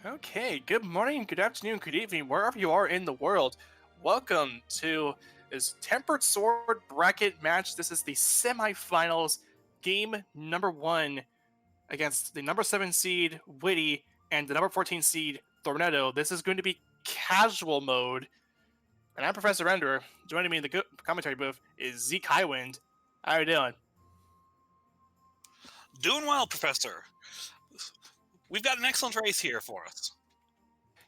Okay, good morning, good afternoon, good evening, wherever you are in the world. Welcome to this Tempered Sword bracket match. This is the semifinals, game number 1 against the number 7 seed, Whitty, and the number 14 seed, Thorneto. This is going to be casual mode, and I'm Professor Render. Joining me in the commentary booth is Zeke Highwind. How are you doing? Doing well, Professor. We've got an excellent race here for us.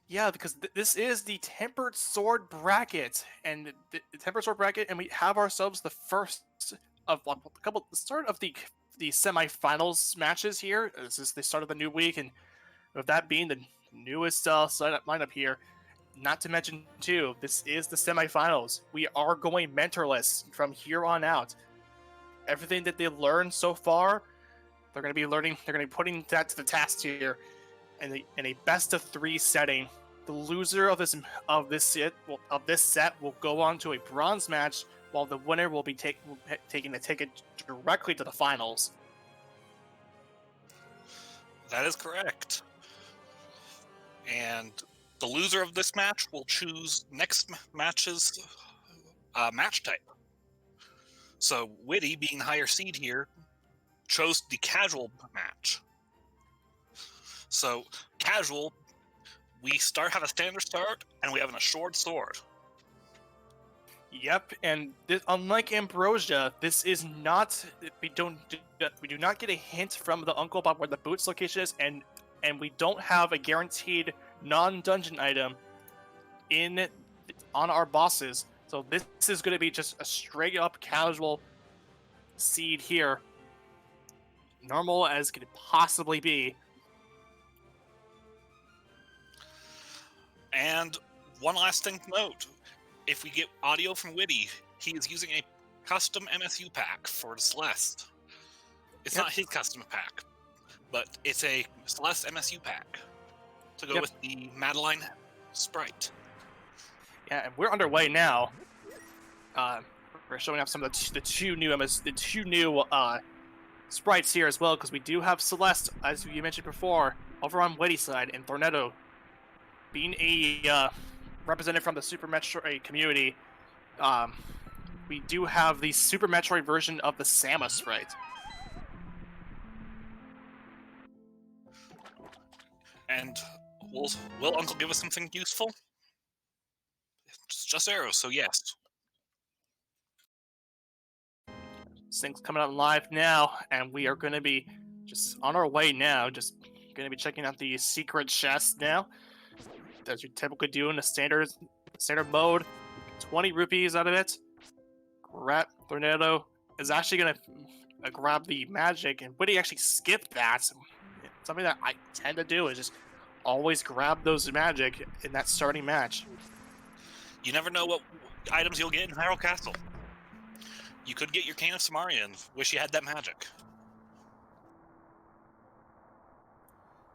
Yeah, because this is the Tempered Sword bracket, and the Tempered Sword bracket, and we have ourselves the first of a couple, the start of the semifinals matches here. This is the start of the new week, and with that being the newest lineup here, not to mention too, this is the semifinals. We are going mentorless from here on out. Everything that they learned so far, they're going to be learning. They're going to be putting that to the test here in a best of 3 setting. The loser of this set will go on to a bronze match, while the winner will be taking the ticket directly to the finals. That is correct. And the loser of this match will choose next match's match type. So Whitty, being the higher seed here, chose the casual match. So casual, we have a standard start, and we have an assured sword. Yep, and unlike Ambrosia, this is not. We do not get a hint from the uncle about where the boots location is, and we don't have a guaranteed non-dungeon item on our bosses. So this is going to be just a straight up casual seed here, normal as could possibly be. And one last thing to note, if we get audio from Whitty, he is using a custom MSU pack for Celeste. It's not his custom pack, but it's a Celeste MSU pack to go with the Madeline sprite. Yeah, and we're underway now. We're showing off some of the two new sprites here as well, because we do have Celeste, as you mentioned before, over on Whitty's side, and Thorneto, being a representative from the Super Metroid community, we do have the Super Metroid version of the Samus sprite. And will Uncle give us something useful? It's just arrows, so yes. This thing's coming out live now, and we are going to be just on our way now, just going to be checking out the secret chest now, as you typically do in the standard mode. 20 rupees out of it. Thorneto is actually going to grab the magic, and Whitty actually skipped that. Something that I tend to do is just always grab those magic in that starting match. You never know what items you'll get in Hyrule Castle. You could get your Cane of Samaria and wish you had that magic.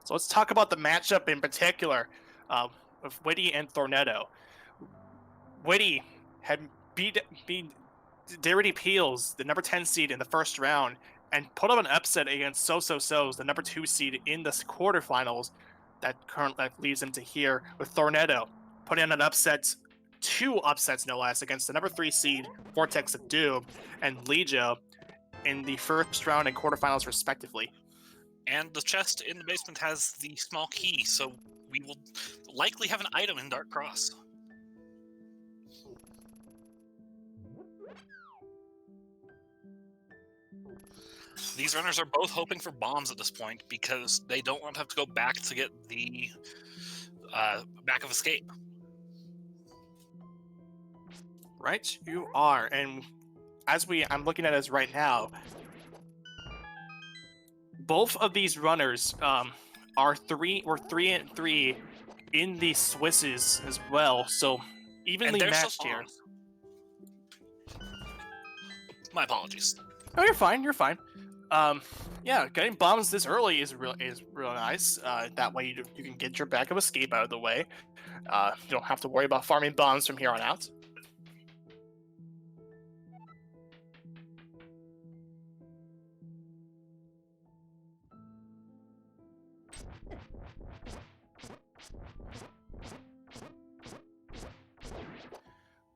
So let's talk about the matchup in particular of Whitty and Thorneto. Whitty had beat Darity Peels, the number 10 seed in the first round, and put up an upset against So-So-So's, the number 2 seed in the quarterfinals. That currently leads him to here with Thorneto putting on an upset, 2 upsets no less, against the number 3 seed Vortex of Doom and Legio in the first round and quarterfinals respectively. And the chest in the basement has the small key, so we will likely have an item in Dark Cross. These runners are both hoping for bombs at this point because they don't want to have to go back to get the back of escape. Right, you are, and as I'm looking at this right now, both of these runners are 3 and 3 in the Swisses as well, so evenly matched here. My apologies. Oh, you're fine. You're fine. Yeah, getting bombs this early is real nice. That way you can get your back of escape out of the way. You don't have to worry about farming bombs from here on out.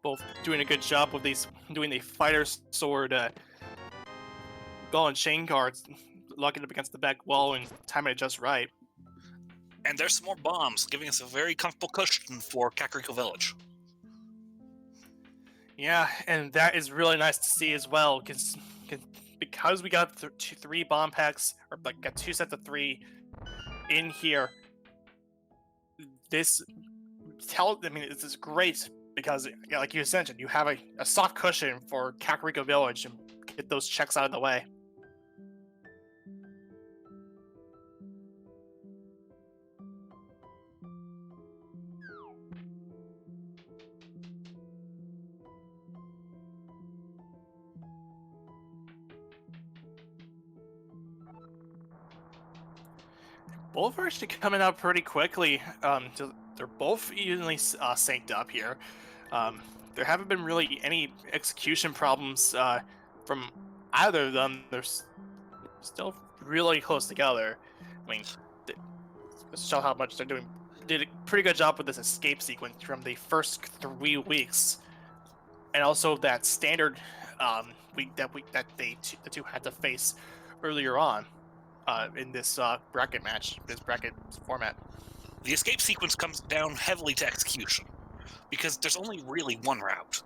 both doing a good job with doing the fighter sword ball and chain guards, locking up against the back wall and timing it just right. And there's some more bombs, giving us a very comfortable cushion for Kakariko Village. Yeah, and that is really nice to see as well, because we got three bomb packs, or like got 2 sets of 3 in here. This is great because, like you mentioned, you have a soft cushion for Kakariko Village and get those checks out of the way. Both are actually coming out pretty quickly. They're both evenly synced up here. There haven't been really any execution problems from either of them. They're still really close together. I mean, show how much they're doing. Did a pretty good job with this escape sequence from the first 3 weeks, and also that standard week that the two had to face earlier on. In this bracket match, this bracket format. The escape sequence comes down heavily to execution, because there's only really one route.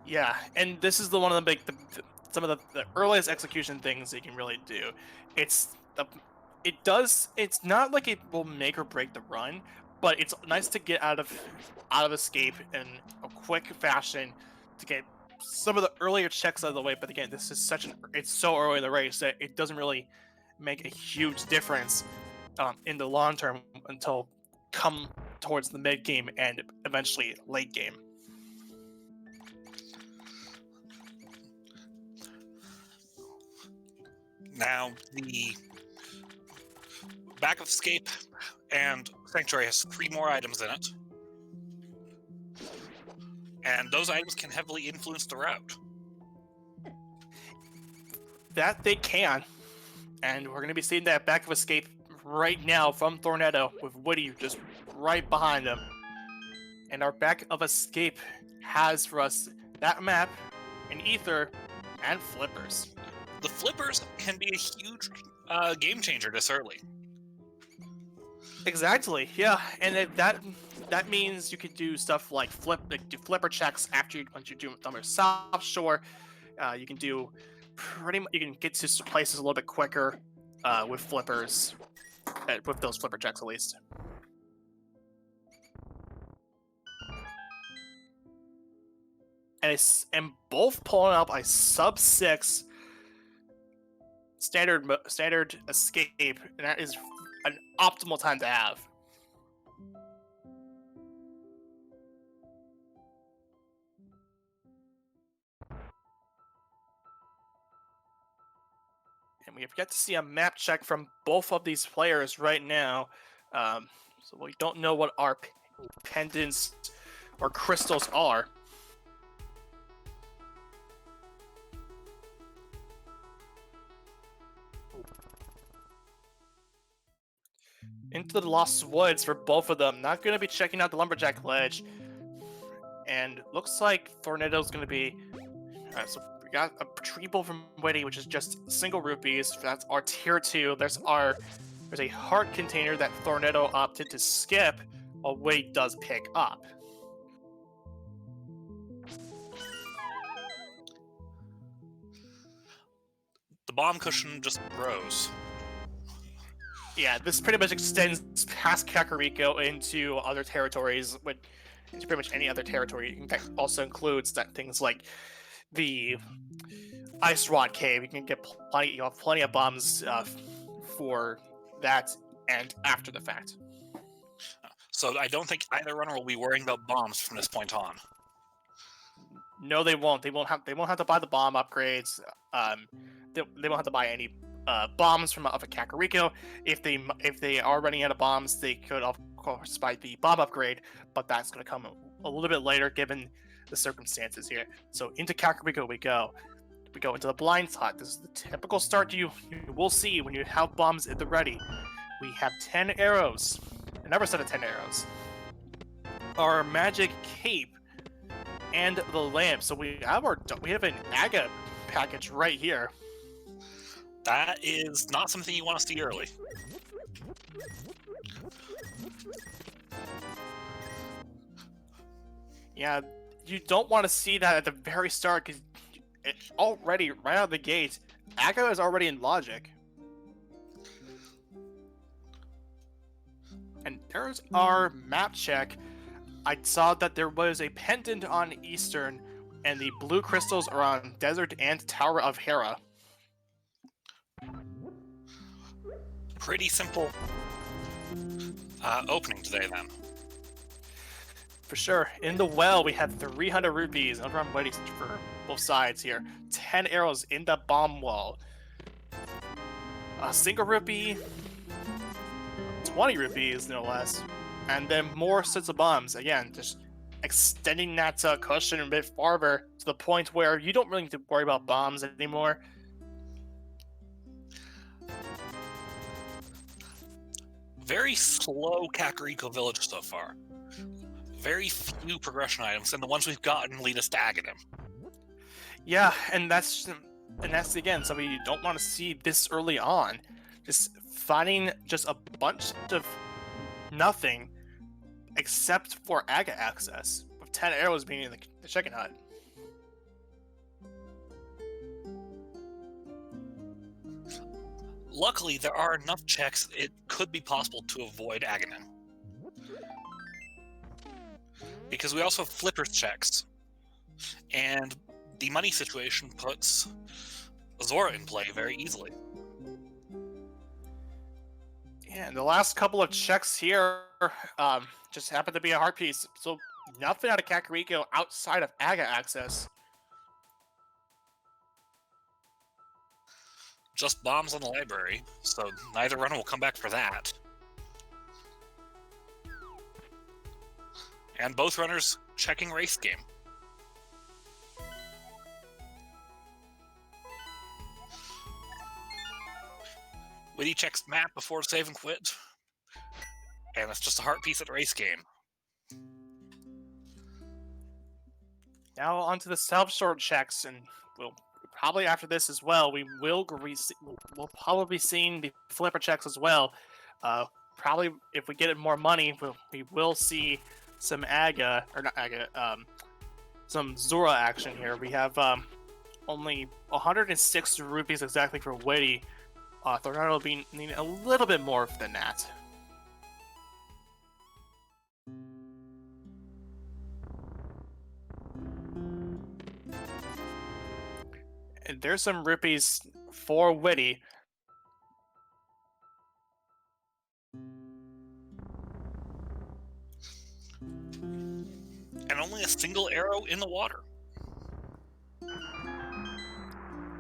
Yeah, and this is one of the some of the earliest execution things you can really do. It's not like it will make or break the run, but it's nice to get out of escape in a quick fashion to get some of the earlier checks out of the way. But again, this is it's so early in the race that it doesn't really make a huge difference in the long term until come towards the mid game and eventually late game. Now, the back of escape and Sanctuary has 3 more items in it. And those items can heavily influence the route. That they can. And we're going to be seeing that back of escape right now from Thorneto with Whitty just right behind him. And our back of escape has for us that map, an ether, and flippers. The flippers can be a huge game changer this early. Exactly, yeah. And that means you could do stuff like do flipper checks once you do them with South Shore. You can do you can get to places a little bit quicker with flippers, with those flipper checks at least. And both pulling up a sub 6 standard escape, and that is an optimal time to have. And we have yet to see a map check from both of these players right now, so we don't know what our pendants or crystals are. Into the Lost Woods for both of them. Not going to be checking out the Lumberjack Ledge. And looks like Thorneto's going to be... Alright, so we got a retrieval from Whitty, which is just single rupees. That's our tier 2. There's a heart container that Thorneto opted to skip, while Whitty does pick up. The bomb cushion just grows. Yeah, this pretty much extends past Kakariko into other territories, into pretty much any other territory. In fact, also includes things like the Ice Rod Cave. You can get you have plenty of bombs for that and after the fact. So I don't think either runner will be worrying about bombs from this point on. No, they won't. They won't have to buy the bomb upgrades. They won't have to buy any bombs from of a Kakariko. If they are running out of bombs, they could of course buy the bomb upgrade, but that's going to come a little bit later given the circumstances here. So into Kakariko we go. We go into the blind slot. This is the typical start you will see when you have bombs at the ready. We have 10 arrows. Another set of 10 arrows. our magic cape and the lamp. So we have an Aga package right here. That is not something you want to see early. Yeah, you don't want to see that at the very start because already right out of the gate, Aga is already in logic. And there's our map check. I saw that there was a pendant on Eastern, and the blue crystals are on Desert and Tower of Hera. Pretty simple opening today, then. For sure. In the well, we have 300 rupees. I'm waiting for both sides here. 10 arrows in the bomb wall. A single rupee. 20 rupees, no less. And then more sets of bombs. Again, just extending that cushion a bit farther to the point where you don't really need to worry about bombs anymore. Very slow Kakariko Village so far. Very few progression items, and the ones we've gotten lead us to Aghanim. Yeah, and that's again something you don't want to see this early on. Just finding just a bunch of nothing except for Aga access, with 10 arrows being in the chicken hut. Luckily, there are enough checks it could be possible to avoid Aghanim. Because we also have Flipper's checks. And the money situation puts Zora in play very easily. Yeah, and the last couple of checks here just happened to be a heart piece. So nothing out of Kakariko outside of Aga access. Just bombs on the library, so neither runner will come back for that. And both runners checking race game. Whitty checks map before save and quit. And it's just a heart piece at race game. Now onto the self-sort checks, and we'll probably after this as well, we'll probably be seeing the flipper checks as well. Probably if we get more money, we will see some Aga, or not Aga, some Zora action here. We have only 106 rupees exactly for Whitty. Thorneto will be needing a little bit more than that. And there's some rupees for Whitty. And only a single arrow in the water.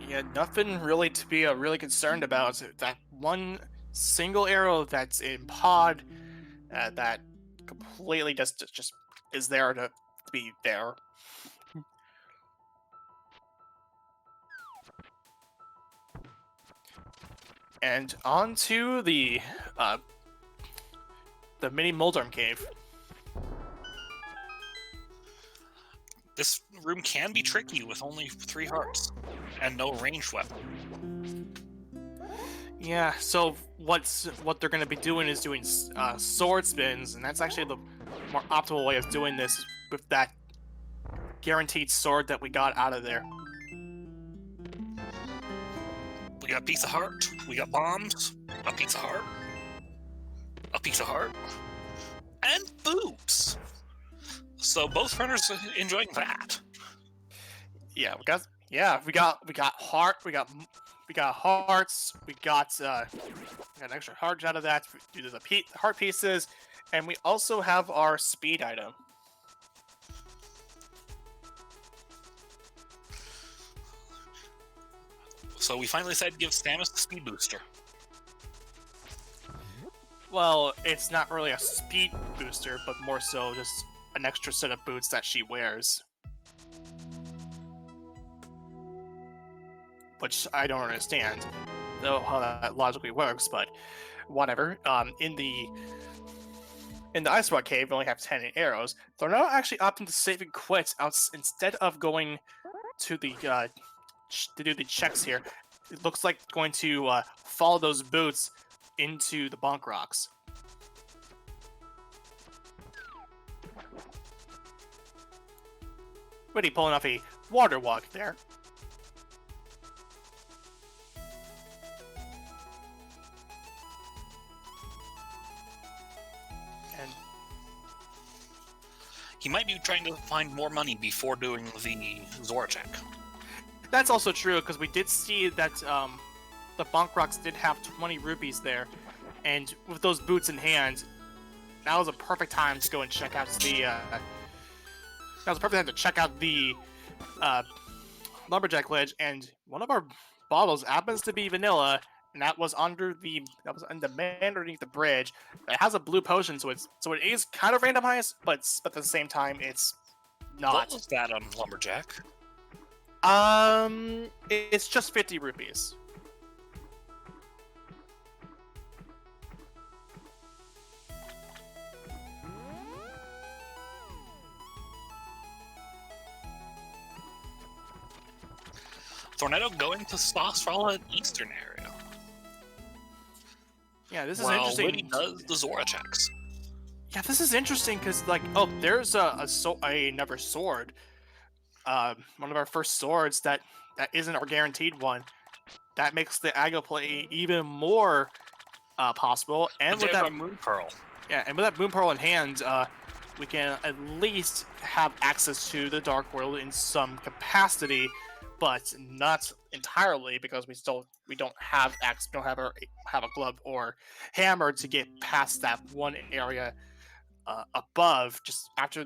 Yeah, nothing really to be really concerned about. That one single arrow that's in pod, that completely just is there to be there. And on to the mini Moldorm cave. This room can be tricky with only 3 hearts and no ranged weapon. Yeah, so what they're going to be doing is doing sword spins, and that's actually the more optimal way of doing this with that guaranteed sword that we got out of there. We got a piece of heart, we got bombs, a piece of heart, a piece of heart, and boobs. So both runners are enjoying that. Yeah, we got heart, we got hearts, we got an extra heart out of that due to the heart pieces, and we also have our speed item. So we finally decided to give Samus the speed booster. Well, it's not really a speed booster, but more so just an extra set of boots that she wears. Which I don't understand, though, how that logically works, but whatever. In the in the Ice Rock Cave, we only have 10 arrows. Thorneto actually opted to save and quit instead of going to the to do the checks here. It looks like going to follow those boots into the Bonk Rocks. Whitty pulling off a water walk there. And he might be trying to find more money before doing the Zora check. that's also true, because we did see that the Bonk Rocks did have 20 rupees there, and with those boots in hand, that was a perfect time to go and check out the lumberjack ledge, and one of our bottles happens to be vanilla, and that was in the man underneath the bridge. It has a blue potion, so it is kind of randomized, but at the same time it's not. What was that on lumberjack? It's just 50 rupees. Thorneto going to Sasrala Eastern area. Yeah, this is interesting. Whitty does the Zora checks. Yeah, this is interesting because, like, oh, there's another sword. One of our first swords that isn't our guaranteed one. That makes the Aggo play even more possible. And with that Moon Pearl. Yeah, and with that Moon Pearl in hand, we can at least have access to the Dark World in some capacity, but not entirely, because we don't have a glove or hammer to get past that one area above. Just after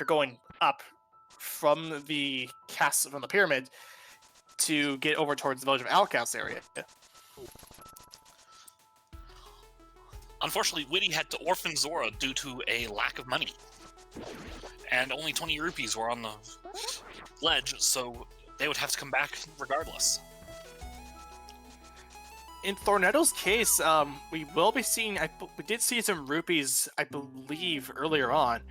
going up from the pyramid to get over towards the Village of Outcasts area. Unfortunately, Whitty had to orphan Zora due to a lack of money, and only 20 rupees were on the ledge, so they would have to come back regardless. In Thorneto's case, we will be seeing. We did see some rupees, I believe, earlier on.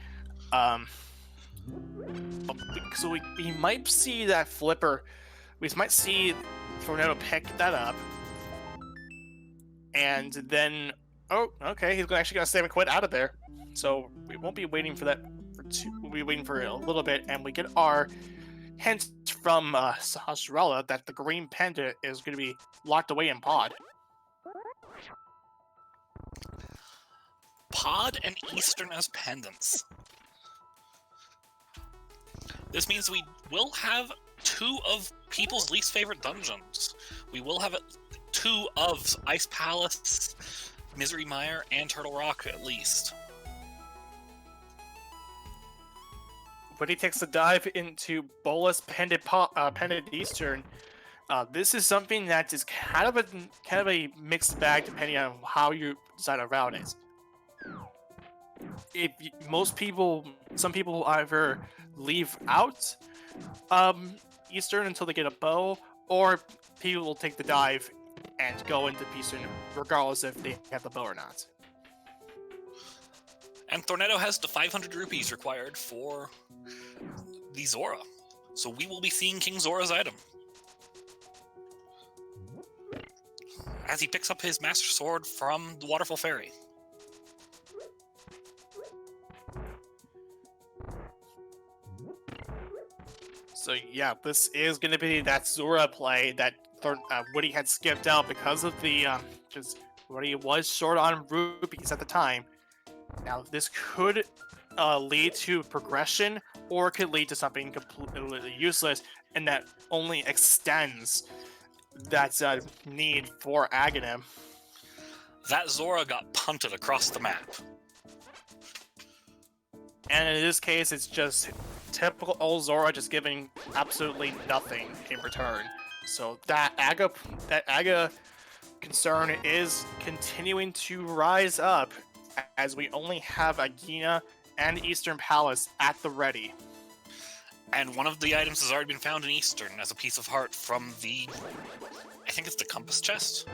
So we might see that flipper. We might see Thorneto pick that up, and then okay, he's actually gonna save and quit out of there. So we won't be waiting for that. We'll be waiting for a little bit, and we get our hint from Sahasrara that the green pendant is going to be locked away in Pod. Pod and Eastern as pendants. This means we will have two of people's least favorite dungeons. We will have two of Ice Palace, Misery Mire, and Turtle Rock at least. When he takes a dive into Bolus Pendant Eastern, this is something that is kind of a mixed bag depending on how you decide to route it. Some people either leave out Eastern until they get a bow, or people will take the dive and go into Eastern regardless if they have the bow or not. And Thorneto has the 500 rupees required for the Zora. So we will be seeing King Zora's item. As he picks up his Master Sword from the Waterfall Ferry. So yeah, this is going to be that Zora play that Whitty had skipped out because of the because Whitty was short on rupees at the time. Now this could lead to progression, or it could lead to something completely useless, and that only extends that need for Aghanim. That Zora got punted across the map. And in this case, it's just typical old Zora just giving absolutely nothing in return. So that Aga concern is continuing to rise up as we only have Agina and Eastern Palace at the ready. And one of the items has already been found in Eastern as a piece of heart from the... I think it's the compass chest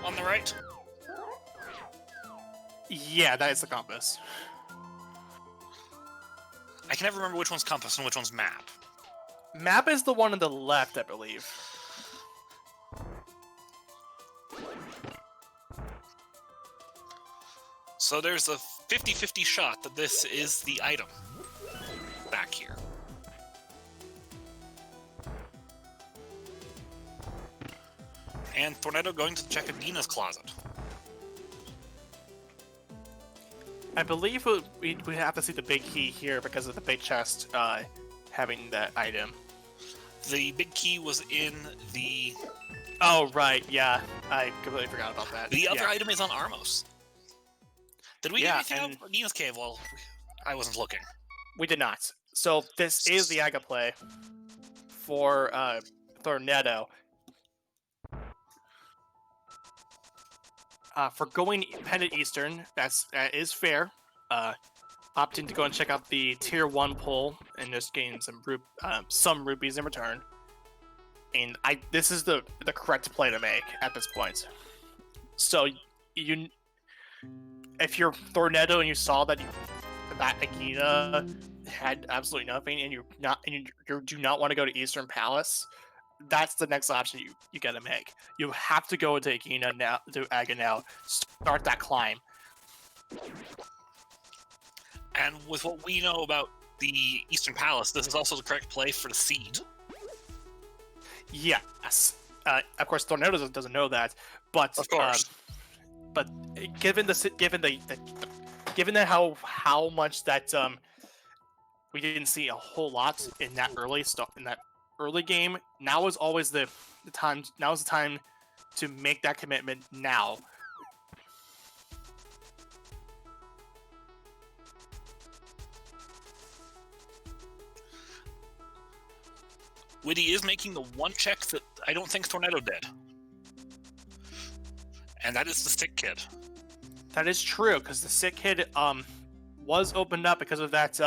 on the right. Yeah, that is the compass. I can never remember which one's compass and which one's map. Map is the one on the left, I believe. So there's a 50-50 shot that this is the item back here. And Thorneto going to check Adina's closet. I believe we have to see the big key here because of the big chest having that item. The big key was in the... Oh, right, yeah. I completely forgot about that. The other item is on Armos. Did we get anything and out of Adina's cave? Well, I wasn't looking. we did not. So this is the Aga play for Thorneto. For going Pendant Eastern, that is fair. Opting to go and check out the Tier 1 pull and just gain some rupees in return. And this is the correct play to make at this point. So if you're Thorneto and you saw that that Agina had absolutely nothing, and you do not want to go to Eastern Palace, that's the next option you gotta make. You have to go to Agina now, to Aga now, start that climb. And with what we know about the Eastern Palace, this is also the correct play for the seed. Yes. Of course, Thorneto doesn't know that, but of course. But given that how much that we didn't see a whole lot in that early game, now is always the time. Now is the time to make that commitment now. Whitty is making the one check that I don't think Thorneto did. And that is the Sick Kid. That is true, because the Sick Kid was opened up because of that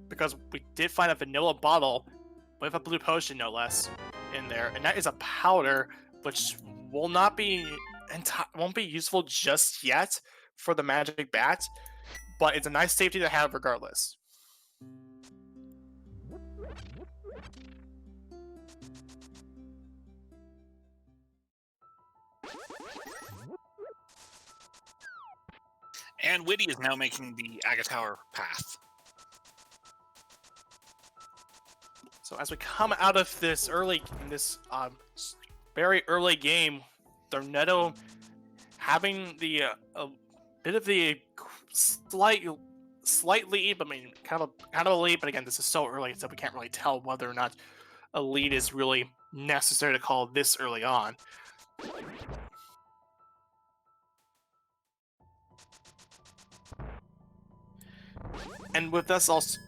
because we did find a vanilla bottle with a blue potion, no less, in there, and that is a powder which won't be useful just yet for the magic bat, but it's a nice safety to have regardless. And Whitty is now making the Aga Tower path. So as we come out of this very early game, Thorneto having the a bit of the slight lead. I mean, kind of a lead, but again, this is so early, so we can't really tell whether or not a lead is really necessary to call this early on. And with this also,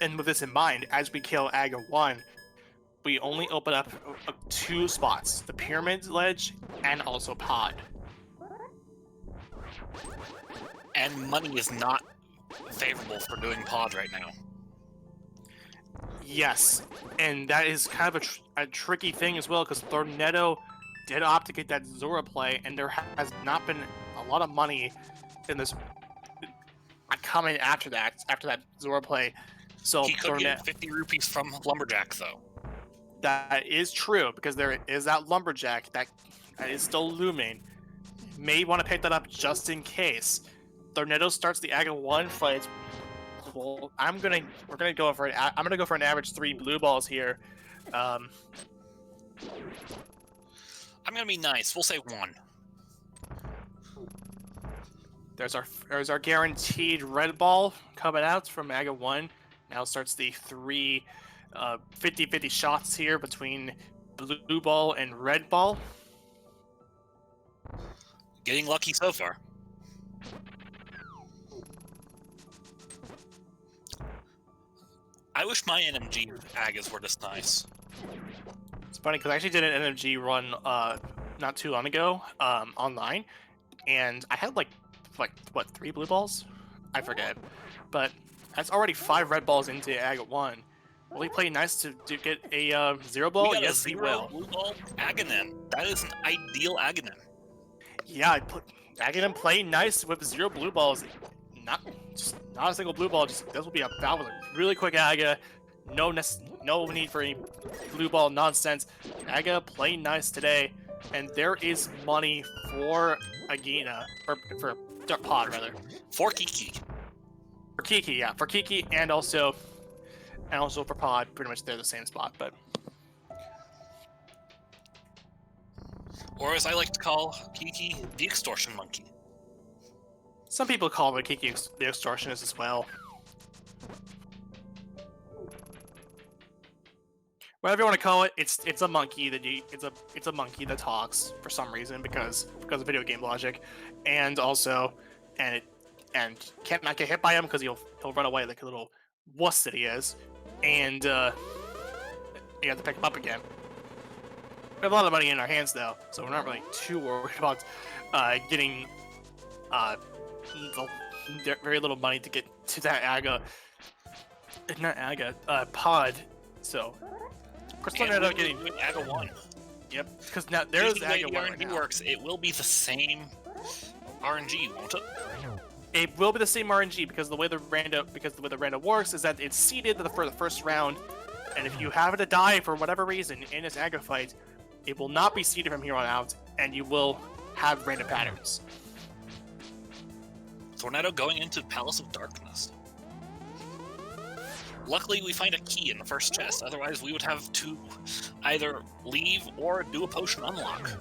and with this in mind, as we kill Aga 1, we only open up 2 spots: the Pyramid Ledge and also Pod. And money is not favorable for doing Pod right now. Yes, and that is kind of a tricky thing as well, because Thorneto did opt to get that Zora play, and there has not been a lot of money in this coming after that Zora play. So he could get 50 rupees from Lumberjack, though. That is true, because there is that Lumberjack that is still looming. May want to pick that up just in case. Thorneto starts the Aga 1 fight. Well, I'm gonna go for an average 3 blue balls here. I'm gonna be nice. We'll say 1. There's our guaranteed red ball coming out from Aga 1. Now starts the 3 50-50 shots here between blue ball and red ball. Getting lucky so far. I wish my NMG Agas were this nice. It's funny because I actually did an NMG run not too long ago online, and I had like what, 3 blue balls? I forget, but that's already 5 red balls into Aga 1. Will he play nice to get a 0 ball? Yes, he will. Blue ball Aganim. That is an ideal Aganim. Yeah, Aghanim playing nice with 0 blue balls. Not a single blue ball. Just this will be a battle with a really quick Aga. No need for any blue ball nonsense. Aga playing nice today, and there is money for Agina for Pod rather. For Kiki. For Kiki, yeah, for Kiki, and also for Pod. Pretty much they're the same spot, but. Or as I like to call Kiki, the extortion monkey. Some people call him Kiki the extortionist as well. Whatever you want to call it, it's a monkey that it's a monkey that talks for some reason because of video game logic, and also and can't not get hit by him because he'll run away like a little wuss that he is, and you have to pick him up again. We have a lot of money in our hands though, so we're not really too worried about getting very little money to get to that Pod. So, of course, we're not getting Aga 1. Yep, because now there's Aga 1 right now. Works. It will be the same RNG, won't it? It will be the same RNG because the way the Rando works is that it's seeded for the first round, and if you happen to die for whatever reason in this Aga fight, it will not be seeded from here on out, and you will have random patterns. Thorneto going into Palace of Darkness. Luckily, we find a key in the first chest. Otherwise, we would have to either leave or do a potion unlock.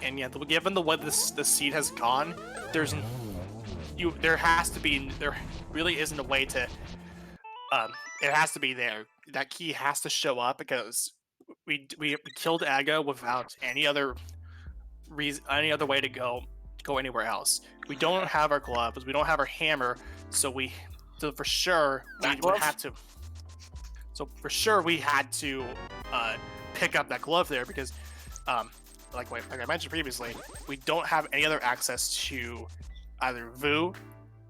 And yeah, given the way the seed has gone, there really isn't a way to. It has to be there. That key has to show up because we killed Aga without any other way to go anywhere else. We don't have our gloves. We don't have our hammer. So for sure we had to pick up that glove there because like I mentioned previously, we don't have any other access to either Vu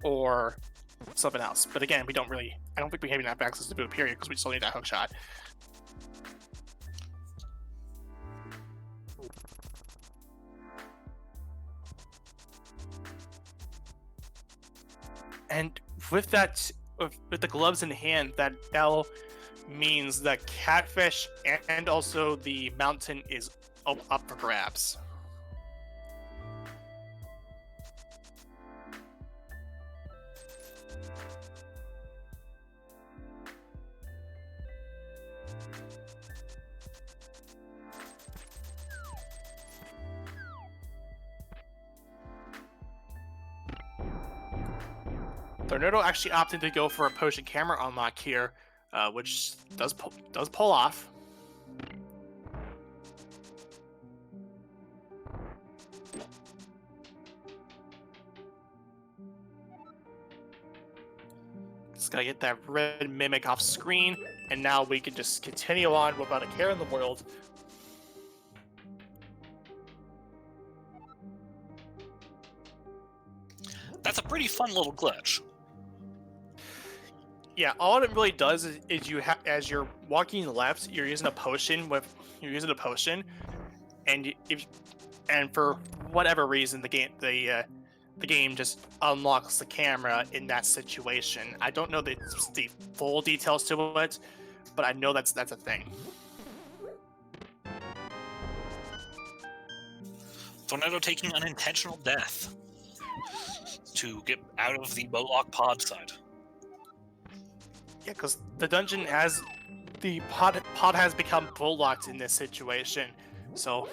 or something else. But again, I don't think we even have access to Vu period because we still need that hook shot. And with the gloves in hand, that now means that Catfish and also the mountain is up for grabs. Thorneto actually opted to go for a potion camera unlock here, which does pull off. Just gotta get that red mimic off screen, and now we can just continue on without a care in the world. That's a pretty fun little glitch. Yeah, all it really does is as you're walking left, you're using a potion, and for whatever reason the game just unlocks the camera in that situation. I don't know the full details to it, but I know that's a thing. Thorneto taking unintentional death to get out of the Bowlock pod side. Yeah, because the dungeon the pod has become bull-locked in this situation, so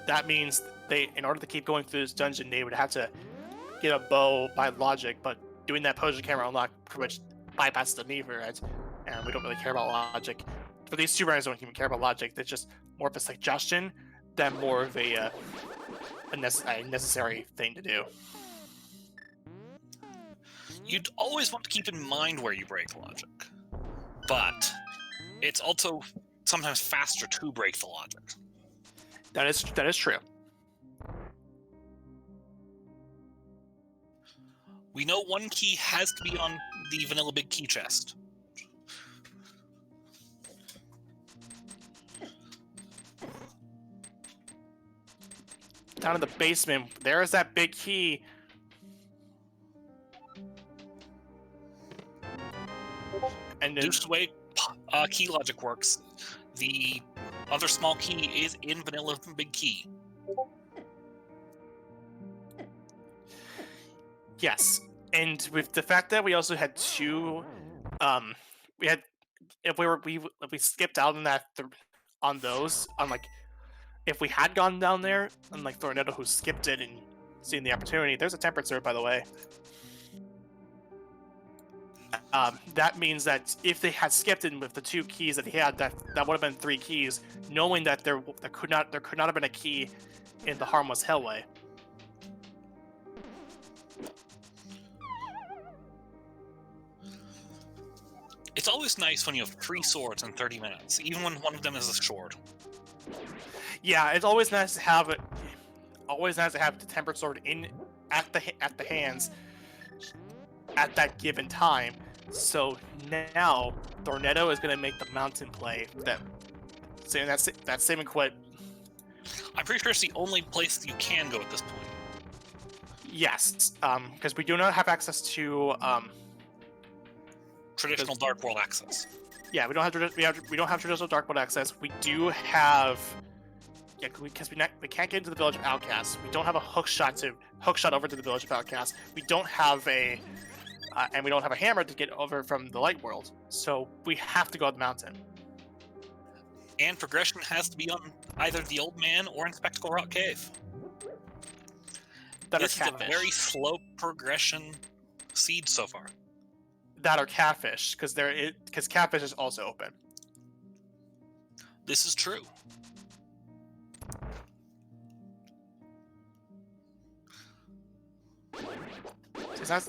that means in order to keep going through this dungeon, they would have to get a bow by logic, but doing that potion camera unlock pretty much bypasses the need for it, and we don't really care about logic. For these two runners, don't even care about logic. It's just more of a suggestion than more of a necessary thing to do. You'd always want to keep in mind where you break logic, but it's also sometimes faster to break the logic. That is true. We know one key has to be on the vanilla big key chest. down in the basement. There's that big key. And then, Due to the way key logic works, the other small key is in vanilla big key. yes, and with the fact that we also had two, we had if we skipped out on that on those on like if we had gone down there, unlike Thorneto who skipped it and seen the opportunity. There's a tempered sword, by the way. That means that if they had skipped it with the two keys that he had, that would have been 3 keys, knowing that there could not have been a key in the Harmless Hellway. It's always nice when you have 3 swords in 30 minutes, even when one of them is a sword. Yeah, it's always nice to have it. Always nice to have the tempered sword in at the hands at that given time. So now Thorneto is going to make the mountain play. That save and quit. I'm pretty sure it's the only place you can go at this point. Yes, because we do not have access to Traditional Dark World access. yeah, we don't have traditional Dark World access. We do have because we can't get into the Village of Outcasts. We don't have a hook shot over to the Village of Outcasts. We don't have a and we don't have a hammer to get over from the Light World. So we have to go up the mountain. And progression has to be on either the Old Man or in Spectacle Rock Cave. This is a very slow progression seed so far. That are Catfish, because Catfish is also open. This is true.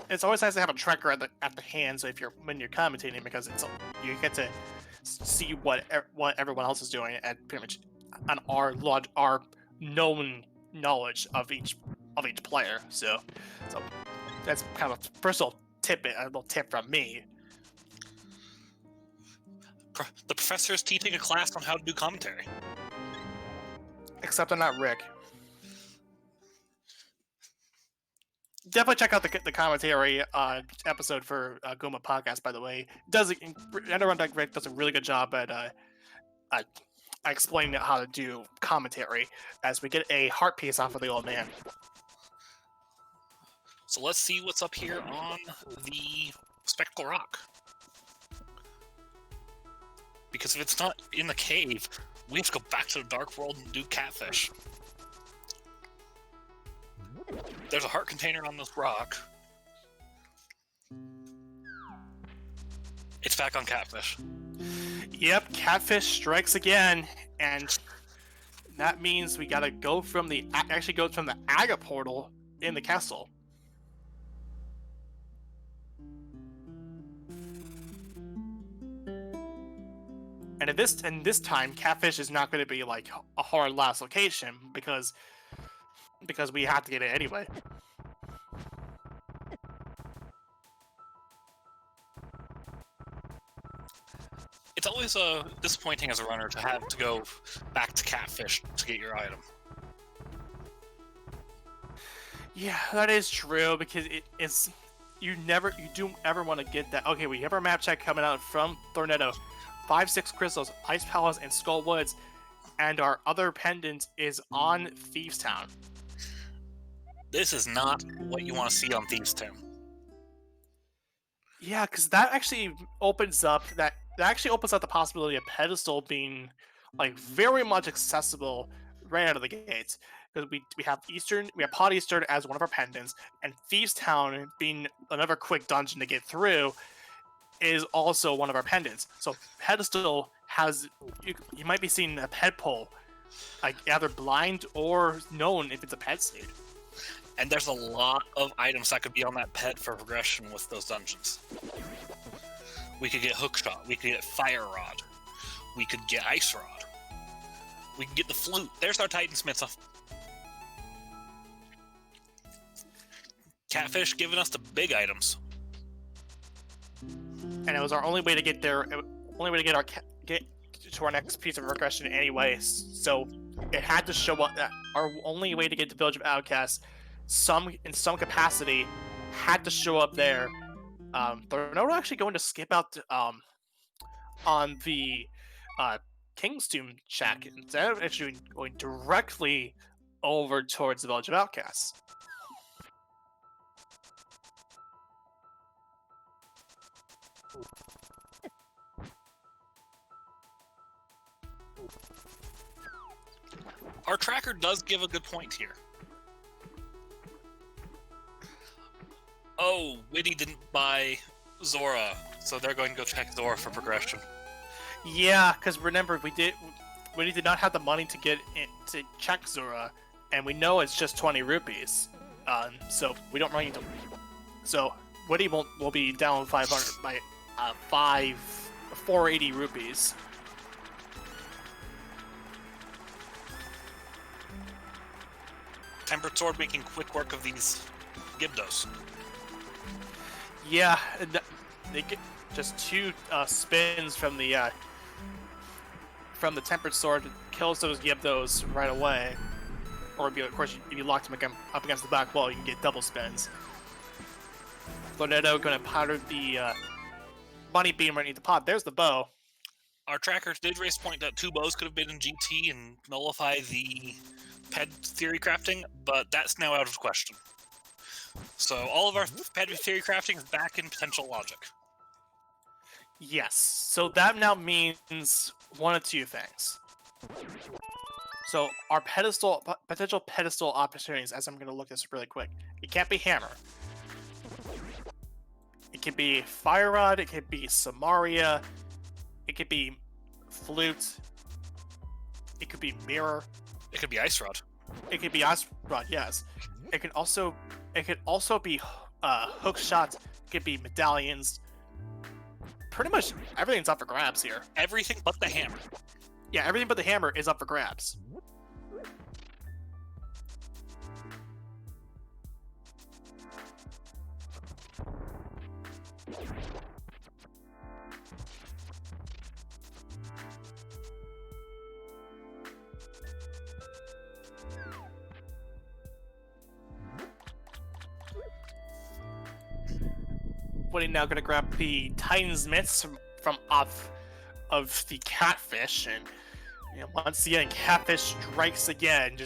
It's always nice to have a tracker at the hand, so when you're commentating, because you get to see what everyone else is doing at pretty much on our known knowledge of each player. So that's kind of a a little tip from me. The professor is teaching a class on how to do commentary. Except I'm not Rick. Definitely check out the commentary episode for Guma Podcast, by the way. Rick does a really good job at explaining how to do commentary as we get a heart piece off of the Old Man. So let's see what's up here on the Spectacle Rock. Because if it's not in the cave, we have to go back to the Dark World and do Catfish. There's a heart container on this rock. It's back on Catfish. Yep, Catfish strikes again, and that means we gotta go from the Aga portal in the castle. And this time, Catfish is not going to be like a hard last location because we have to get it anyway. It's always disappointing as a runner to have to go back to Catfish to get your item. Yeah, that is true because you do ever want to get that. Okay, we have our map check coming out from Thorneto. 5-6 crystals, Ice Palace, and Skull Woods, and our other pendant is on Thieves Town. This is not what you want to see on Thieves Town. Yeah, because that actually opens up the possibility of Pedestal being like very much accessible right out of the gates. Because we have Pod Eastern as one of our pendants, and Thieves Town being another quick dungeon to get through is also one of our pendants. So Pedestal has you might be seeing a ped pull, like either blind or known if it's a ped seed. And there's a lot of items that could be on that ped for progression with those dungeons. We could get Hookshot, we could get Fire Rod, we could get Ice Rod, we could get the Flute. There's our Titansmiths. Catfish giving us the big items. And it was our only way to get there. Only way to get to our next piece of progression, anyway. So it had to show up. Our only way to get to Village of Outcasts, in some capacity, had to show up there. Thorneto actually going to skip out on the King's Tomb check instead of actually going directly over towards the Village of Outcasts. Our tracker does give a good point here. Oh, Whitty didn't buy Zora, so they're going to go check Zora for progression. Yeah, because remember, we did not have the money to get in, to check Zora, and we know it's just 20 rupees. So we don't really need to. So Whitty will be down 500 by 480 rupees. Tempered Sword making quick work of these Gibdos. Yeah, they get just 2 spins from the Tempered Sword kills those Gibdos right away. Or of course, if you lock them up against the back wall, you can get double spins. Thorneto going to powder the bunny beam right into the pod. There's the bow. Our tracker did raise point that 2 bows could have been in GT and nullify the ped theory crafting, but that's now out of question. So all of our ped theory crafting is back in potential logic. Yes, so that now means one of 2 things. So our potential pedestal opportunities, as I'm going to look this really quick, it can't be hammer. It could be fire rod, it could be Samaria, it could be flute, it could be mirror. It could be Ice Rod. It could be Ice Rod, yes. It could also be hook shots. It could be medallions. Pretty much everything's up for grabs here. Everything but the hammer. Yeah, everything but the hammer is up for grabs. Whitty now gonna grab the Titan's Mitts from off of the Catfish, and once again, Catfish strikes again.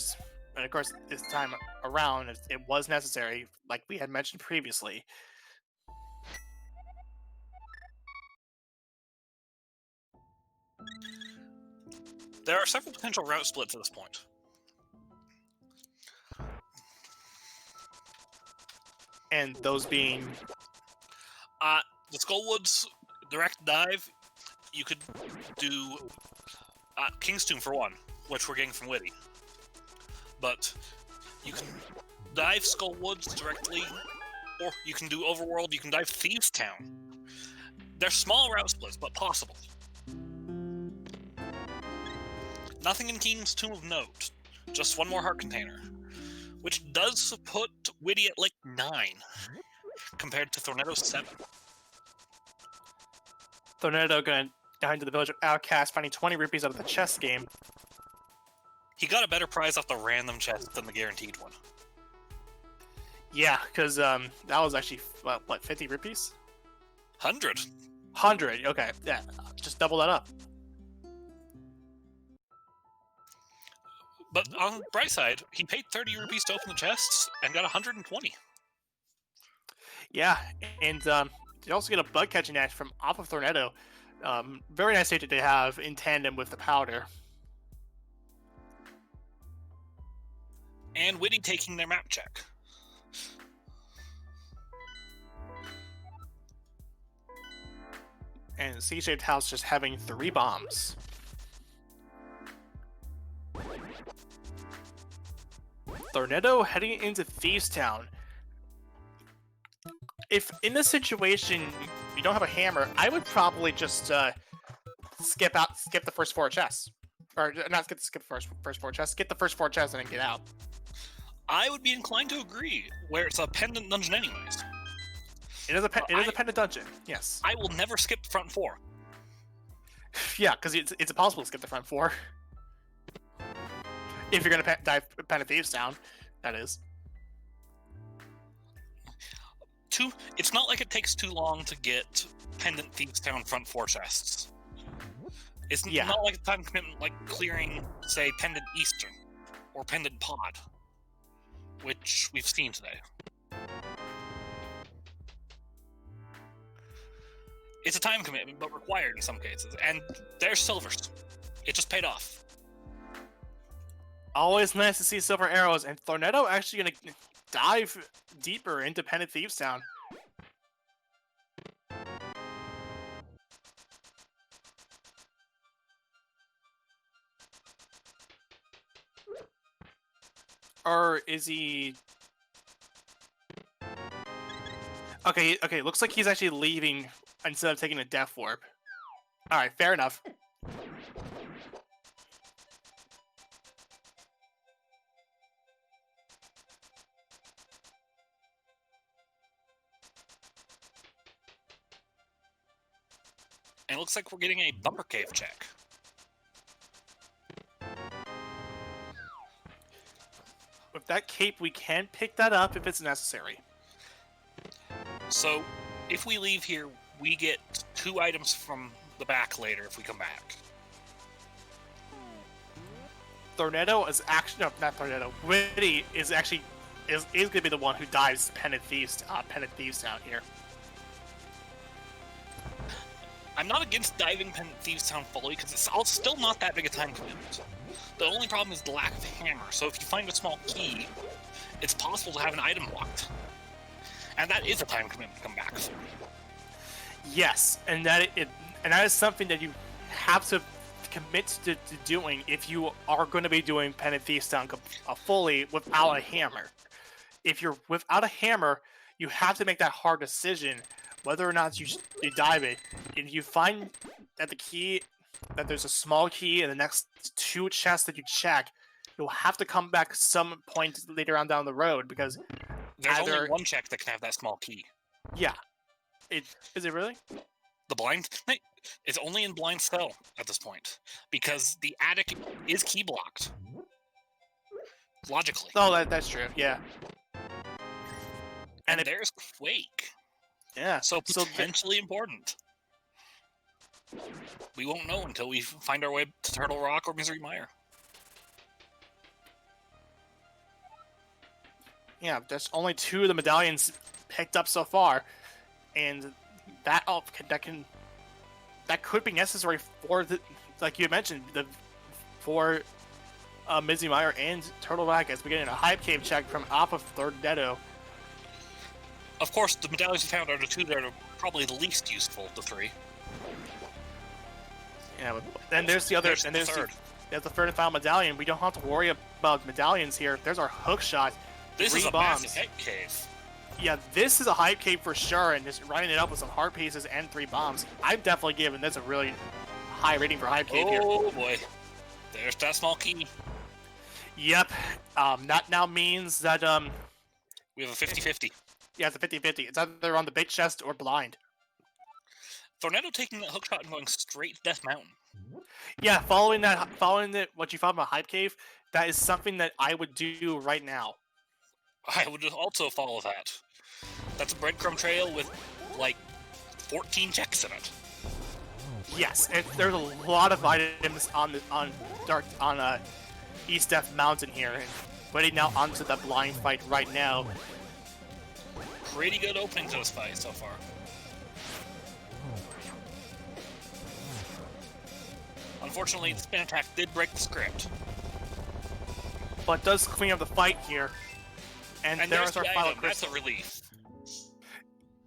And of course, this time around, it was necessary, like we had mentioned previously. There are several potential route splits at this point. And those being the Skullwoods direct dive, you could do King's Tomb for one, which we're getting from Whitty. But you can dive Skullwoods directly, or you can do Overworld, you can dive Thieves Town. They're small route splits, but possible. Nothing in King's Tomb of note, just one more heart container, which does put Whitty at like 9, compared to Thorneto's 7. Thorneto going down to the Village of Outcasts, finding 20 rupees out of the chess game. He got a better prize off the random chest than the guaranteed one. Yeah, because that was actually, what, 50 rupees? 100. 100, okay, yeah, just double that up. But on the bright side, he paid 30 rupees to open the chests and got 120. Yeah, and you also get a bug catching act from off of Thorneto. Very nice safety to have in tandem with the powder. And Whitty taking their map check. And the C-shaped house just having 3 bombs. Thorneto heading into Thieves Town. If in this situation you don't have a hammer, I would probably just skip the first 4 chests, or not skip the first 4 chests. Skip the first 4 chests and then get out. I would be inclined to agree, where it's a pendant dungeon anyways. It is a pendant dungeon. Yes. I will never skip the front 4. Yeah, because it's impossible to skip the front 4. If you're gonna dive Pen of Thieves down, that is. It's not like it takes too long to get Pendant Thieves Town front 4 chests. It's not like a time commitment like clearing, say, Pendant Eastern or Pendant Pod, which we've seen today. It's a time commitment, but required in some cases. And there's silvers. It just paid off. Always nice to see silver arrows, and Thorneto actually gonna dive deeper into Pendant Thieves Town. Or is he... Okay, looks like he's actually leaving instead of taking a Death Warp. Alright, fair enough. And it looks like we're getting a bumper cave check. With that cape, we can pick that up if it's necessary. So, if we leave here, we get 2 items from the back later if we come back. Thorneto is actually... No, not Thorneto. Whitty is actually... is going to be the one who dives Pendant Thieves down here. I'm not against diving Pendant Thieves Town fully, because it's still not that big a time commitment. The only problem is the lack of hammer, so if you find a small key, it's possible to have an item locked. And that is a time commitment to come back for. Yes, and that is something that you have to commit to doing if you are going to be doing Pendant Thieves Town fully without a hammer. If you're without a hammer, you have to make that hard decision whether or not you dive it. If you find that that there's a small key in the next 2 chests that you check, you'll have to come back some point later on down the road, because there's only one check that can have that small key. Yeah. Is it really? The blind? It's only in blind cell at this point, because the attic is key blocked. Logically. Oh, that's true, yeah. And there's Quake. Yeah. So potentially important. We won't know until we find our way to Turtle Rock or Misery Mire. Yeah, there's only 2 of the medallions picked up so far, and that could be necessary for like you mentioned, for Misery Mire and Turtle Rock, as we get in a Hype Cave check from off of Thorneto. Of course, the medallions you found are the 2 that are probably the least useful of the 3. Yeah, then there's the other, and there's the third and final medallion. We don't have to worry about medallions here. There's our hook shot. This is a bombs. massive hype cave. Yeah, this is a hype cave for sure, and just running it up with some heart pieces and 3 bombs. I'm definitely giving this a really high rating for hype cave here. Oh boy, there's that small key. Yep, that now means that we have a 50-50. Yeah, it's a 50-50. It's either on the big chest or blind. Thorneto taking that hookshot and going straight to Death Mountain. Yeah, following what you found in a hype cave, that is something that I would do right now. I would also follow that. That's a breadcrumb trail with like 14 checks in it. Yes, there's a lot of items on East Death Mountain here, and Whitty now onto the blind fight right now. Pretty good opening to this fight so far. Unfortunately, the spin attack did break the script. But does clean up the fight here. And there's our final crystal. That's a relief.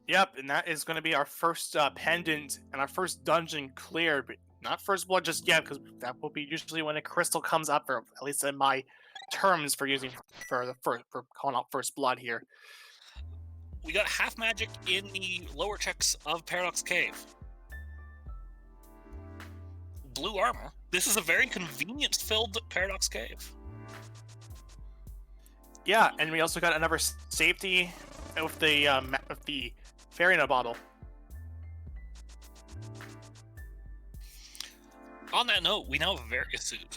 Yep, and that is going to be our first pendant and our first dungeon cleared. But not first blood just yet, because that will be usually when a crystal comes up, or at least in my terms for calling out first blood here. We got half magic in the lower checks of Paradox Cave. Blue armor. This is a very convenience-filled Paradox Cave. Yeah, and we also got another safety with the fairy in a bottle. On that note, we now have a Various suit.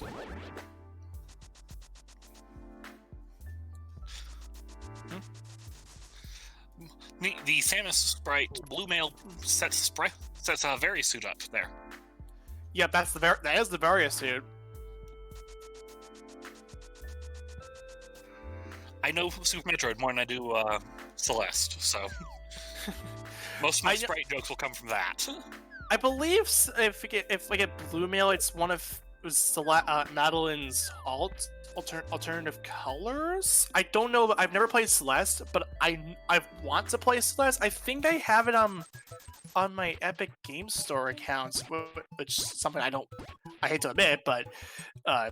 The Samus sprite blue male sets very suit up there. Yeah, that is the Varia suit. I know Super Metroid more than I do Celeste, so most of my sprite jokes will come from that. I believe if we get blue mail, it's one of Madeline's alternative colors. I don't know. I've never played Celeste, but I want to play Celeste. I think I have it on my Epic Game Store account, which is something I hate to admit, but I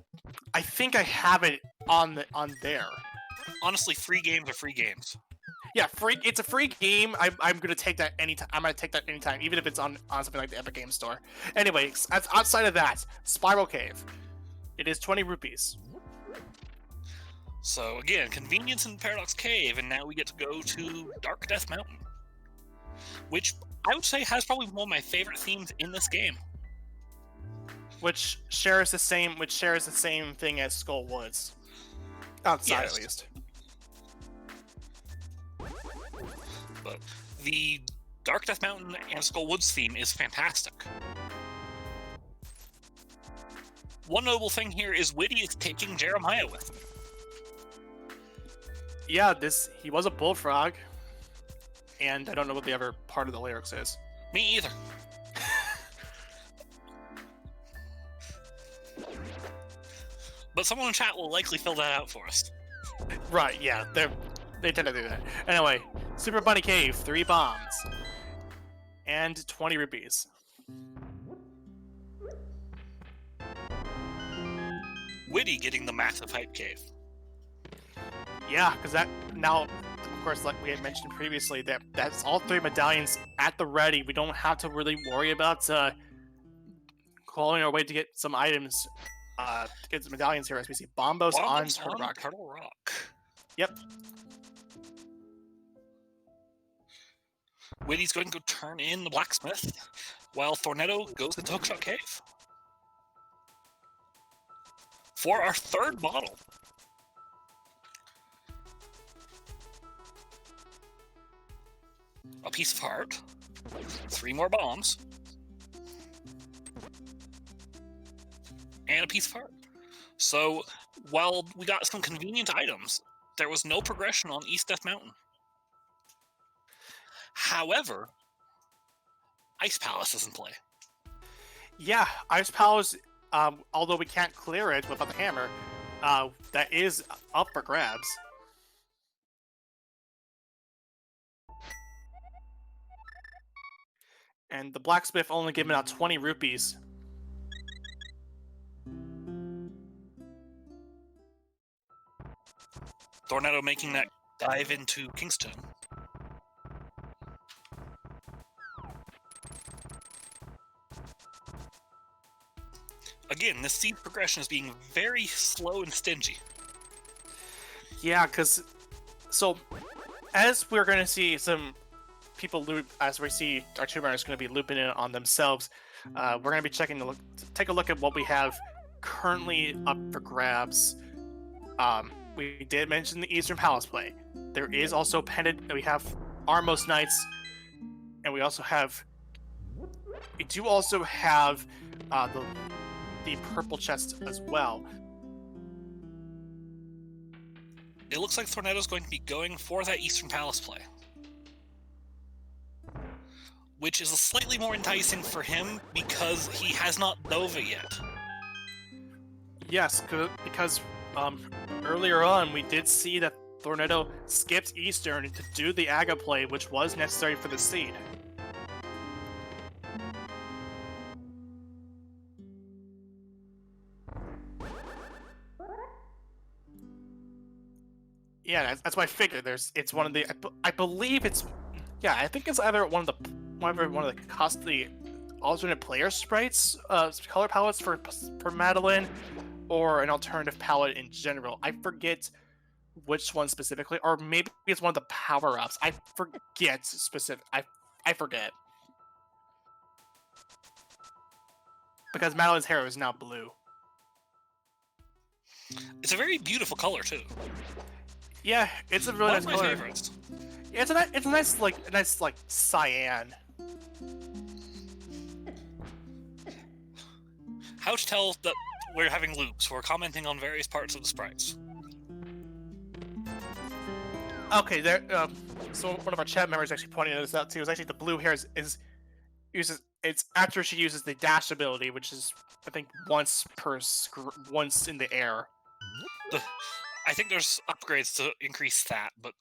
think I have it on there. Honestly, free games are free games. Yeah, it's a free game. I'm gonna take that anytime. I'm gonna take that anytime, even if it's on something like the Epic Game Store. Anyway, outside of that, Spiral Cave. It is 20 rupees. So again, convenience in Paradox Cave, and now we get to go to Dark Death Mountain, which I would say has probably one of my favorite themes in this game. Which shares the same thing as Skull Woods. Outside, at least. But the Dark Death Mountain and Skull Woods theme is fantastic. One notable thing here is Whitty is taking Jeremiah with him. Yeah, he was a bullfrog, and I don't know what the other part of the lyrics is. Me either. But someone in chat will likely fill that out for us. Right, yeah, they tend to do that. Anyway, Super Bunny Cave, 3 bombs. And 20 rupees. Whitty getting the massive hype cave. Yeah, because now, of course, like we had mentioned previously, that's all 3 medallions at the ready. We don't have to really worry about calling our way to get some items, to get some medallions here, as we see Bombos on Turtle Rock. Yep. Whitty's going to go turn in the blacksmith, while Thorneto goes into Hookshot Cave. For our 3rd bottle. A piece of heart. 3 more bombs. And a piece of heart. So, while we got some convenient items, there was no progression on East Death Mountain. However, Ice Palace is in play. Yeah, Ice Palace, although we can't clear it without the hammer, that is up for grabs. And the blacksmith only giving out 20 rupees. Thorneto making that dive into Kingston. Again, this seed progression is being very slow and stingy. Yeah, because... So, as we're going to see some people loop, as we see our tuber is going to be looping in on themselves, we're going to be take a look at what we have currently up for grabs. We did mention the Eastern Palace play. There is also pendant. We have Armos Knights, and we do also have the purple chest as well. It looks like Thorneto's going to be going for that Eastern Palace play, which is slightly more enticing for him because he has not Nova yet. Yes, because earlier on we did see that Thorneto skipped Eastern to do the Aga play, which was necessary for the seed. Yeah, that's what I figured. It's one of the. I believe it's. Yeah, I think it's either one of the alternate player sprites, color palettes for Madeline, or an alternative palette in general. I forget which one specifically, or maybe it's one of the power-ups. I forget specific. I forget, because Madeline's hair is now blue. It's a very beautiful color too. Yeah, it's a really nice color. One of my favorites. Yeah, it's a nice like cyan. How to tell that we're having loops? We're commenting on various parts of the sprites. Okay, there. So one of our chat members actually pointed this out too. Is actually the blue hair uses it's after she uses the dash ability, which is I think once once in the air. I think there's upgrades to increase that, but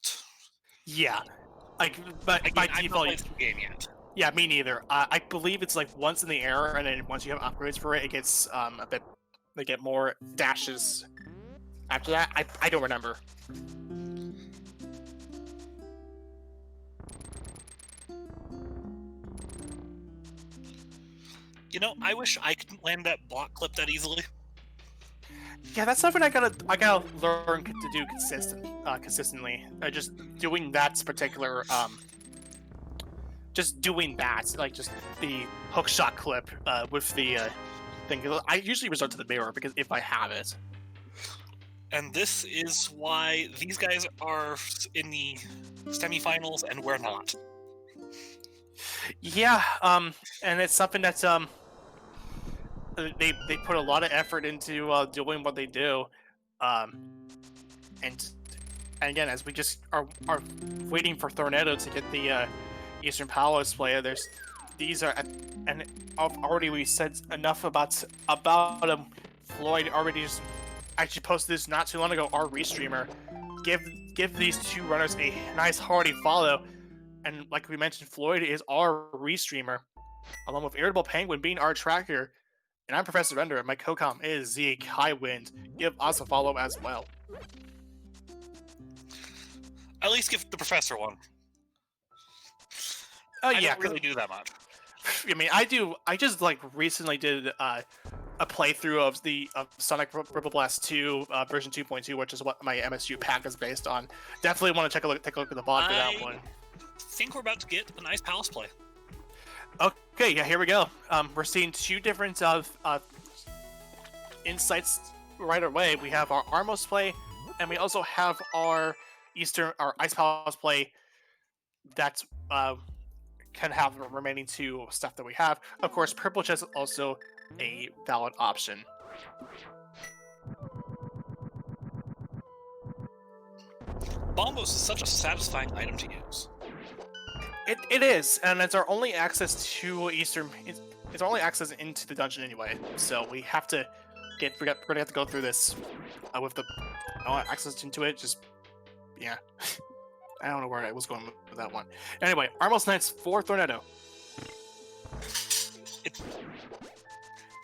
Yeah, like but again, by I've not default, played the game yet. yeah, me neither. I believe it's like once in the air, and then once you have upgrades for it, it gets a bit. They get more dashes. After that, I don't remember. You know, I wish I could land that block clip that easily. Yeah, that's something I gotta learn to do consistently. Just doing that particular just doing that, like just the hook shot clip with the thing. I usually resort to the mirror because if I have it. And this is why these guys are in the semifinals and we're not. Yeah, and it's something that's they put a lot of effort into doing what they do, and again, as we just are waiting for Thorneto to get the Eastern Palace player, these are, and already we said enough about him. Floyd already just actually posted this not too long ago. Our Restreamer, give these two runners a nice hearty follow, and like we mentioned, Floyd is our Restreamer, along with IrritablePenguin being our tracker. And I'm Professor Render, and my co-com is Zeke, Highwind. Give us a follow as well. At least give the professor one. Oh I yeah, don't really do that much. I mean, I do. I just like recently did a playthrough of the Sonic Ripple Blast 2 version 2.2, which is what my MSU pack is based on. Definitely want to take a look at the bot for that one. I think we're about to get a nice palace play. Okay, yeah, here we go. We're seeing two different insights right away. We have our Armos play, and we also have our Ice Palace play that can have the remaining two stuff that we have. Of course, Purple Chest is also a valid option. Bombos is such a satisfying item to use. It is, and it's our only access to Eastern. It's our only access into the dungeon anyway. So we have to we're gonna have to go through this with the access into it. Just yeah, I don't know where I was going with that one. Anyway, Armos Knights for Thorneto.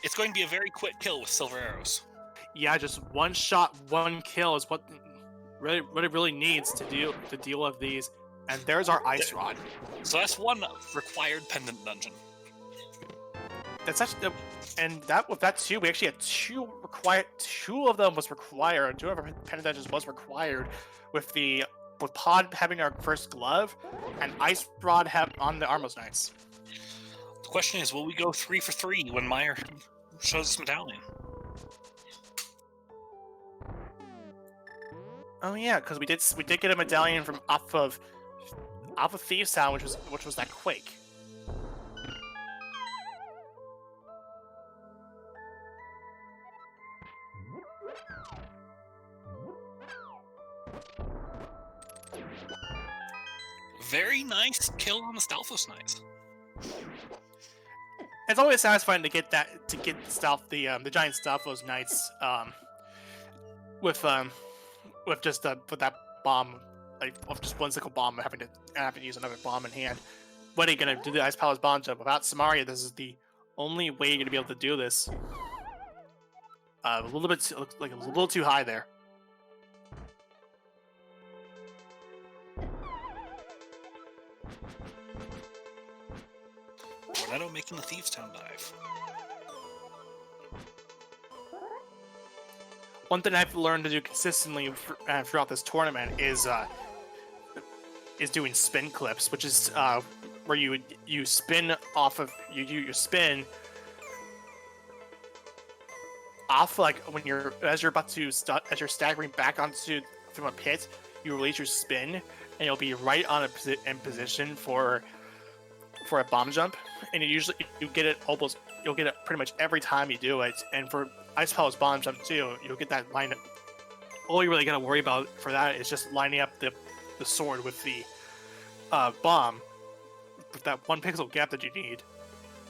It's going to be a very quick kill with silver arrows. Yeah, just one shot, one kill is what it really needs to deal with these. And there's our Ice Rod. So that's one required pendant dungeon. That's actually, and that with that too, we actually had two of them was required. Two of our pendant dungeons was required with Pod having our first glove and Ice Rod on the Armos Knights. The question is, will we go 3 for 3 when Meyer shows us medallion? Oh yeah, because we did get a medallion from off of Thieves Town, which was that Quake. Very nice kill on the Stalfos Knights. It's always satisfying to get the giant Stalfos Knights with just with that bomb, like with just one single bomb, having to use another bomb in hand. What are you gonna do? The Ice Palace bomb jump without Samaria? This is the only way you're gonna be able to do this. A little bit looks like a little too high there. Rando making the Thieves Town dive. One thing I've learned to do consistently throughout this tournament is doing spin clips, which is where you spin off of you spin off, like when as you're staggering back onto from a pit, you release your spin, and you'll be right on in position for a bomb jump, and you get it you'll get it pretty much every time you do it. And for Ice Palace bomb jump too, you'll get that line. All you really gotta worry about for that is just lining up the sword with the bomb, with that 1 pixel gap that you need,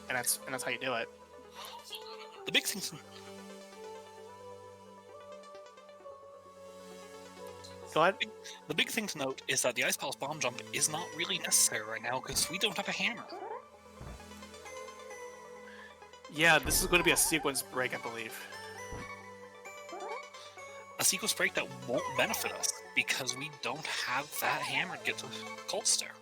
and that's how you do it. The big thing. Go ahead. The big thing to note is that the Ice Palace bomb jump is not really necessary right now because we don't have a hammer. Yeah, this is going to be a sequence break, I believe. A sequence break that won't benefit us because we don't have that hammer to get to Cold Stare.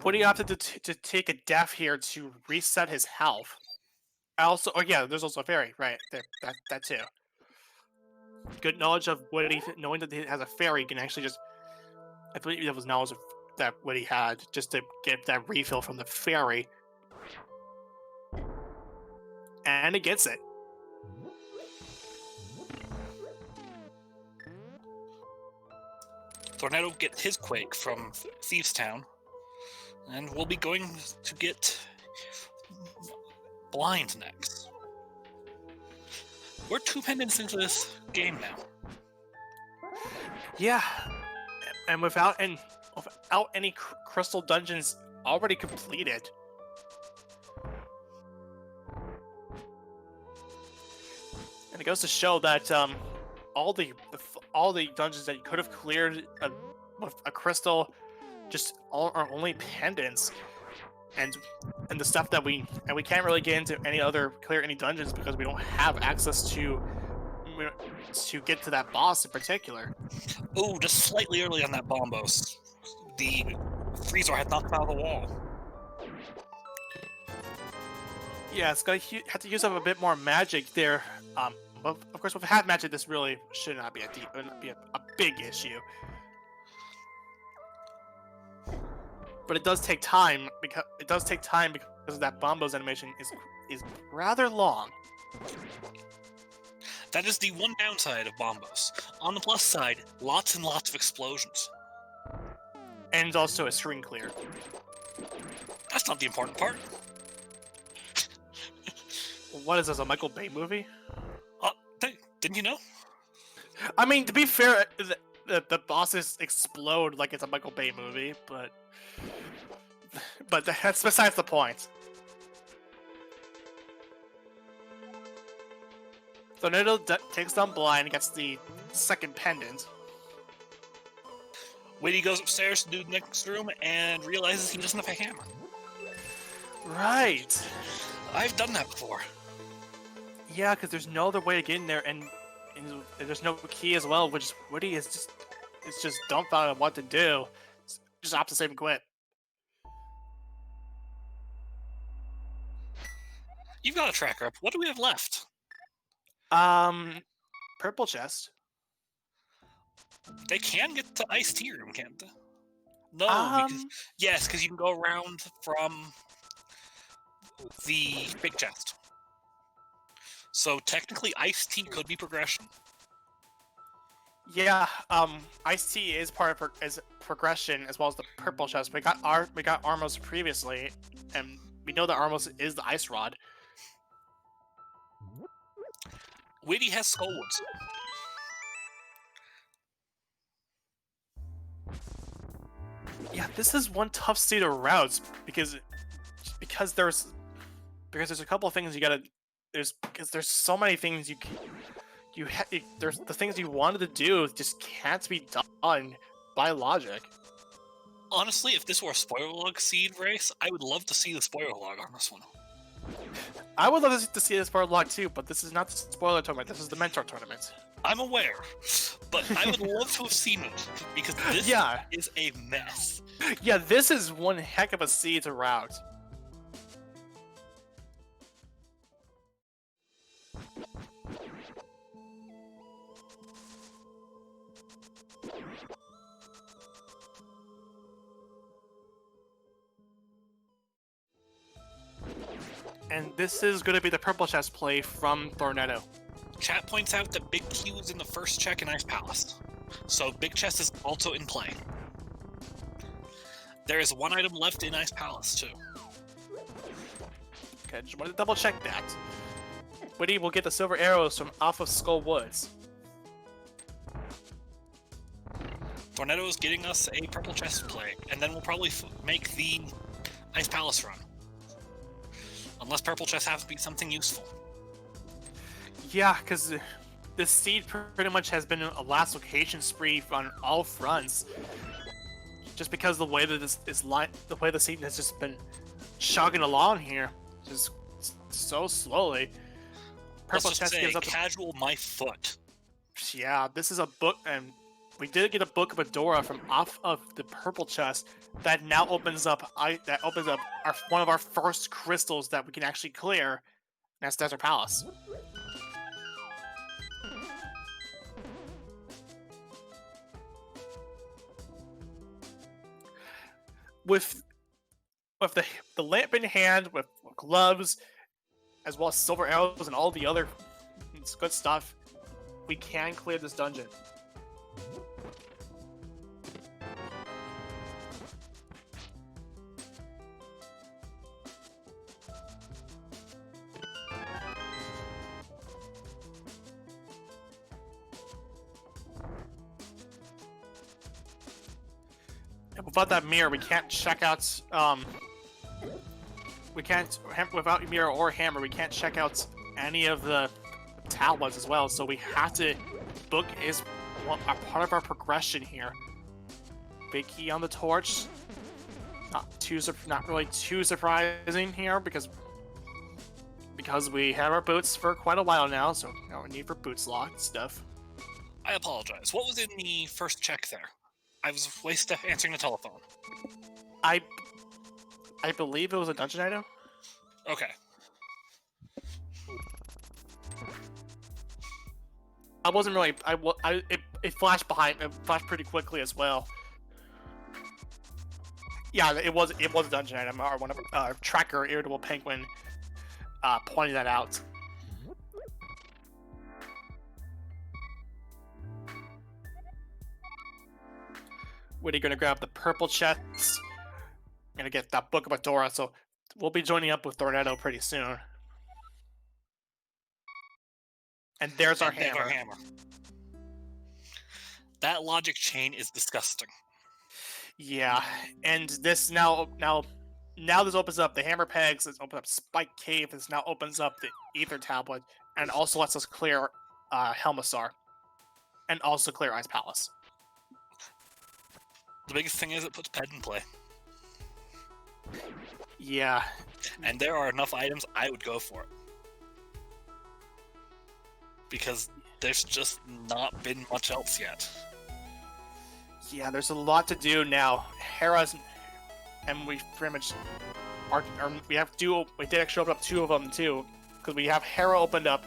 Whitty opted to take a death here to reset his health. Also, oh yeah, there's also a fairy, right there. That too. Good knowledge of Whitty, knowing that he has a fairy can actually just. I believe that was knowledge that Whitty had just to get that refill from the fairy. And it gets it. Thorneto gets his Quake from Thieves Town, and we'll be going to get Blind next. We're 2 pendants into this game now. Yeah, and without any crystal dungeons already completed. And it goes to show that all the dungeons that you could have cleared with a crystal just are only pendants, and the stuff that we can't really get into clear any dungeons because we don't have access to get to that boss in particular. Oh, just slightly early on that bombos. The freezer had knocked out of the wall. Yeah, it's gonna have to use up a bit more magic there. But of course, with half magic, this really should not be a big issue. But it does take time because that bombos animation is rather long. That is the one downside of bombos. On the plus side, lots and lots of explosions. And also a screen clear. That's not the important part. What is this, a Michael Bay movie? Didn't you know? I mean, to be fair, the bosses explode like it's a Michael Bay movie, but that's besides the point. Thorneto takes down Blind and gets the second pendant. Whitty goes upstairs to do the next room and realizes he doesn't have a hammer. Right. I've done that before. Yeah, because there's no other way to get in there, and there's no key as well, which Whitty is just dumbfounded on what to do. Just opt to save and quit. You've got a tracker up. What do we have left? Purple chest. They can get to Ice Tea Room, can't they? No, because you can go around from the big chest. So technically, Ice Tea could be progression. Yeah, Ice Tea is part of progression as well as the purple chest. We got Armos previously, and we know that Armos is the Ice Rod. Whitty has Skullwoods. Yeah, this is one tough state of routes because there's a couple of things you gotta there's so many things there's the things you wanted to do just can't be done by logic. Honestly, if this were a spoiler log seed race, I would love to see the spoiler log on this one. I would love to see the spoiler log too, but this is not the spoiler tournament. This is the mentor tournament. I'm aware, but I would love to have seen it because this is a mess. Yeah, this is one heck of a seed to route. And this is going to be the purple chest play from Thorneto. Chat points out that Big Q is in the first check in Ice Palace, so Big Chest is also in play. There is one item left in Ice Palace, too. Okay, just wanted to double check that. Whitty will get the silver arrows from off of Skull Woods. Thorneto is getting us a purple chest play, and then we'll probably make the Ice Palace run. Unless purple chest has to be something useful. Yeah, because this seed pretty much has been a last location spree on all fronts. Just because the way that the way the seed has just been chugging along here, just so slowly. Purple chest gives up casual my foot. Yeah, this is a book, and we did get a Book of Adora from off of the purple chest that now opens up. One of our first crystals that we can actually clear. And that's Desert Palace. With the lamp in hand, with gloves, as well as silver arrows and all the other good stuff, we can clear this dungeon. Without that mirror, we can't check out. We can't without mirror or hammer. We can't check out any of the tablets as well. So we have to book is a part of our progression here. Big key on the torch. Not really too surprising here because we have our boots for quite a while now. So no need for boots locked stuff. I apologize. What was in the first check there? I was wasting answering the telephone. I believe it was a dungeon item. Okay. I wasn't really. It flashed behind. It flashed pretty quickly as well. Yeah, it was a dungeon item. Or one of our tracker, IrritablePenguin, pointed that out. Whitty gonna grab the purple chest. Gonna get that Book of Adora, so we'll be joining up with Thorneto pretty soon. And there's our hammer. That logic chain is disgusting. Yeah, and this now this opens up the hammer pegs. This opens up Spike Cave. This now opens up the Ether Tablet, and also lets us clear Helmasaur, and also clear Ice Palace. The biggest thing is it puts Ped in play. Yeah. And there are enough items, I would go for it. Because there's just not been much else yet. Yeah, there's a lot to do now. Hera's, and we pretty much we did actually open up two of them too, because we have Hera opened up,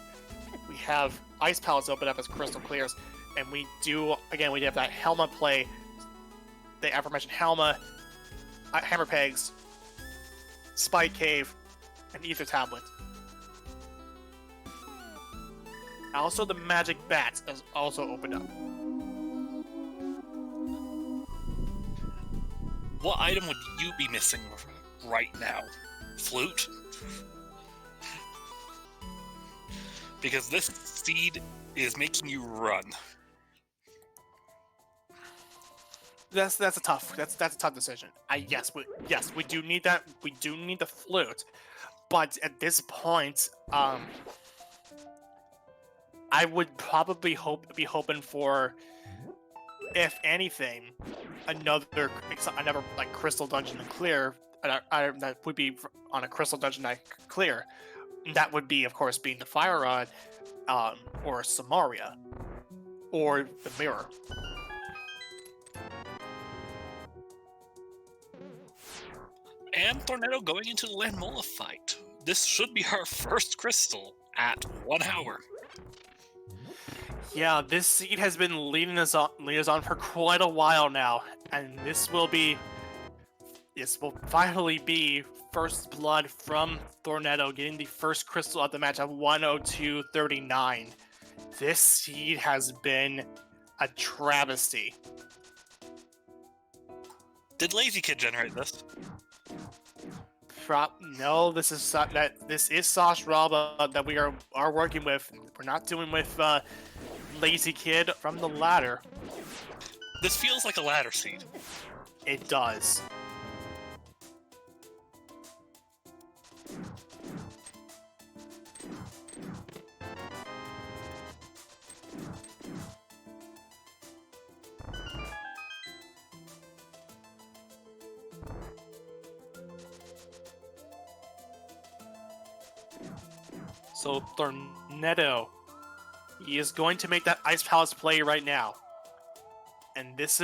we have Ice Palace opened up as crystal clears, and we have that Helma play. The aforementioned Helma, Hammer Pegs, Spike Cave, and Ether Tablet. Also, the Magic Bats is also opened up. What item would you be missing right now? Flute? Because this seed is making you run. That's a tough decision. Yes, we do need that. We do need the flute, but at this point, I would probably be hoping for, if anything, another like crystal dungeon to clear. That would be on a crystal dungeon I clear. That would be, of course, being the Fire Rod, or Samaria, or the Mirror. And Thorneto going into the Landmola fight. This should be our first crystal at 1 hour. Yeah, this seed has been leading us on for quite a while now, and this will finally be first blood from Thorneto getting the first crystal at the match of 102.39. This seed has been a travesty. Did Lazy Kid generate this? No, this is Sauce Raba that we are working with. We're not doing with Lazy Kid from the ladder. This feels like a ladder seed. It does. So Thorneto, he is going to make that Ice Palace play right now, and this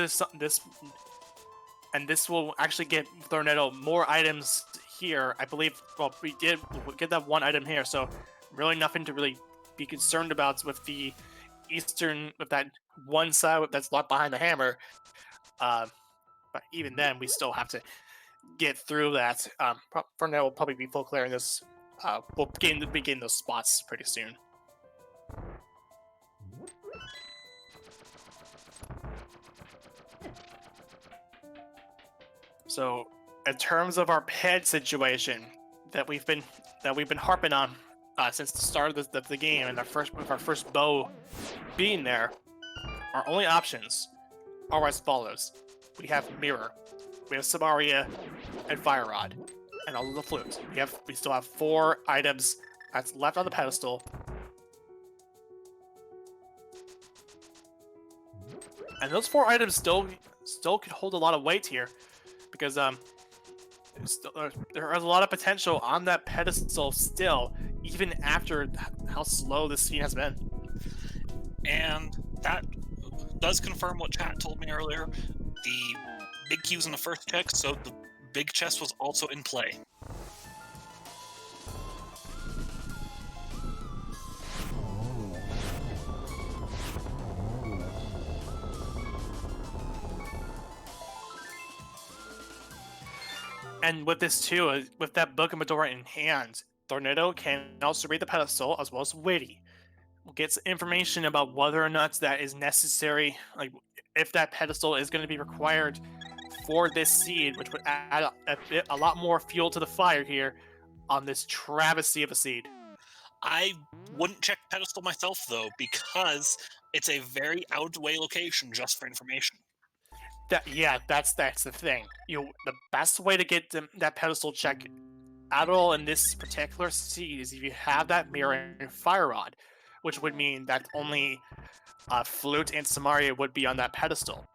will actually get Thorneto more items here. I believe. Well, we did get that one item here, so really nothing to really be concerned about with the Eastern, with that one side that's locked behind the hammer. But even then, we still have to get through that. Thorneto will probably be full clearing this. We'll begin those spots pretty soon. So, in terms of our ped situation that we've been harping on since the start of the game, and our first bow being there, our only options are as follows: we have Mirror, we have Samaria, and Fire Rod, and all of the flutes. We still have 4 items that's left on the pedestal. And those 4 items still could hold a lot of weight here, because there is a lot of potential on that pedestal still, even after how slow this scene has been. And that does confirm what chat told me earlier. The big Q's in the first check, so the big chest was also in play. And with this too, with that Book of Medora in hand, Thorneto can also read the pedestal as well as Whitty. We'll get some information about whether or not that is necessary, like if that pedestal is going to be required for this seed, which would add a lot more fuel to the fire here on this travesty of a seed. I wouldn't check pedestal myself though, because it's a very out of the way location just for information. That's the thing. The best way to get that pedestal check at all in this particular seed is if you have that Mirror and Fire Rod, which would mean that only Flute and Samaria would be on that pedestal.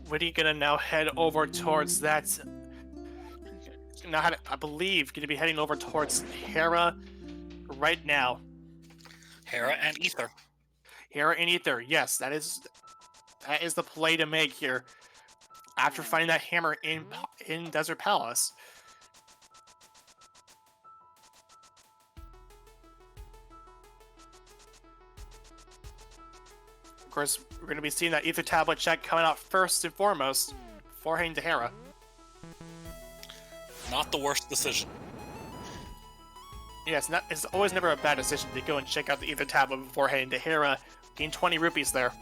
Whitty gonna now head over towards that. I believe gonna be heading over towards Hera right now. Hera and Ether. Hera and Ether, yes, that is the play to make here. After finding that hammer in Desert Palace. Of course, we're going to be seeing that Ether Tablet check coming out first and foremost before heading to Hera. Not the worst decision. Yeah, it's always never a bad decision to go and check out the Ether Tablet before heading to Hera. Gain 20 rupees there.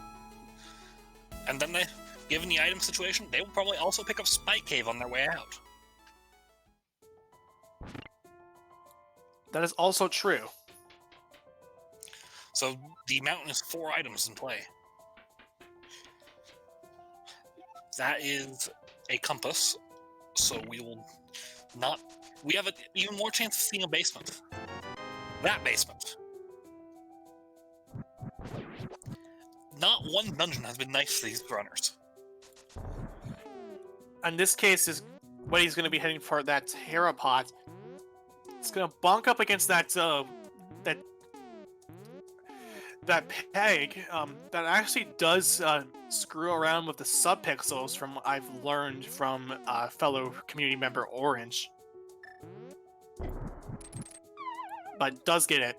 And then, given the item situation, they will probably also pick up Spike Cave on their way out. That is also true. So the mountain is 4 items in play. That is a compass, so we have an even more chance of seeing a basement. That basement. Not one dungeon has been nice to these runners. In this case, is what he's going to be heading for, that Hera pot. It's going to bonk up against that peg that actually does screw around with the subpixels from what I've learned from fellow community member Orange. But does get it.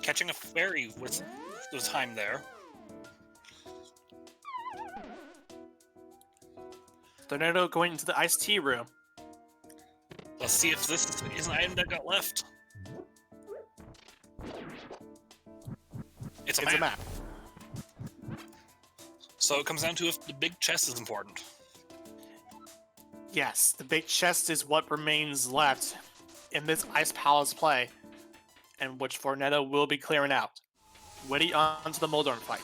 catching a fairy with the time there. Thorneto going into the iced tea room. Let's see if this is an item that got left. It's a map. So it comes down to if the big chest is important. Yes, the big chest is what remains left in this Ice Palace play, and which Thorneto will be clearing out. Whitty onto the Moldorm fight.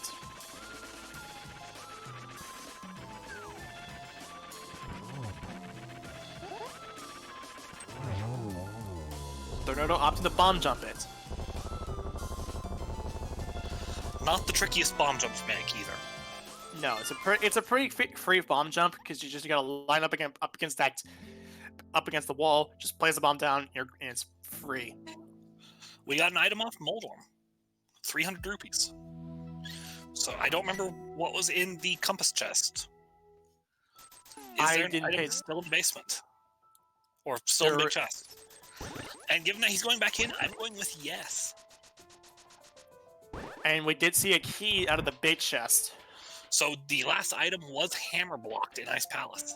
Thorneto opting to bomb jump it. Not the trickiest bomb jump to make either. No, it's a pretty free bomb jump because you gotta line up against the wall. Just place the bomb down, and it's free. We got an item off Moldorm, 300 rupees. So I don't remember what was in the compass chest. Is there an item still in the basement, or still in the big chest? And given that he's going back in, I'm going with yes. And we did see a key out of the big chest. So the last item was hammer blocked in Ice Palace.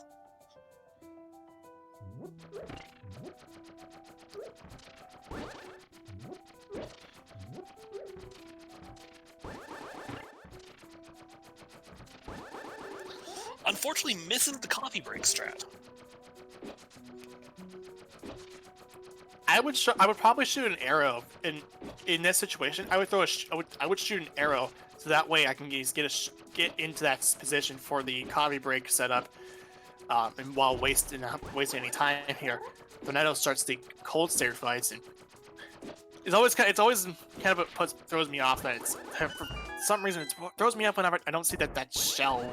Unfortunately, misses the coffee break strat. I would probably shoot an arrow in this situation. I would shoot an arrow so that way I can get into that position for the coffee break setup. And while not wasting any time here, Thorneto starts the cold stare fights, and it's always kind of throws me off that it's for some reason it throws me off whenever I don't see that shell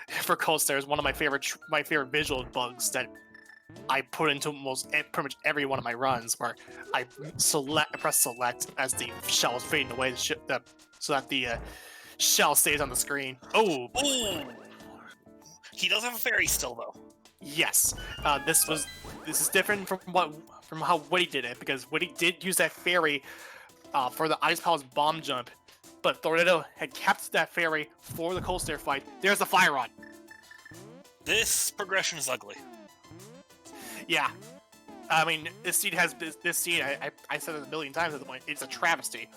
for cold stare is one of my favorite visual bugs that I put into pretty much every one of my runs, where I press select as the shell is fading away, so that the shell stays on the screen. Oh, ooh. He does have a fairy still, though. Yes, this is different from how Whitty did it, because Whitty did use that fairy for the Ice Palace bomb jump, but Thorneto had kept that fairy for the cold stare fight. There's the fire rod. This progression is ugly. Yeah, I mean, this scene I said it a million times at the point. It's a travesty.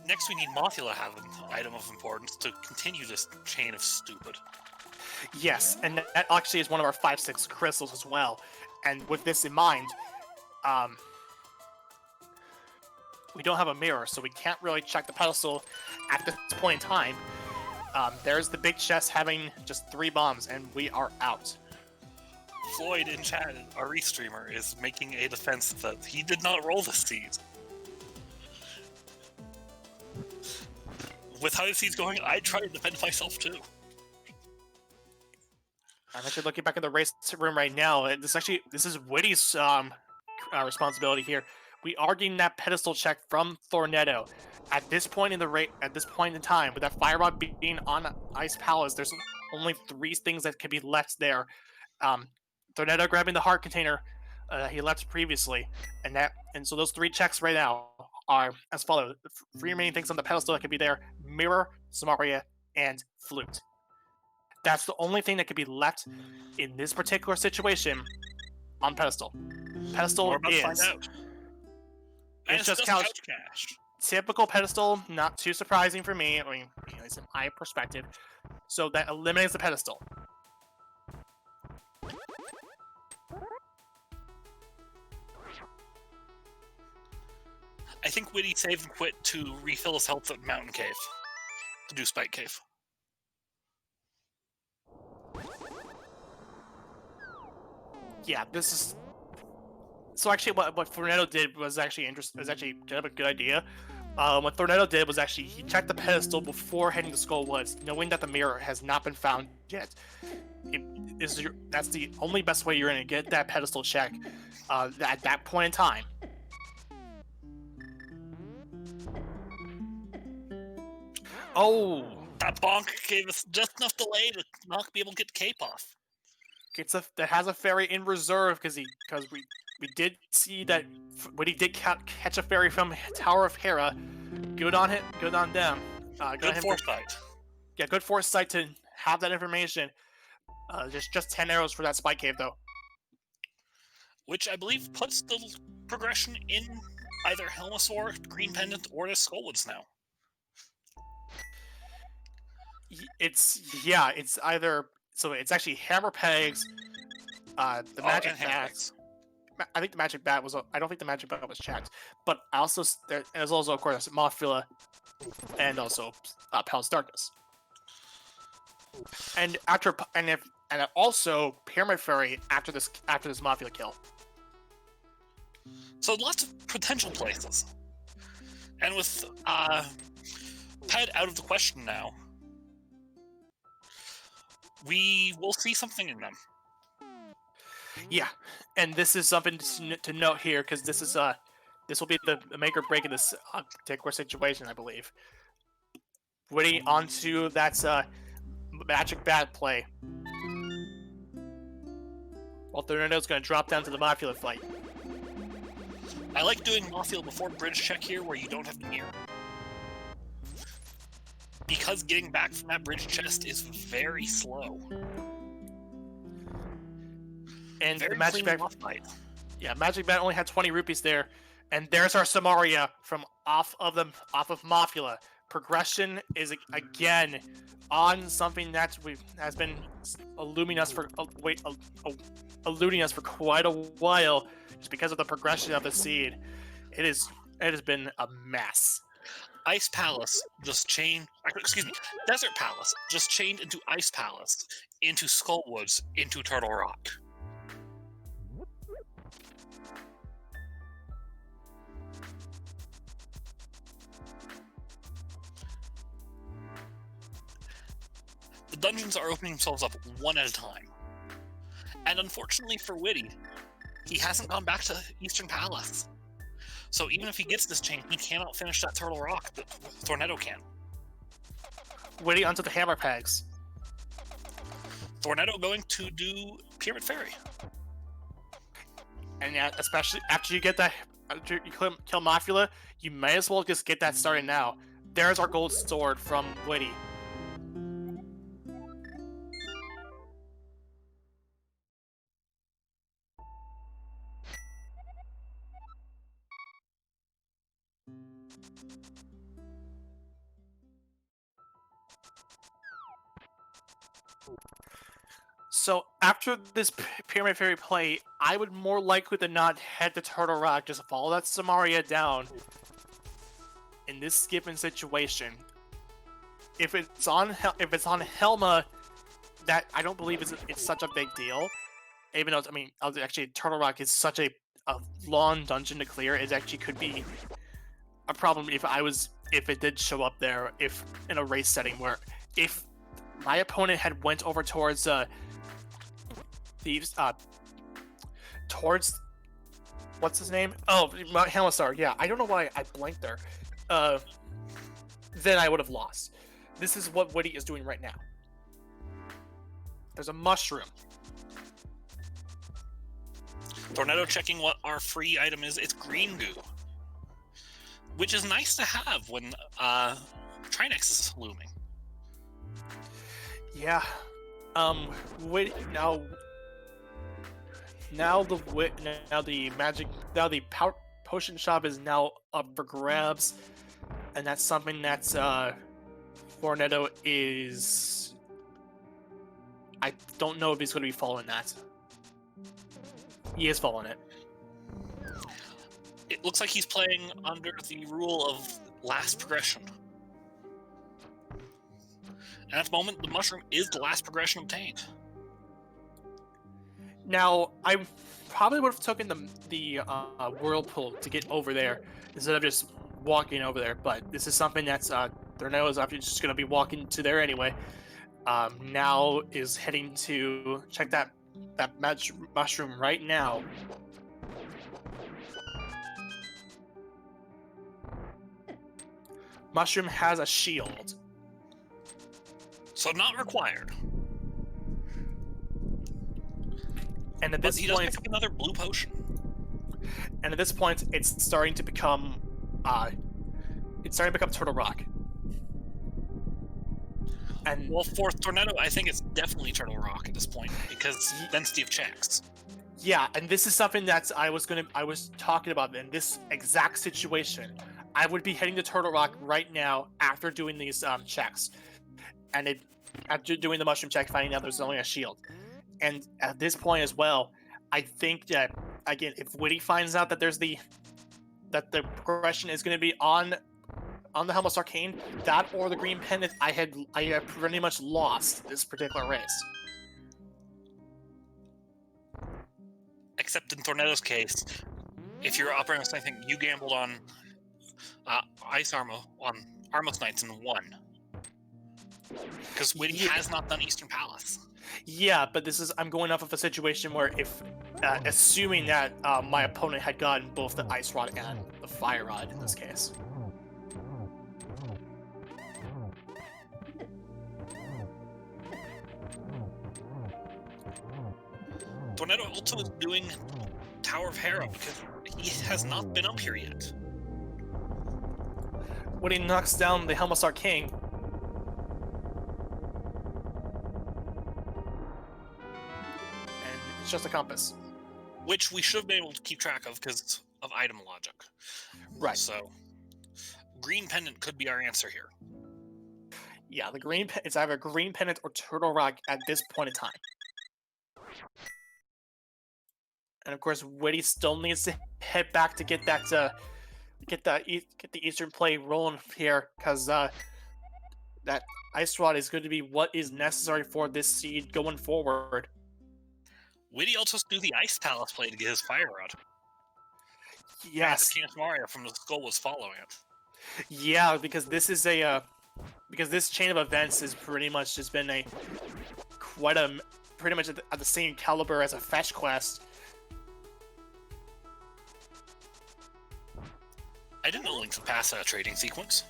Next, we need Mothula have an item of importance to continue this chain of stupid. Yes, and that actually is one of our 5/6 crystals as well. And with this in mind, we don't have a mirror, so we can't really check the pedestal at this point in time. There's the big chest having just 3 bombs, and we are out. Floyd in chat, our Restreamer, is making a defense that he did not roll the seed. With how the seed's going, I try to defend myself too. I'm actually looking back at the race room right now, and this is Whitty's responsibility here. We are getting that pedestal check from Thorneto. At this point in time, with that fire rod being on Ice Palace, there's only 3 things that could be left there. Thorneto grabbing the heart container he left previously, and so those 3 checks right now are as follows: the 3 remaining things on the pedestal that could be there: mirror, Samaria, and flute. That's the only thing that could be left in this particular situation on pedestal. Pedestal is it's just couch cash. Typical pedestal, not too surprising for me. I mean, it's in my perspective. So that eliminates the pedestal. I think Whitty saved and quit to refill his health at Mountain Cave. To do Spike Cave. Yeah, this is... So actually, what Thorneto did was actually interesting. Was actually kind of a good idea. What Thorneto did was actually he checked the pedestal before heading to Skull Woods, knowing that the mirror has not been found yet. That's the only best way you're going to get that pedestal check at that point in time. Oh, that bonk gave us just enough delay to not be able to get the cape off. That has a fairy in reserve because we did see that Whitty did catch a fairy from Tower of Hera. Good on it. Good on them. Good foresight. Yeah, good foresight to have that information. Just 10 arrows for that spike cave though. Which I believe puts the progression in either Helmasaur, Green Pendant, or the Skullwoods now. It's either, so it's actually Hammer Pegs, the Magic Bats. I think the Magic Bat was. I don't think the Magic Bat was checked, but also there's also of course Mothula, and also Palace Darkness. And also Pyramid Fairy after this Mothula kill. So lots of potential places, and with Ped out of the question now, we will see something in them. Yeah, and this is something to note here because this will be the make or break of this particular situation, I believe. Whitty onto that's Magic Bat play. Well, Thorneto's going to drop down to the Mothula fight. I like doing Mothula before bridge check here, where you don't have to mirror. Because getting back from that bridge chest is very slow. And very the Magic Bat, yeah, Magic Bat only had 20 rupees there, and there's our Samaria from off of Mothula. Progression is again on something that has been eluding us for quite a while, just because of the progression of the seed. It has been a mess. Ice Palace just chained. Excuse me, Desert Palace just chained into Ice Palace, into Skullwoods, into Turtle Rock. The dungeons are opening themselves up one at a time. And unfortunately for Whitty, he hasn't gone back to Eastern Palace. So even if he gets this chain, he cannot finish that Turtle Rock that Thorneto can. Whitty onto the Hammer Pegs. Thorneto going to do Pyramid Fairy. And yeah, especially after you kill Mothula, you may as well just get that started now. There's our gold sword from Whitty. So after this Pyramid Fairy play, I would more likely than not head to Turtle Rock, just follow that Samaria down. In this given situation, if it's on Helma, that I don't believe it's such a big deal. Even though actually Turtle Rock is such a long dungeon to clear, it actually could be a problem if it did show up there, if in a race setting where if my opponent had went over towards towards what's his name? Oh, Mount Helmasaur. Yeah, I don't know why I blanked there. Then I would have lost. This is what Whitty is doing right now. There's a mushroom. Thorneto checking what our free item is. It's green goo, which is nice to have when Trinex is looming. Yeah. Now the potion shop is now up for grabs, and that's something that's Thorneto is. I don't know if he's going to be following that. He is following it. It looks like he's playing under the rule of last progression. And at the moment, the mushroom is the last progression obtained. Now, I probably would have taken the whirlpool to get over there instead of just walking over there. But this is something that's Thorneto is obviously just going to be walking to there anyway. Now is heading to check that mushroom right now. Mushroom has a shield. So not required. And at this he point, does pick up another blue potion. And at this point, it's starting to become Turtle Rock. And Well, for Thorneto, I think it's definitely Turtle Rock at this point because then Steve checks. yeah, and this is something that I was talking about in this exact situation. I would be heading to Turtle Rock right now after doing these checks, and after doing the mushroom check, finding out there's only a shield. And at this point as well, I think that again, if Whitty finds out that that the progression is going to be on the Helmets Arcane, that or the green pendant, I had pretty much lost this particular race. Except in Thorneto's case, if you're operating something, you gambled on Ice Armo on Armos Knights and won. Because Whitty has not done Eastern Palace. Yeah, but I'm going off of a situation where if, assuming that my opponent had gotten both the Ice Rod and the Fire Rod in this case. Thorneto also is doing Tower of Hera because he has not been up here yet. When he knocks down the Helmets Arcane, and it's just a compass. Which we should have been able to keep track of because of item logic. Right. So, green pendant could be our answer here. Yeah, it's either green pendant or Turtle Rock at this point in time. And of course, Whitty still needs to head back to get that get the Eastern play rolling here, because that Ice Rod is going to be what is necessary for this seed going forward. Whitty also do the Ice Palace play to get his Fire Rod. Yes. King of Mario from the Skull was following it. Yeah, because this is because this chain of events has pretty much just been pretty much at the same caliber as a fetch quest. I didn't know Link's Past had a trading sequence.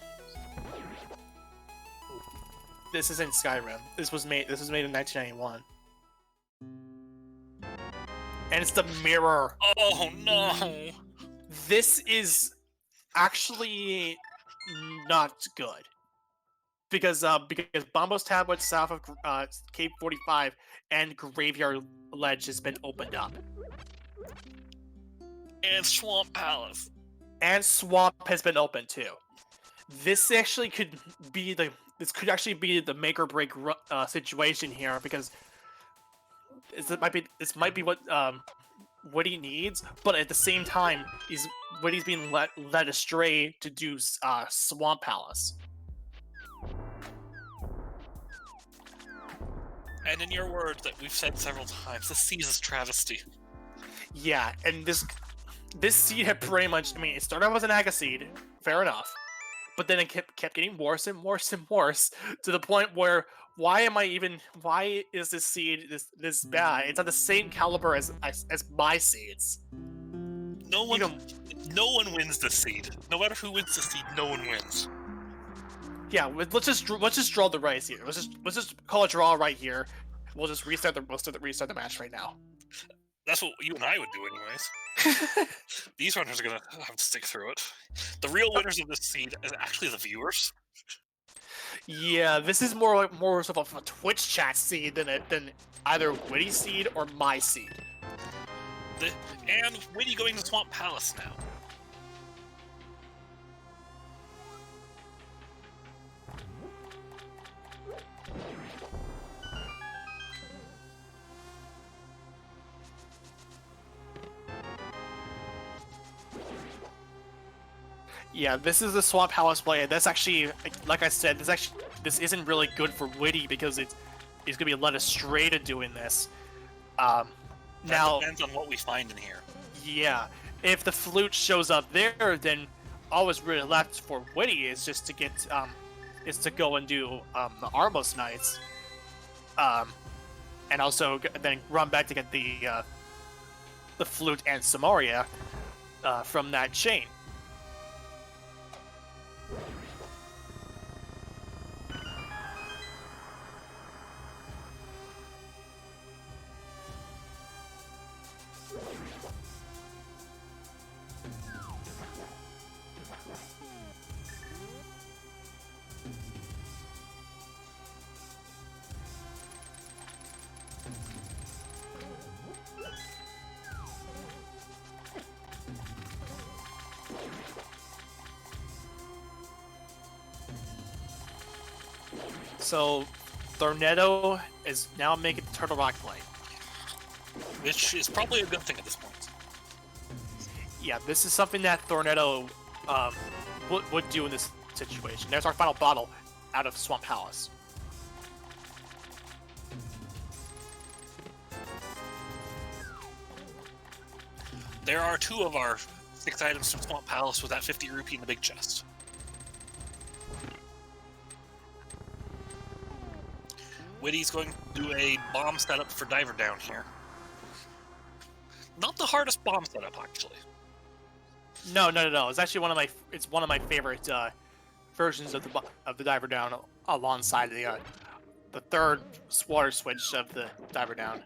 This isn't Skyrim. This was made in 1991. And it's the mirror. Oh no! This is actually not good. Because Bombo's Tablet south of Cape 45 and Graveyard Ledge has been opened up. And Swamp Palace. And Swamp has been open too. This actually could be the make or break situation here, because this might be what he needs, but at the same time, he's being led astray to do Swamp Palace. And in your words that we've said several times, this seed is travesty. Yeah, and this seed had pretty much, I mean, it started off as an Aga seed, fair enough, but then it kept getting worse and worse and worse, to the point where, why is this seed this bad? It's on the same caliber as my seeds. No one wins this seed. No matter who wins the seed, no one wins. Yeah, let's just draw the race here. Let's just call a draw right here. We'll just restart the match right now. That's what you and I would do anyways. These runners are gonna have to stick through it. The real winners of this seed is actually the viewers. Yeah, this is more of a Twitch chat seed than either Whitty seed or my seed. And Whitty going to Swamp Palace now. Yeah, this is the Swamp Palace play. That's actually, like I said, this isn't really good for Whitty, because he's gonna be led astray to doing this. That now depends on what we find in here. Yeah, if the flute shows up there, then all that's really left for Whitty is just to get to go and do the Armos Knights, and also then run back to get the flute and Samaria from that chain. So, Thorneto is now making Turtle Rock play. Which is probably a good thing at this point. Yeah, this is something that Thorneto would do in this situation. There's our final bottle out of Swamp Palace. There are 2 of our 6 items from Swamp Palace with that 50 rupee in the big chest. Whitty's going to do a bomb setup for Diver Down here. Not the hardest bomb setup, actually. No. It's actually one of my favorite versions of the Diver Down, alongside the third water switch of the Diver Down.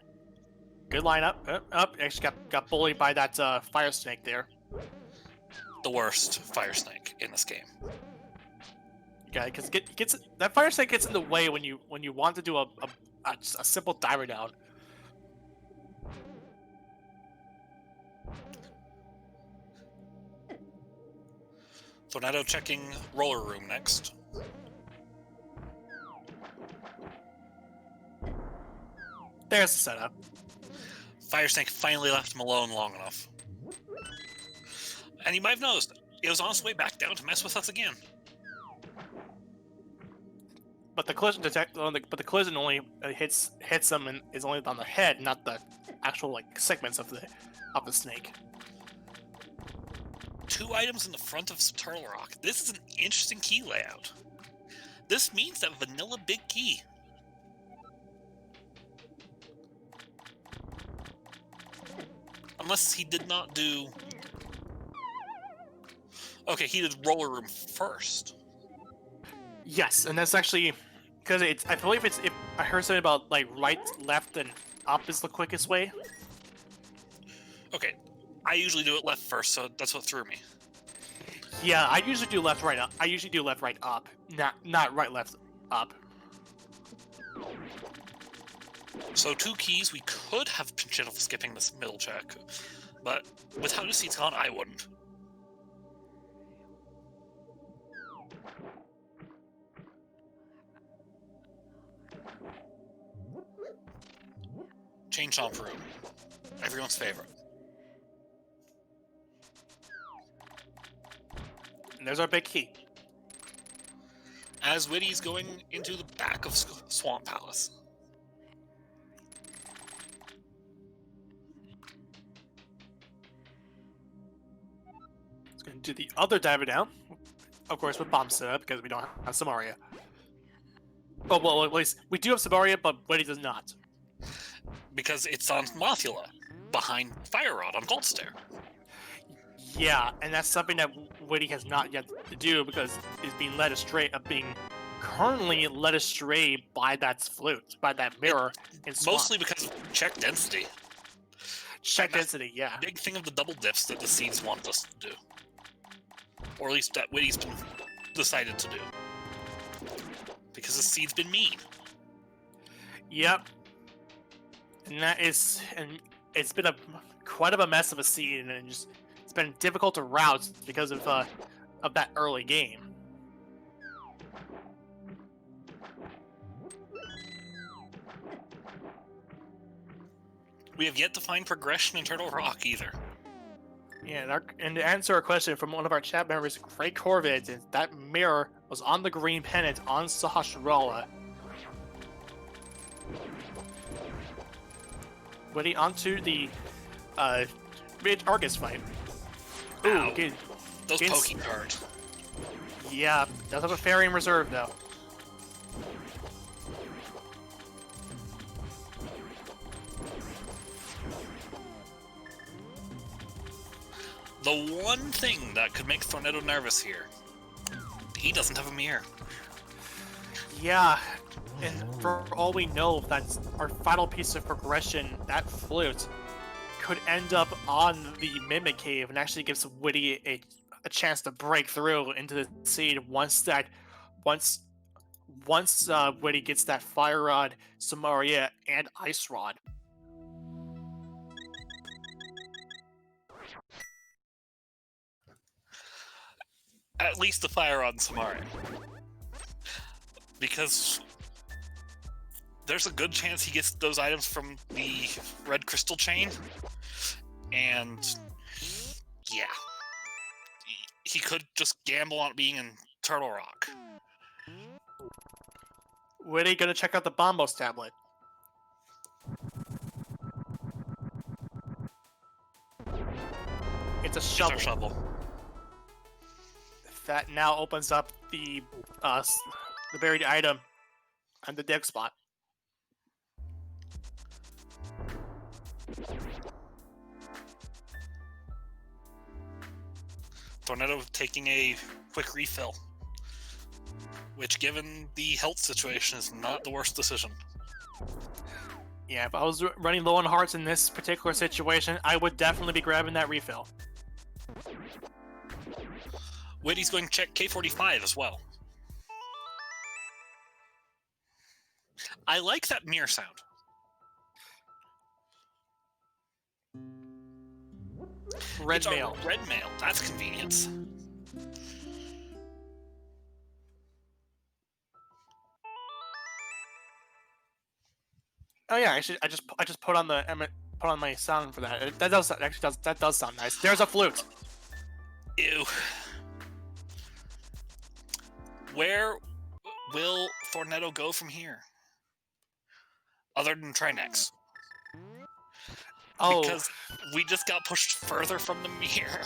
Good lineup. Actually got bullied by that fire snake there. The worst fire snake in this game. Yeah, because that fire snake gets in the way when you want to do a simple Diver Down. Thorneto checking Roller Room next. There's the setup. Fire Snake finally left him alone long enough. And you might have noticed, it was on its way back down to mess with us again. But the collision only hits them and is only on the head, not the actual segments of the snake. 2 items in the front of Turtle Rock. This is an interesting key layout. This means that vanilla big key. Unless he did not do... Okay, he did Roller Room first. Yes, and that's actually because I believe I heard something about right, left, and up is the quickest way. Okay, I usually do it left first, so that's what threw me. Yeah, I usually do left, right, up. I usually do left, right, up, not right, left, up. So 2 keys, we could have pinch skipping this middle check, but with how the seat's gone, I wouldn't. Chain Chomp Room. Everyone's favorite. And there's our big key. As Whitty's going into the back of Swamp Palace. It's going to do the other Diver Down. Of course, with bomb setup, because we don't have Samaria. Oh, well, at least we do have Samaria, but Whitty does not. Because it's on Mothula, behind Fire Rod on Gold Stair. Yeah, and that's something that Whitty has not yet to do because it's being currently led astray by that flute, by that mirror. Mostly because of check density. Check density, yeah. Big thing of the double dips that the seeds want us to do. Or at least that Whitty's been decided to do. Because the seed's been mean. Yep. And it's been quite a mess of a seed, and it's been difficult to route because of that early game. We have yet to find progression in Turtle Rock either. Yeah, and to answer a question from one of our chat members, Great Corvid, is that mirror was on the green pennant on Sahasrara. Whitty onto the mid Argus fight. Ooh, those poking cards. Yeah, does have a fairy in reserve though. The one thing that could make Thorneto nervous here, he doesn't have a mirror. Yeah, and for all we know, that's our final piece of progression. That flute could end up on the Mimic Cave and actually gives Whitty a chance to break through into the seed once Whitty gets that Fire Rod, Samaria, and Ice Rod. At least the Fire Rod and Samaria. Because there's a good chance he gets those items from the red crystal chain, and yeah, he could just gamble on it being in Turtle Rock. Whitty gonna check out the Bombos tablet. It's a shovel. It's a shovel. That now opens up the buried item on the dig spot. Thorneto taking a quick refill, which, given the health situation, is not the worst decision. Yeah, if I was running low on hearts in this particular situation, I would definitely be grabbing that refill. Whitty's going to check K45 as well. I like that mirror sound. Red mail. Red mail. That's convenience. Oh yeah, I just put on my sound for that. That does sound nice. There's a flute. Ew. Where will Thorneto go from here? Other than Trinex. Oh, because we just got pushed further from the mirror.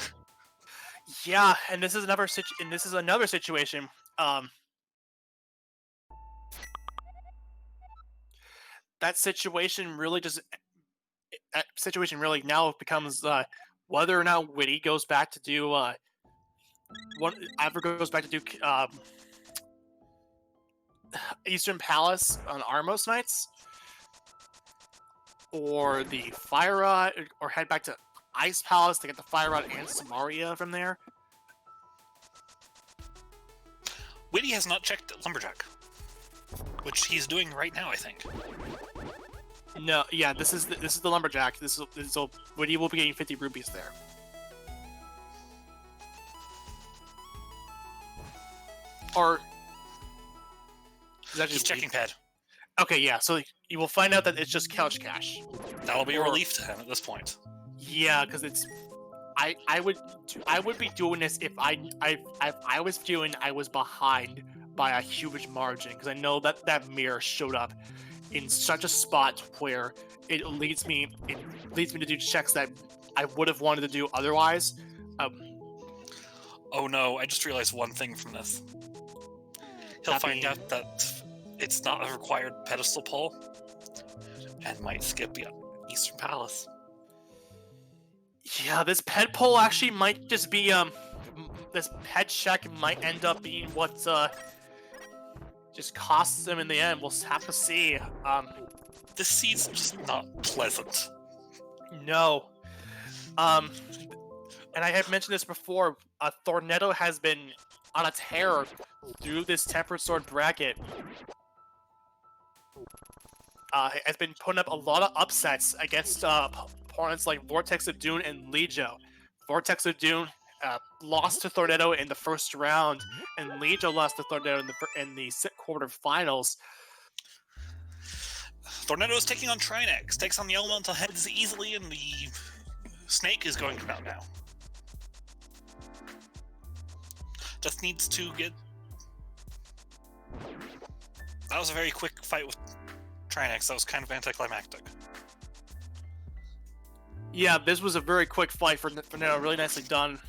Yeah, and this is another situation. That situation really now becomes whether or not Whitty goes back to do Eastern Palace on Armos nights, or the Fire Rod, or head back to Ice Palace to get the Fire Rod and Samaria from there. Whitty has not checked Lumberjack, which he's doing right now, I think. No, yeah, this is the Lumberjack. So Whitty will be getting 50 rupees there. Or He's checking pad. Okay, yeah. So you will find out that it's just couch cash. That'll be a relief to him at this point. Yeah, because it's. I would be doing this if I was feeling I was behind by a huge margin, because I know that mirror showed up in such a spot where it leads me to do checks that I would have wanted to do otherwise. Oh no! I just realized one thing from this. He'll find out that it's not a required pedestal pull, and might skip Eastern Palace. Yeah, this ped pull actually might just be this ped check might end up being what just costs him in the end. We'll have to see. This season's just not pleasant. No. And I have mentioned this before. Thorneto has been on a tear through this Tempered Sword bracket. Has been putting up a lot of upsets against opponents like Vortex of Dune and Legio. Vortex of Dune lost to Thorneto in the first round, and Legio lost to Thorneto in the quarterfinals. Thorneto is taking on Trinex, takes on the Elemental Heads easily, and the Snake is going to come out now. Just needs to get... That was a very quick fight with Trinex. That was kind of anticlimactic. Yeah, this was a very quick fight for Thorneto. Really nicely done.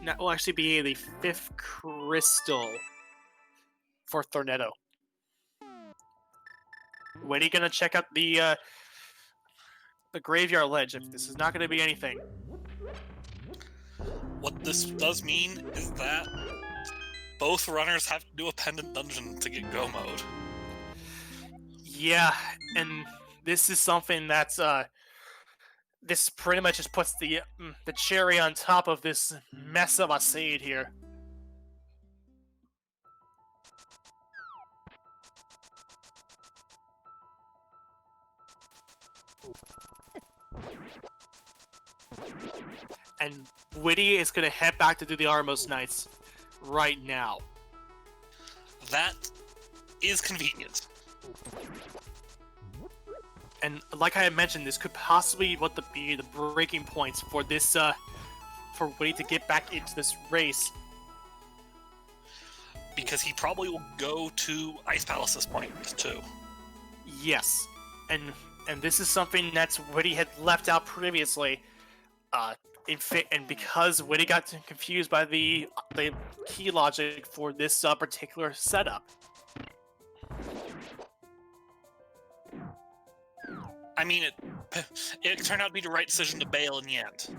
That will actually be the 5th crystal for Thorneto. Whitty gonna check out the graveyard ledge if this is not gonna be anything. What this does mean is that both runners have to do a pendant dungeon to get go mode. Yeah, and this is something that's this pretty much just puts the cherry on top of this mess of a seed here. And Whitty is going to head back to do the Armos Knights right now. That is convenient. And like I had mentioned, this could possibly be the breaking points for this, for Whitty to get back into this race. Because he probably will go to Ice Palace this point, too. Yes. And this is something that Whitty had left out previously. And because Whitty got confused by the key logic for this particular setup. I mean, it turned out to be the right decision to bail in the end.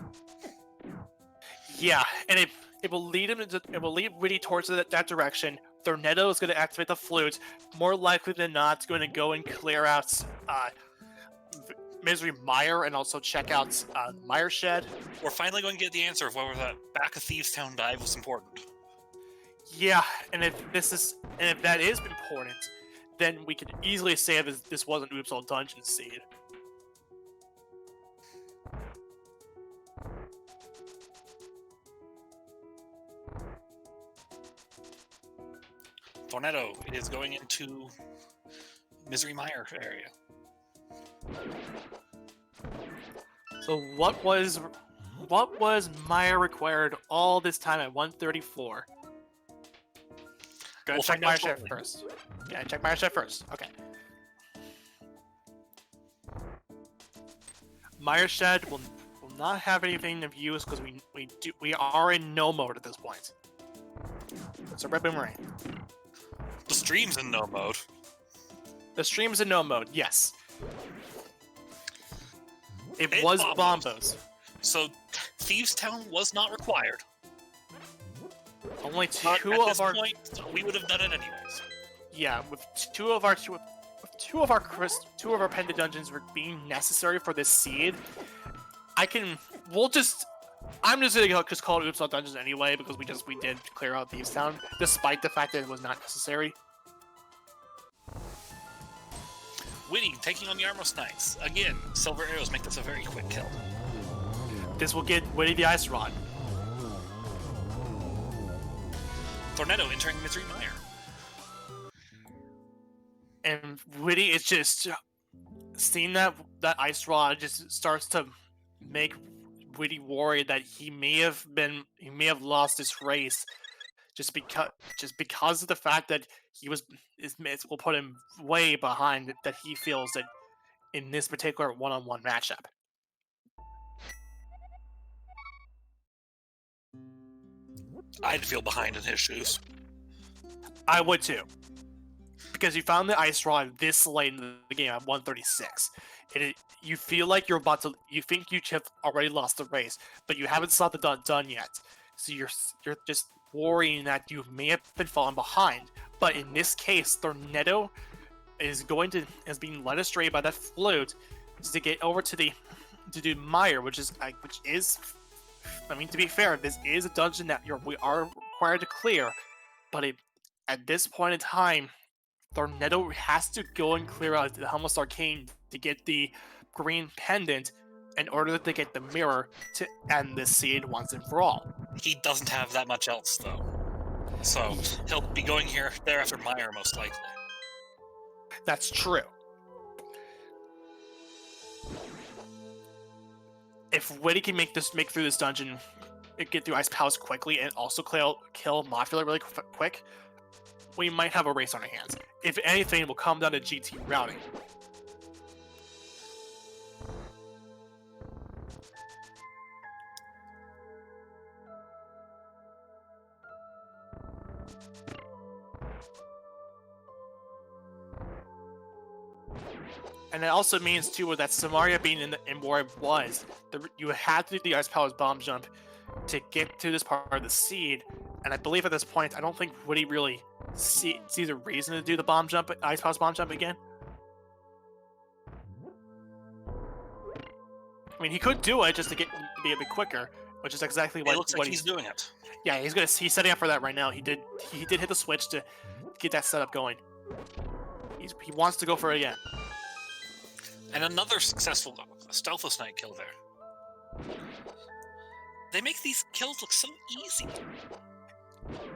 Yeah, and it will lead him into, it will lead Whitty towards that direction. Thorneto is going to activate the flute. More likely than not, going to go and clear out Misery Mire and also check out Mire Shed. We're finally going to get the answer of whether that back of Thieves Town dive was important. Yeah, and if that is important, then we can easily say this wasn't Oops All Dungeon Seed. Thorneto is going into Misery Mire area. So what was Mire required all this time at 134? Gotta check Mire Shed first. Yeah, check Mire Shed first. Okay. Mire Shed will not have anything of use because we are in no mode at this point. So Red Boomerang. The stream's in no mode. The stream's in no mode, yes. It was Bombos. So Thieves Town was not required. Only At two this of our point, we would have done it anyways. yeah, with two of our pendant dungeons being necessary for this seed, I'm just gonna just call it Oops All Dungeons anyway because we did clear out Thieves Town despite the fact that it was not necessary. Whitty taking on the Armos Knights. Again, Silver Arrows make this a very quick kill. This will get Whitty the Ice Rod. Thorneto entering Misery Mire. And Whitty is just seeing that Ice Rod just starts to make Whitty worried that he may have lost this race just because of the fact that his mates will put him way behind that he feels that in this particular one-on-one matchup. I'd feel behind in his shoes. I would too. Because you found the Ice Rod this late in the game at 136. You feel like you think you have already lost the race, but you haven't saw the done yet. So you're just worrying that you may have been falling behind. But in this case, Thorneto is being led astray by that flute to get over to do Mire, which is, I mean, to be fair, this is a dungeon that we are required to clear, but at this point in time, Thorneto has to go and clear out the Helmless Arcane to get the green pendant in order to get the mirror to end this seed once and for all. He doesn't have that much else, though. So he'll be going there after Mire, most likely. That's true. If Whitty can make through this dungeon, get through Ice Palace quickly, and also kill Modular really quick, we might have a race on our hands. If anything, it will come down to GT routing. And it also means too that Samaria being in where it was, you had to do the Ice Palace bomb jump to get to this part of the seed. And I believe at this point, I don't think Whitty really sees a reason to do the Ice Palace bomb jump again. I mean, he could do it just to be a bit quicker, which is exactly what it looks like he's doing it. Yeah, he's setting up for that right now. He did hit the switch to get that setup going. He wants to go for it again. And another successful Stealthless Knight kill there. They make these kills look so easy.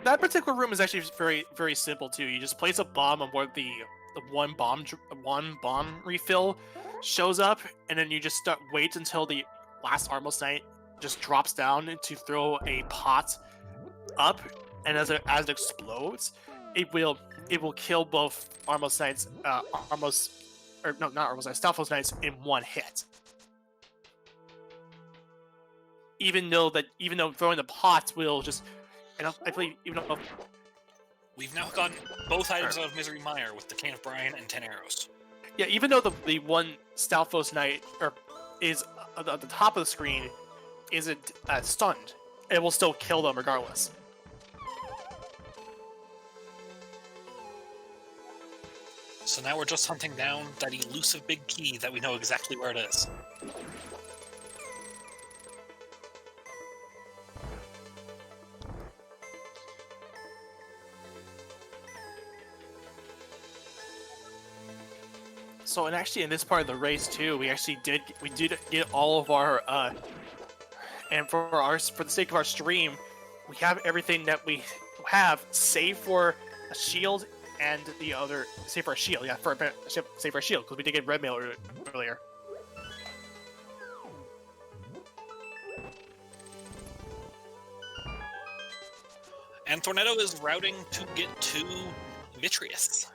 That particular room is actually very, very simple too. You just place a bomb on where the one bomb refill shows up, and then you just wait until the last Armos Knight just drops down to throw a pot up, and as it explodes, it will kill both Armos Knights, not Armos Knights, Stalfos Knights in one hit. Even though throwing the pots will just, and I believe even though We've now gotten both items out of Misery Mire with the Cane of Brian and 10 arrows. yeah, even though the one Stalfos Knight is at the top of the screen isn't stunned, it will still kill them regardless. So now we're just hunting down that elusive big key that we know exactly where it is. So, and actually in this part of the race too, we did get all of our and for the sake of our stream, we have everything that we have, save for a shield and the other, save for a shield, yeah, save for a shield, because we did get red mail earlier. And Thorneto is routing to get to Vitreous.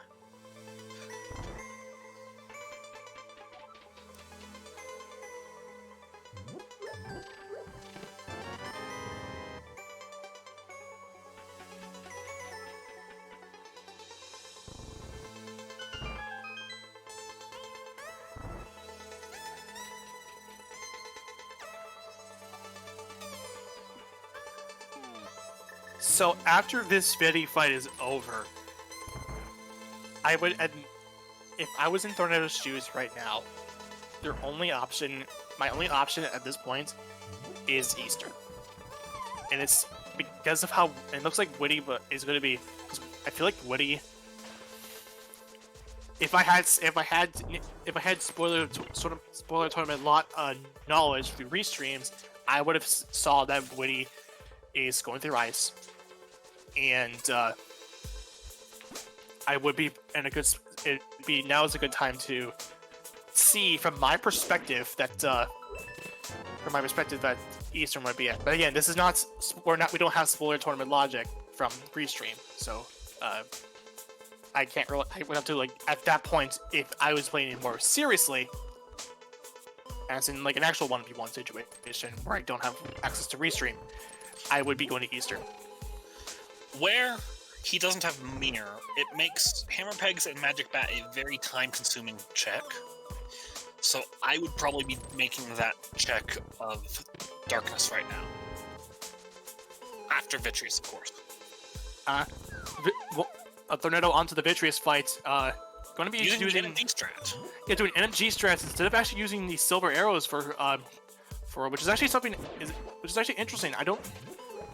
So after this Whitty fight is over, I would, if I was in Thorneto's shoes right now, my only option at this point is Easter. And it's because of how it looks like Whitty is going to be, I feel like Whitty, if I had spoiler tournament lot knowledge through restreams, I would have saw that Whitty is going through ice, and I would be in a good. Now is a good time to see from my perspective that Eastern would be it. But again, this is not. We don't have spoiler tournament logic from restream, so I can't really. I would have to, like, at that point, if I was playing it more seriously, as in like an actual 1v1 situation where I don't have access to restream, I would be going to Eastern. Where he doesn't have Mirror, it makes Hammer Pegs and Magic Bat a very time-consuming check. So I would probably be making that check of Darkness right now. After Vitreous, of course. Thorneto onto the Vitreous fight. Going to be using NMG strat. Yeah, doing NMG strats instead of actually using the silver arrows for which is actually interesting.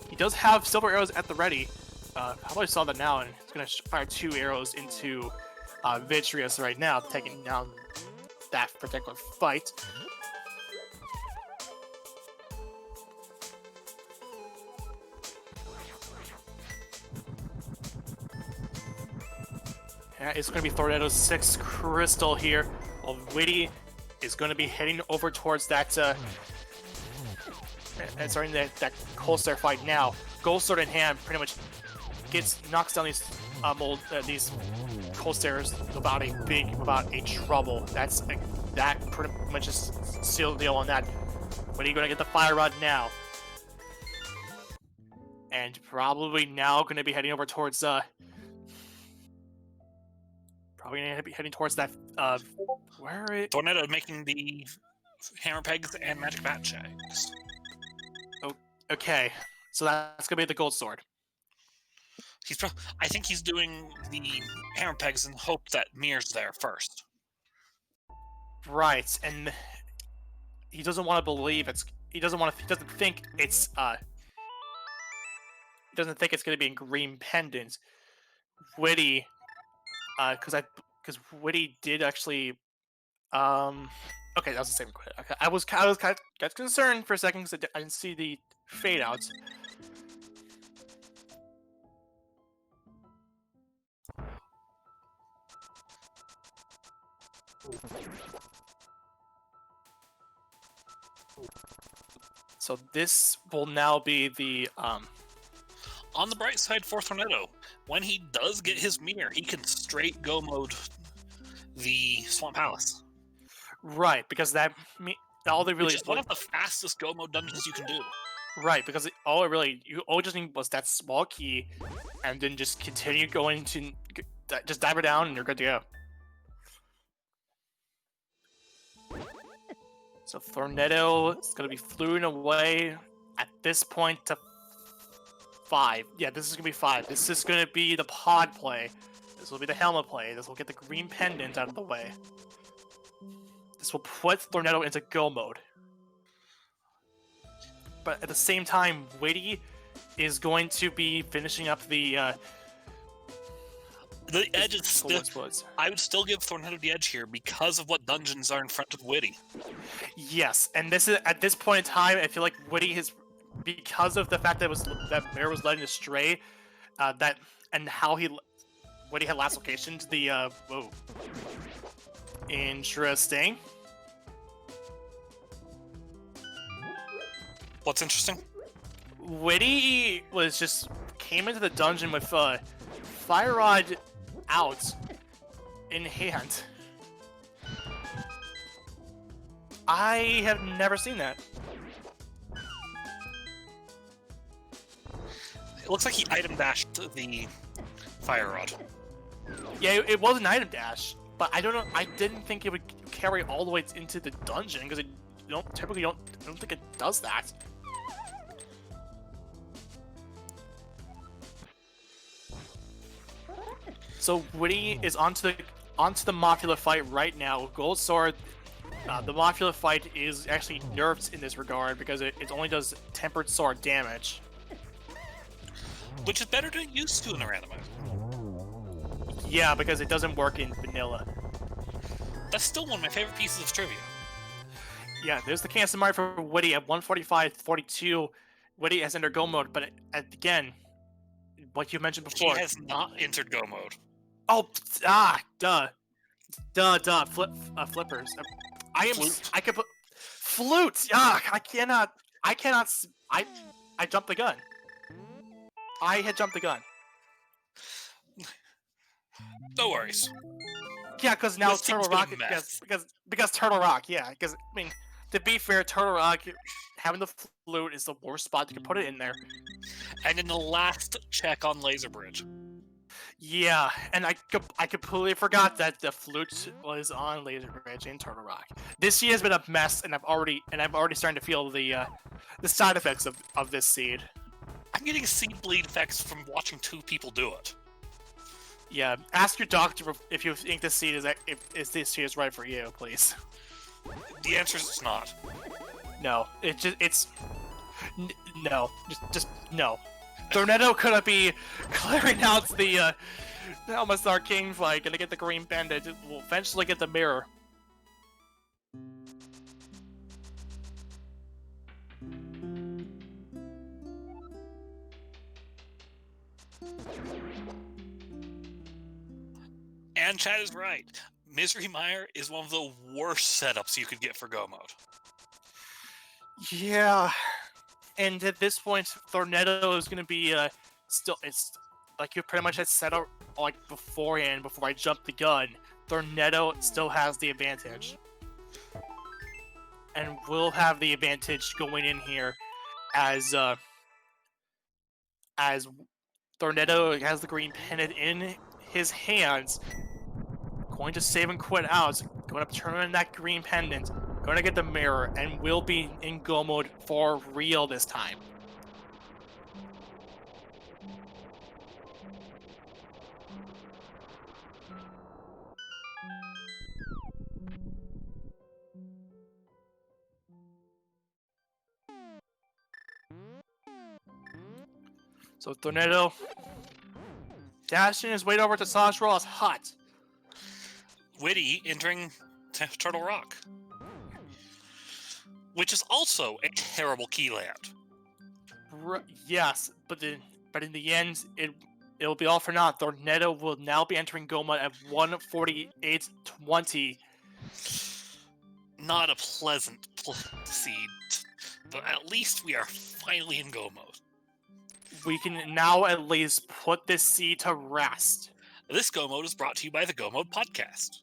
He does have silver arrows at the ready. I probably saw that now, and he's going to fire 2 arrows into Vitreous right now, taking down that particular fight. Yeah, it's going to be Thorneto's 6th crystal here, while Whitty is going to be heading over towards that and starting that Cold Star fight now. Gold Sword in hand pretty much knocks down these Cold Stars about a trouble. That pretty much is sealed the deal on that. But he's gonna get the Fire Rod now, and probably now gonna be heading over towards that Thorneto making the Hammer Pegs and Magic Bat checks. Okay, so that's gonna be the Gold Sword. I think he's doing the Hammer Pegs in hope that Mir's there first. Right, and he doesn't want to believe he doesn't think it's going to be in Green Pendant. Whitty, because Whitty did actually, okay, that was the same. Okay, I was kind of concerned for a second because I didn't see the fade out. So this will now be the On the bright side for Thorneto, when he does get his mirror, he can straight go mode the Swamp Palace. right, because that all they really Which is one of the fastest go mode dungeons you can do. right, because all you just need was that small key, and then just continue going to just dive her down, and you're good to go. So Thorneto is going to be fluing away at this point to 5. Yeah, this is going to be 5. This is going to be the pod play. This will be the helmet play. This will get the green pendant out of the way. This will put Thorneto into go mode. But at the same time, Whitty is going to be finishing up the edge is still. I would still give Thorneto the edge here because of what dungeons are in front of Whitty. Yes, and this is at this point in time, I feel like Whitty has, because of the fact that Mirror was letting astray, that and how Whitty had last location to the whoa. Interesting. What's interesting? Whitty came into the dungeon with Fire Rod out in hand. I have never seen that. It looks like he item dashed the Fire Rod. Yeah, it was an item dash, but I don't know. I didn't think it would carry all the way into the dungeon because I don't think it does that. So Whitty is onto the Mafia fight right now. Gold Sword. The Mafia fight is actually nerfed in this regard because it only does tempered sword damage. Which is better to get used to in a randomizer. Yeah, because it doesn't work in vanilla. That's still one of my favorite pieces of trivia. Yeah, there's the cancel mark for Whitty at 145.42. Whitty has entered go mode, but again, what you mentioned before. He has not entered go mode. Oh, duh. Flippers. I could put flutes. I cannot. I jumped the gun. I had jumped the gun. No worries. Yeah, because now This Turtle team's Rock. gonna mess. Because Turtle Rock. Yeah, because I mean, to be fair, Turtle Rock having the flute is the worst spot you can put it in there. And in the last check on Laser Bridge. Yeah, and I completely forgot that the flute was on Laser Bridge in Turtle Rock. This seed has been a mess, and I'm already starting to feel the side effects of this seed. I'm getting seed bleed effects from watching 2 people do it. Yeah, ask your doctor if you think this seed if this seed is right for you, please. The answer is it's not. No, no, just no. Thorneto could be clearing out the Helmastar King fight, gonna get the green bandage, will eventually get the mirror. And Chad is right. Misery Mire is one of the worst setups you could get for go mode. Yeah, and at this point, Thorneto is gonna be it's like you pretty much had set up like beforehand before I jumped the gun. Thorneto still has the advantage, and will have the advantage going in here as Thorneto has the green pendant in his hands, going to save and quit out, going to turn in that green pendant, going to get the mirror, and will be in go mode for real this time. So Thorneto dashing his way over to Sajraw's hut. Whitty entering Turtle Rock. Which is also a terrible key layout. Yes, but in the end, it'll be all for naught. Thorneto will now be entering Goma at 148.20. Not a pleasant seed, but at least we are finally in go mode. We can now at least put this seed to rest. This go mode is brought to you by the Go Mode Podcast.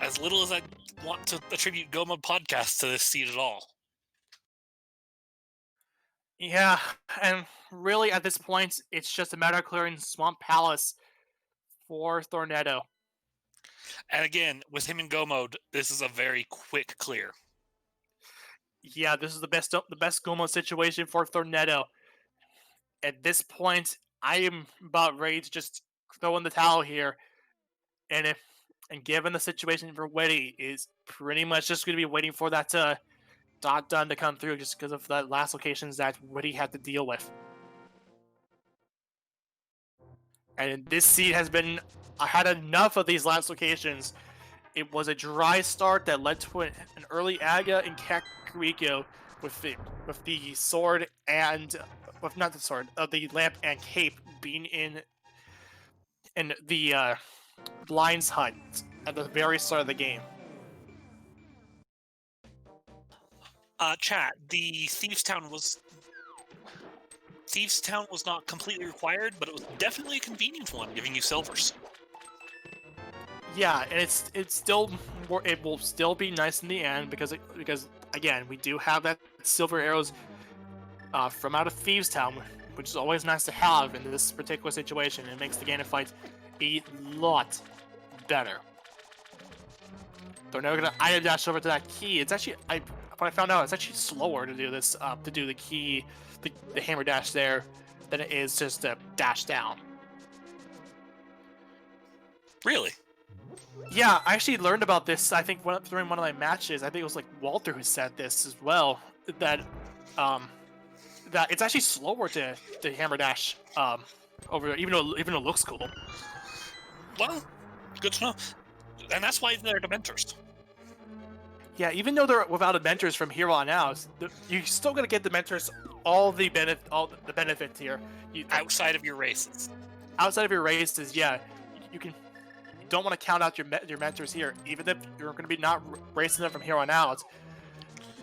As little as I want to attribute Go Mode Podcast to this seed at all. Yeah, and really at this point, it's just a matter of clearing Swamp Palace for Thorneto. And again, with him in Go Mode, this is a very quick clear. Yeah, this is the best go mode situation for Thorneto. At this point, I am about ready to just throw in the towel here. And given the situation for Whitty, is pretty much just going to be waiting for that dot done to come through, just because of the last locations that Whitty had to deal with. And this seed has been had enough of these last locations. It was a dry start that led to an early Aga and Kakariko with the sword and not the sword, the lamp and cape being in the Blind's hut at the very start of the game. Chat, the Thieves Town was not completely required, but it was definitely a convenient one, giving you silvers. Yeah, and it will still be nice in the end because again, we do have that silver arrows from out of Thieves Town, which is always nice to have in this particular situation. It makes the game of fight a lot better. They're now gonna item dash over to that key. It's actually what I found out, it's actually slower to do this to do the key, the hammer dash there, than it is just to dash down. Really? Yeah, I actually learned about this, I think, during one of my matches. I think it was like Walter who said this as well, that it's actually slower to hammer dash over, even though it looks cool. Well, good to know. And that's why they're Dementors. Yeah, even though they're without Dementors from here on out, you're still gonna get Dementors all the benefit here. Outside of your races. Outside of your races, yeah, you don't want to count out your mentors here, even if you're going to be not racing them from here on out.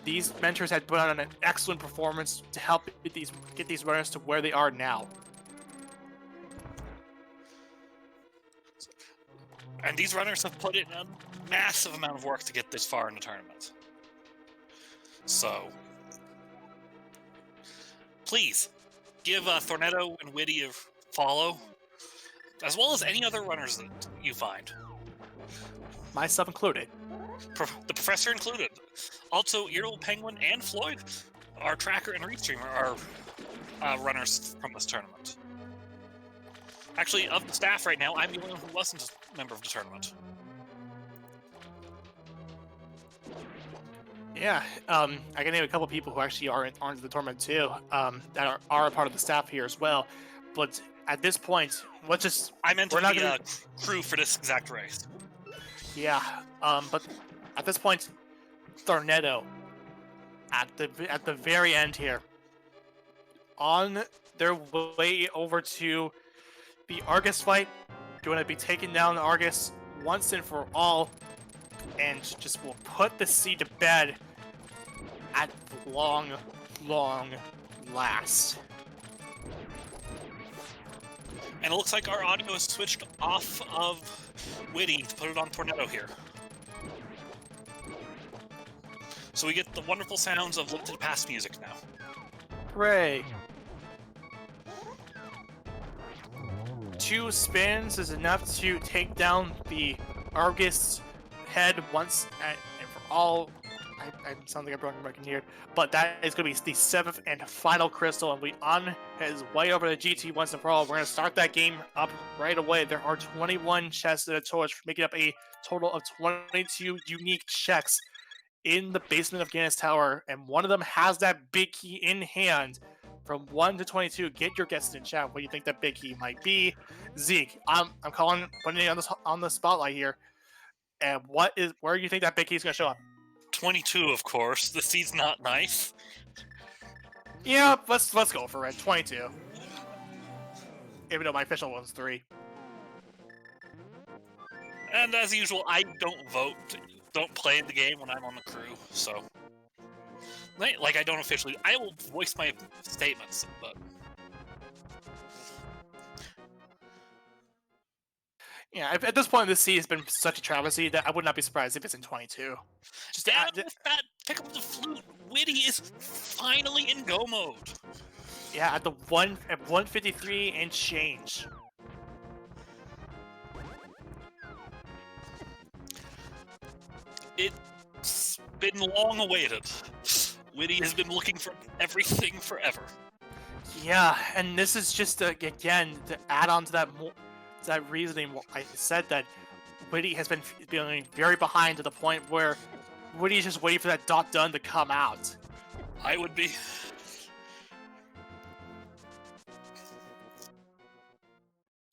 These mentors had put on an excellent performance to help get these runners to where they are now. And these runners have put in a massive amount of work to get this far in the tournament. So, please, give Thorneto and Whitty a follow, as well as any other runners that you find. Myself included. The Professor included. Also, IrritablePenguin and Floyd, our tracker and Restreamer, are runners from this tournament. Actually, of the staff right now, I'm the only one who wasn't a member of the tournament. Yeah, I can name a couple people who actually aren't in the tournament too, that are a part of the staff here as well. But at this point, I meant to be a crew for this exact race. Yeah, but at this point, Thorneto, at the very end here, on their way over to the Argus fight, going to be taking down Argus once and for all, and just will put the seed to bed at long last. And it looks like our audio is switched off of Whitty to put it on Thorneto here. So we get the wonderful sounds of limited pass music now. Hooray! 2 spins is enough to take down the Argus head once and for all. I sound like a broken record here, but that is going to be the 7th and final crystal, and we on his way over to GT once and for all. We're going to start that game up right away. There are 21 chests in a torch, making up a total of 22 unique checks in the basement of Gannis Tower, and one of them has that big key in hand. From 1 to 22, get your guesses in chat. What do you think that big key might be? Zeke, I'm putting it on the spotlight here. And where do you think that big key is going to show up? 22, of course. The seed's not nice. Yeah, let's go for it. 22. Even though my official one's 3. And as usual, I don't vote, don't play the game when I'm on the crew, so... Like, I don't officially... I will voice my statements, but... Yeah, at this point, this seed has been such a travesty that I would not be surprised if it's in 22. Just Down with that! Pick up the flute! Whitty is finally in go mode! yeah, at 153 and change. It's been long awaited. Whitty has been looking for everything forever. Yeah, and this is just again to add on to that reasoning. I said that Whitty has been feeling very behind to the point where Whitty is just waiting for that dot done to come out. I would be.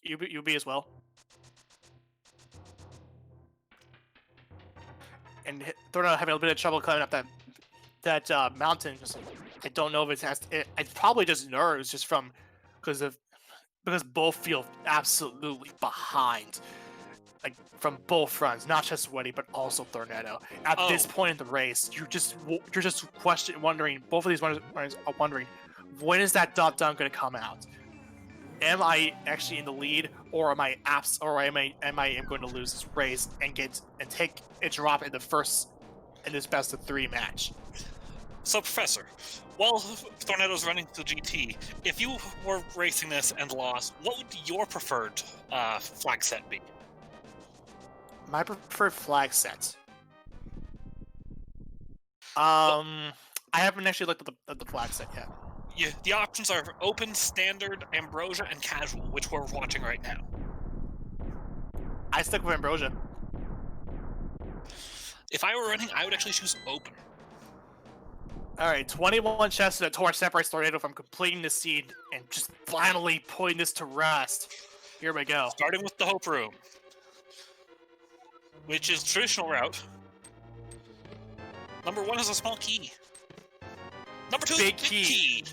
You be as well. And Thorneto having a bit of trouble climbing up that mountain. I don't know if it's probably just nerves, just because both feel absolutely behind, like from both fronts, not just Whitty but also Thorneto. At this point in the race, you're just wondering. Both of these runners are wondering, when is that dot done going to come out? Am I actually in the lead, or am I going to lose this race and take a drop in this best of 3 match? So, Professor, while Thorneto's running the GT, if you were racing this and lost, what would your preferred flag set be? My preferred flag set. I haven't actually looked at the flag set yet. Yeah, the options are open, standard, ambrosia, and casual, which we're watching right now. I stick with ambrosia. If I were running, I would actually choose open. Alright, 21 chests and a torch separates Thorneto from completing the seed and just finally putting this to rest. Here we go. Starting with the Hope Room, which is traditional route. Number 1 is a small key. Number 2 Big is key.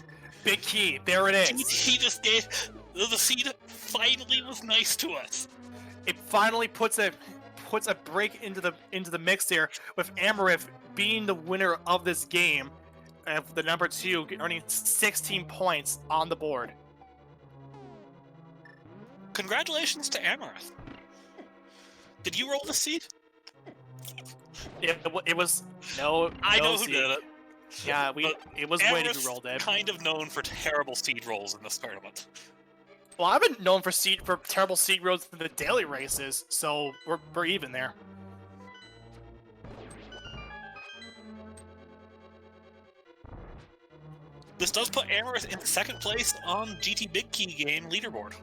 Big key. There it is. He just gave... The seed finally was nice to us. It finally puts a break into the mix here, with Amarith being the winner of this game, and the number 2 earning 16 points on the board. Congratulations to Amarith. Did you roll the seed? It was no. I know seed. who did it. Yeah, it was Whitty who rolled it. Kind of known for terrible seed rolls in this tournament. Well, I've been known for terrible seed rolls in the daily races, so we're even there. This does put Amarith in 2nd place on GT Big Key game leaderboard.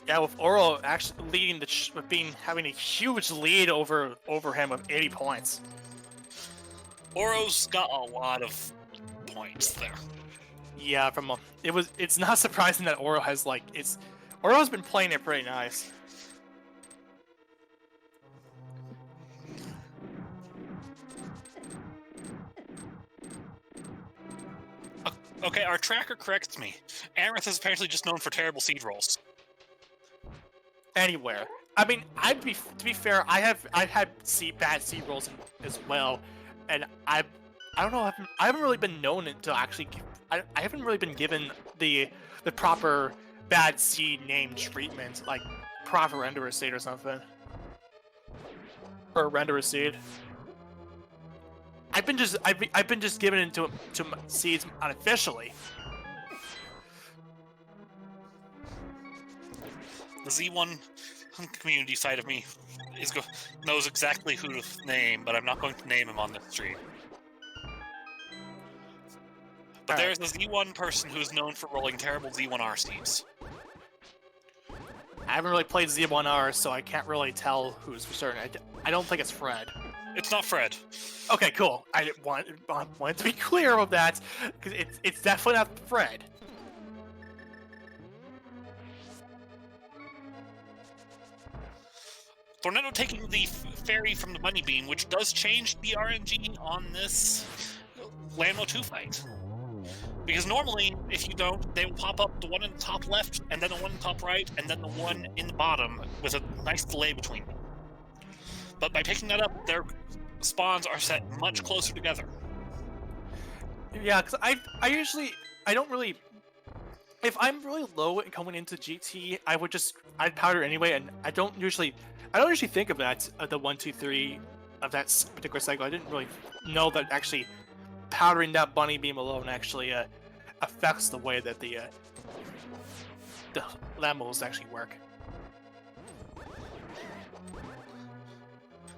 Yeah, with Oro actually leading having a huge lead over him with 80 points. Oro's got a lot of points there. Yeah, it's not surprising that Oro has Oro's been playing it pretty nice. Okay, our tracker corrects me. Amarith is apparently just known for terrible seed rolls. Anywhere. I mean, to be fair, I've had bad seed rolls as well, and I don't know. I haven't really been known to actually. I haven't really been given the proper bad seed name treatment, like proper renderer seed or something, or renderer seed. I've been just given into seeds unofficially. The Z1 community side of me knows exactly who to name, but I'm not going to name him on this stream. But there's a Z1 person who's known for rolling terrible Z1R seeds. I haven't really played Z1R, so I can't really tell who's for certain. I don't think it's Fred. It's not Fred. Okay, cool. I wanted to be clear of that, because it's definitely not Fred. Thorneto taking the fairy from the bunny bean, which does change the RNG on this Lambo 2 fight. Because normally, if you don't, they will pop up the one in the top left, and then the one in the top right, and then the one in the bottom with a nice delay between them. But by picking that up, their spawns are set much closer together. Yeah, because I don't really. If I'm really low and coming into GT, I'd powder anyway, and I don't usually think of that the 1, 2, 3 of that particular cycle. I didn't really know that actually powdering that bunny beam alone actually affects the way that the Lambos actually work.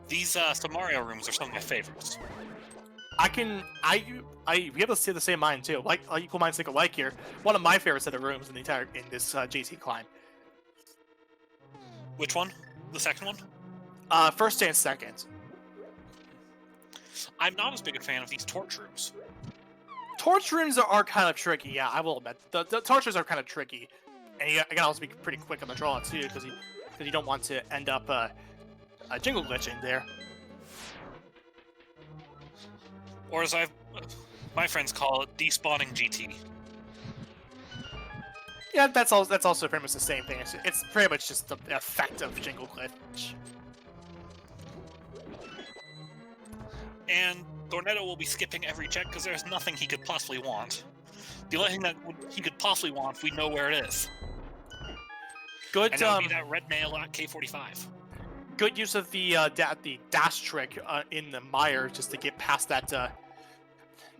These Samario rooms are some of my favorites. We have to see the same mind too. Like equal minds think alike here. One of my favorite set of rooms in this GT climb. Which one? The second one? First and second. I'm not as big a fan of these torch rooms. Torch rooms are kind of tricky. Yeah, I will admit the torches are kind of tricky, and you gotta also be pretty quick on the draw too, because you don't want to end up jingle glitching there. Or as my friends call it, despawning GT. Yeah, that's also pretty much the same thing. It's pretty much just the effect of jingle glitch. And Thorneto will be skipping every check because there's nothing he could possibly want. The only thing that he could possibly want, we know where it is. Good. And it would be that red nail at K45. Good use of the dash trick in the mire just to get past that. To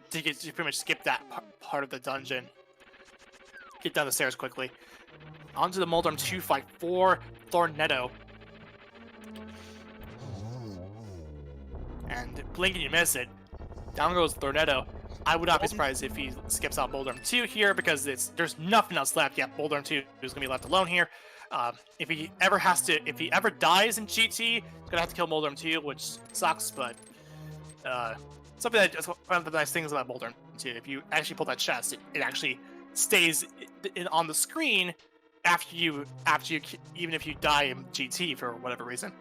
pretty much skip that part of the dungeon. Get down the stairs quickly. Onto the Moldorm 2 fight for Thorneto. And blink and you miss it. Down goes Thorneto. I would not be surprised if he skips out Moldorm 2 here because there's nothing else left. Yeah, Moldorm 2 is gonna be left alone here. If he ever dies in GT, he's gonna have to kill Moldorm 2, which sucks, but something that one of the nice things about Moldorm 2, if you actually pull that chest, it actually stays on the screen after you even if you die in GT for whatever reason.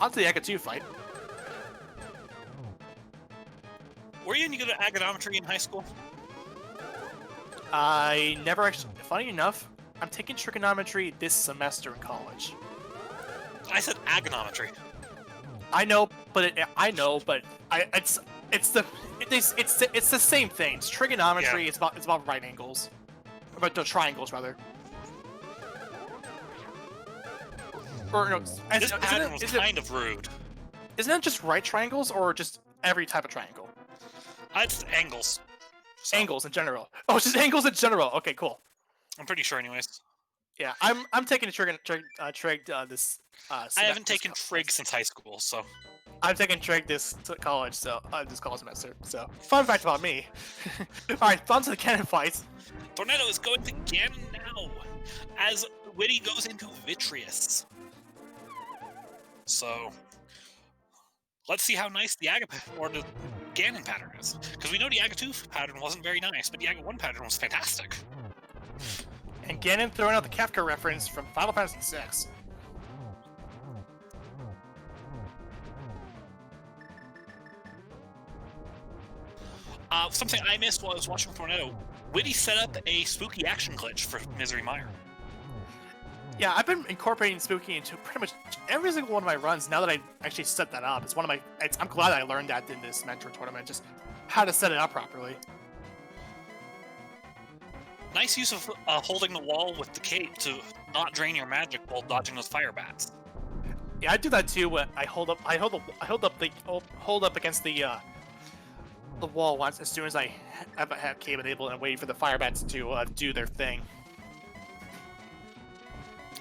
On to the Eka 2 fight. Were you any good at agronometry in high school? I never actually. Funny enough, I'm taking trigonometry this semester in college. I said agronometry. I know, but it's the same thing. It's trigonometry. Yeah. It's about right angles, about the triangles rather. Or no, this pattern was kind of rude. Isn't it just right triangles or just every type of triangle? It's angles. So. Angles in general. Oh, it's just angles in general. Okay, cool. I'm pretty sure, anyways. Yeah, I'm taking a trig this. I haven't taken trig since high school, so. I'm taking trig this college, so this college semester. So fun fact about me. All right, on to the cannon fights. Thorneto is going to Ganon now, as Whitty goes into Vitreous. So, let's see how nice the Aga or the Ganon pattern is. Because we know the Aga 2 pattern wasn't very nice, but the Aga 1 pattern was fantastic. And Ganon throwing out the Kefka reference from Final Fantasy VI. Something I missed while I was watching Thorneto, Whitty set up a spooky action glitch for Misery Mire. Yeah, I've been incorporating spooky into pretty much every single one of my runs now that I actually set that up. It's one of my. I'm glad I learned that in this mentor tournament, just how to set it up properly. Nice use of holding the wall with the cape to not drain your magic while dodging those fire bats. Yeah, I do that too. When I hold up against the wall once as soon as I have cape enabled and waiting for the fire bats to do their thing.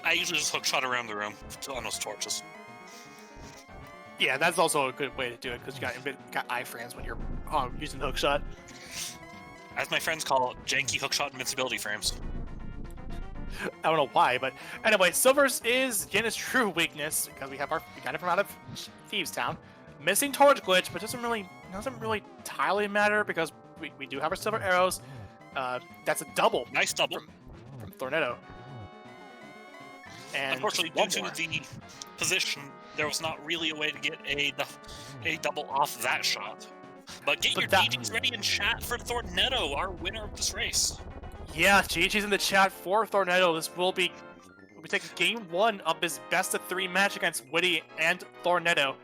I usually just hookshot around the room on those torches. Yeah, that's also a good way to do it because you got iframes when you're using the hookshot. As my friends call it, janky hookshot invincibility frames. I don't know why, but anyway, Silver's is Jenna's true weakness because we got it from out of Thieves Town. Missing torch glitch, but doesn't really entirely matter because we do have our silver arrows. That's a double. Nice double. from Thorneto. And unfortunately, due to the position, there was not really a way to get a double off that shot. But get your GGs ready in chat for Thorneto, our winner of this race. Yeah, GG's in the chat for Thorneto. This will be taking game 1 of his best-of-3 match against Whitty and Thorneto.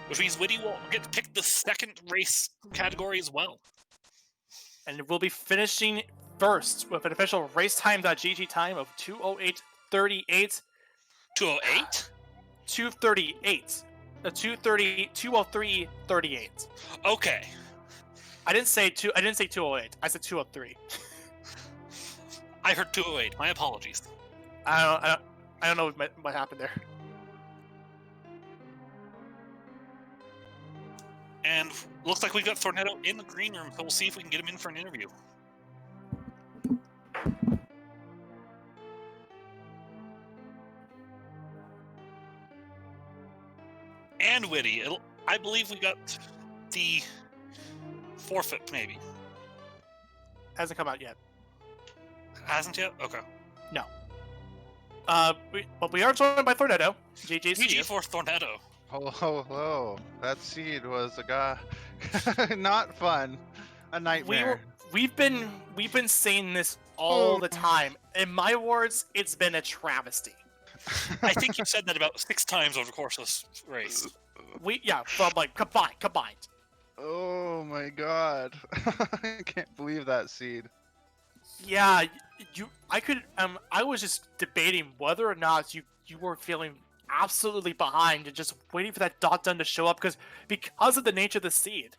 Which means Whitty will get to pick the second race category as well. And we'll be finishing first with an official racetime.gg time of 2:08:38. 2:08? 2:38. 2:03:38. Okay. I didn't say 2:08. I said 2:03. I heard 2:08. My apologies. I don't know what happened there. And looks like we've got Thorneto in the green room, so we'll see if we can get him in for an interview. And Whitty. I believe we got the forfeit, maybe. Hasn't come out yet. Hasn't yet? Okay. No. But we are joined by Thorneto. GG for Thorneto. Hello. That seed was a guy not fun. A nightmare. We've been saying this all the time. In my words, it's been a travesty. I think you've said that about 6 times over the course of this race. From like combined. Oh my god. I can't believe that seed. Yeah, I was just debating whether or not you were feeling absolutely behind and just waiting for that dot done to show up because of the nature of the seed.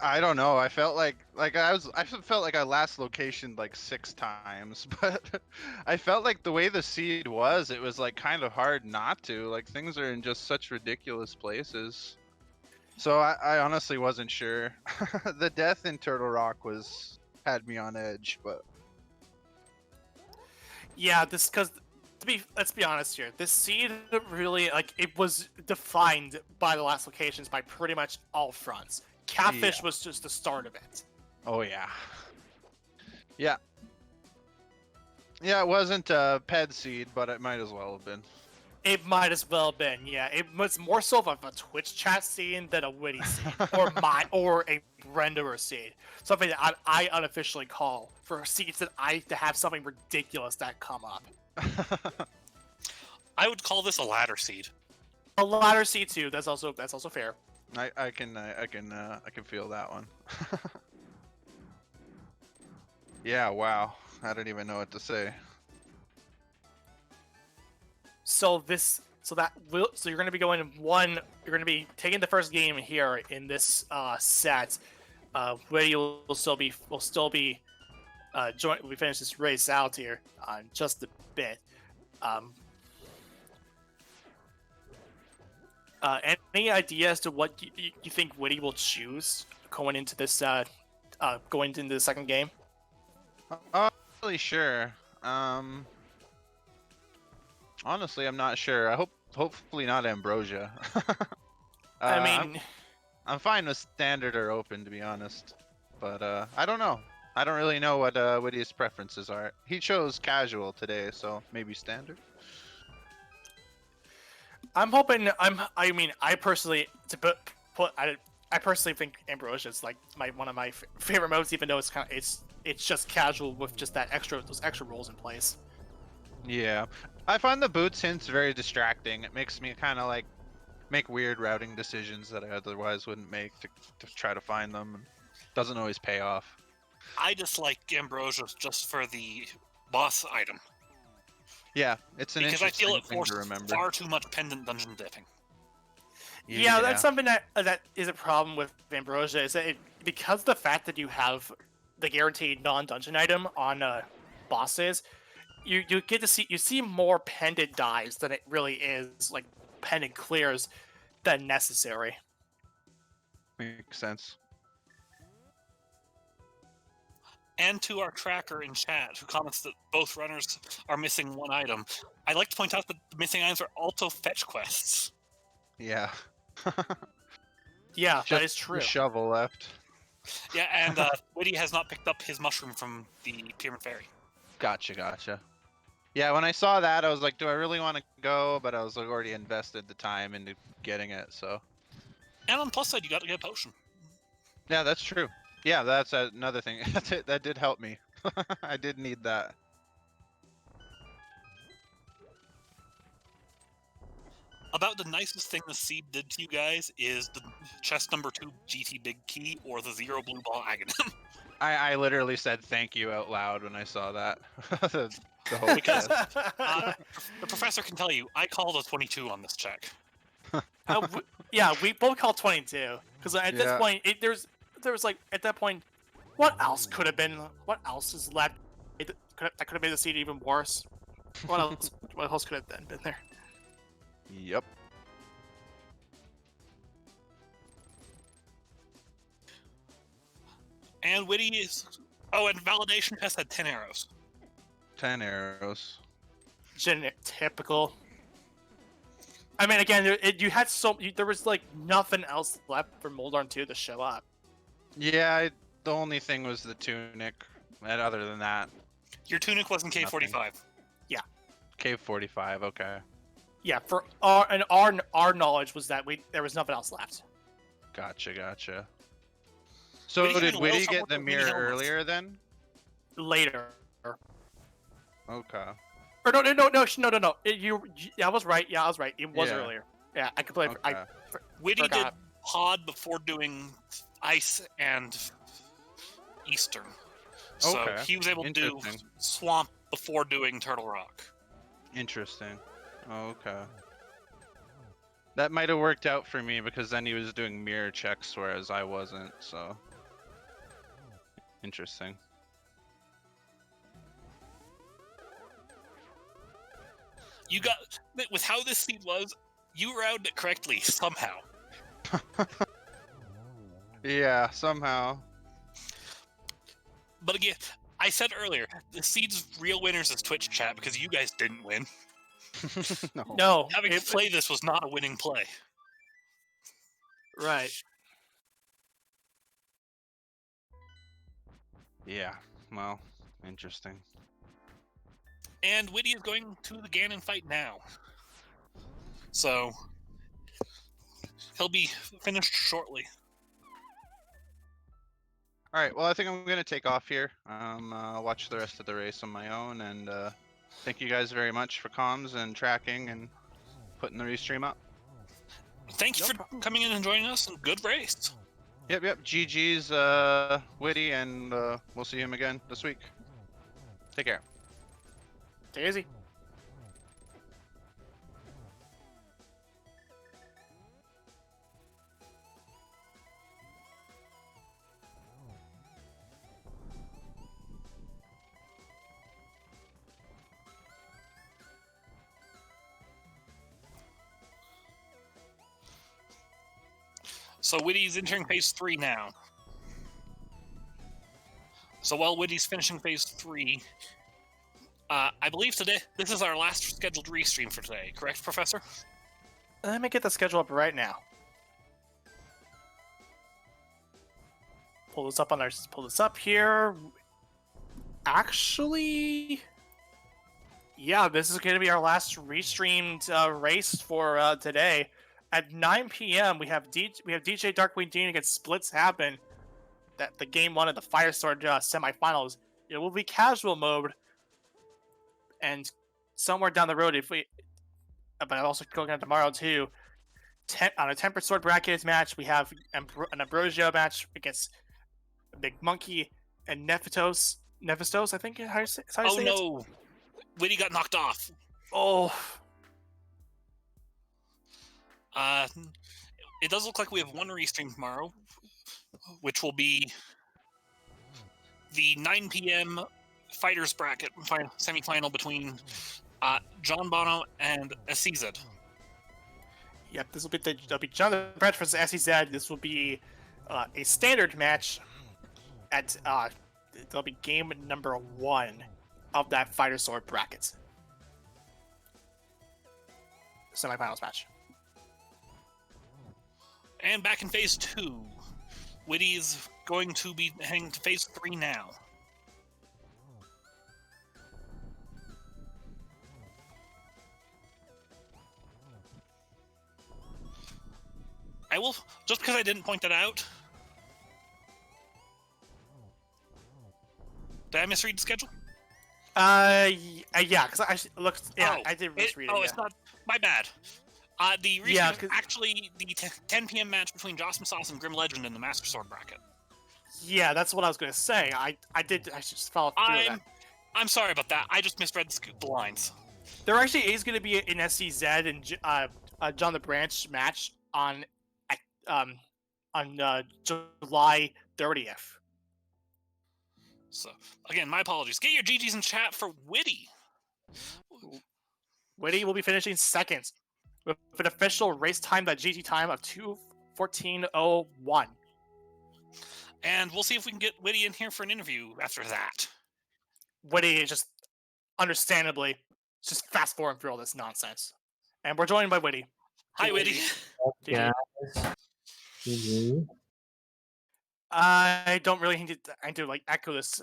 I don't know. I felt like I felt like I last locationed like 6 times, but I felt like the way the seed was, it was like kind of hard not to. Like things are in just such ridiculous places. So I honestly wasn't sure. The death in Turtle Rock had me on edge, but yeah, let's be honest here. This seed really it was defined by the last locations by pretty much all fronts. Catfish was just the start of it. Oh yeah. Yeah, it wasn't a PED seed, but it might as well have been. It might as well have been, yeah. It was more so of a Twitch chat scene than a Whitty scene, or a renderer seed. Something that I unofficially call for seeds that to have something ridiculous that come up. I would call this a ladder seed. A ladder seed too. That's also fair. I can feel that one. Yeah, wow. I don't even know what to say. So you're going to be going you're going to be taking the first game here in this set, where you'll still be we finish this race out here in just a bit. Any idea as to what you think Whitty will choose going into this going into the second game? I'm not really sure. Honestly, I'm not sure. Hopefully not Ambrosia. I mean, I'm fine with standard or open, to be honest. But I don't know. I don't really know what Whitty's preferences are. He chose casual today, so maybe standard. I'm hoping. I personally think Ambrosia is like one of my favorite modes, even though it's just casual with just those extra rolls in place. Yeah, I find the boots hints very distracting. It makes me kind of like make weird routing decisions that I otherwise wouldn't make to try to find them. And doesn't always pay off. I dislike Ambrosia just for the boss item. Yeah, it's an because I feel interesting it thing to forces remember. far too much pendant dungeon dipping. Yeah, that's something that is a problem with Ambrosia. Is that because of the fact that you have the guaranteed non-dungeon item on bosses, you get to see more pendant dives than it really is like pendant clears than necessary. Makes sense. And to our tracker in chat, who comments that both runners are missing one item, I'd like to point out that the missing items are also fetch quests. Yeah. Yeah, Just that is true. the shovel left. Yeah, and Whitty has not picked up his mushroom from the Pyramid Fairy. Gotcha. Yeah, when I saw that, I was like, do I really want to go? But I was like, already invested the time into getting it, so. And on the plus side, you got to get a potion. Yeah, that's true. Yeah, that's another thing. That did help me. I did need that. About the nicest thing the seed did to you guys is the chest number 2 GT Big Key or the 0 blue ball Aghanim. I literally said thank you out loud when I saw that. the whole Because chest. the professor can tell you, I called a 22 on this check. Yeah, we both called 22 because at this Yeah. point, there was like at that point, what else could have been? What else is left? That could have made the seed even worse. What else? What else could have been there? Yep. And Whitty is... Oh, and validation test had 10 arrows. 10 arrows. Typical. I mean, again, you had there was like nothing else left for Moldorn 2 to show up. Yeah, the only thing was the tunic. And other than that, Your tunic was in K45. Cave 45. Okay. Yeah, for our knowledge was that there was nothing else left. Gotcha. So Whitty had did a Whitty well get the somewhat mirror mini helmet. earlier then? Later. Okay. Or no. I was right. Yeah, I was right. It was Yeah. earlier. Yeah, I completely. Okay. Whitty did forgot. pod before doing ice and eastern. So Okay. he was able to do Interesting. swamp before doing Turtle Rock. Interesting. Okay. That might have worked out for me because then he was doing mirror checks, whereas I wasn't, so. Interesting. You got... With how this seed was, you rounded it correctly, somehow. Yeah, somehow. But again, I said earlier, the seed's real winners is Twitch chat because you guys didn't win. No. No, Having to play this was not a winning play. right. Yeah, well, interesting. And Whitty is going to the Ganon fight now. So, he'll be finished shortly. Alright, well, I think I'm going to take off here. Watch the rest of the race on my own, and thank you guys very much for comms and tracking and putting the restream up. Thank you for coming in and joining us, and good race. Yep. GG's Whitty, and we'll see him again this week. Take care. Take it easy. So Whitty's entering phase 3 now. So while Whitty's finishing phase 3, I believe today this is our last scheduled restream for today, correct, Professor? Let me get the schedule up right now. Pull this up here. Actually, yeah, this is going to be our last restreamed race for today. At 9 p.m., we have DJ Darkwing Dean against Splits Happen. That the game 1 of the Firesword semifinals. It will be casual mode, and somewhere down the road, but I'm also going on tomorrow too. On a Tempered Sword brackets match, we have an Ambrosio match against Big Monkey and Nephistos, I think is how you say Oh it. no, Whitty got knocked off. Oh. It does look like we have one restream tomorrow, which will be the 9 p.m. Fighters Bracket semifinal between John Bono and SCZ. Yep, this will be there'll be Jonathan Brett versus SCZ. This will be a standard match at there'll be game number 1 of that Fighter Sword bracket semifinals match. And back in phase 2, Whitty is going to be heading to phase 3 now. I will, just because I didn't point that out. Did I misread the schedule? Yeah, because I looked. Yeah, Oh, I did misread it. it's not. My bad. The Yeah, Restream is actually the 10 p.m. match between Joss Sauce and Grim Legend in the Master Sword bracket. Yeah, that's what I was gonna say. I just followed through with that. I'm sorry about that. I just misread the lines. There actually is gonna be an SCZ and John the Branch match on July 30th. So again, my apologies. Get your GGs in chat for Whitty. Whitty will be finishing second with an official race time, that GG time of 2:14:01. And we'll see if we can get Whitty in here for an interview after that. Whitty is just understandably just fast forwarding through all this nonsense. And we're joined by Whitty. Hi, Whitty. GG. GG. I don't really need to like echo this,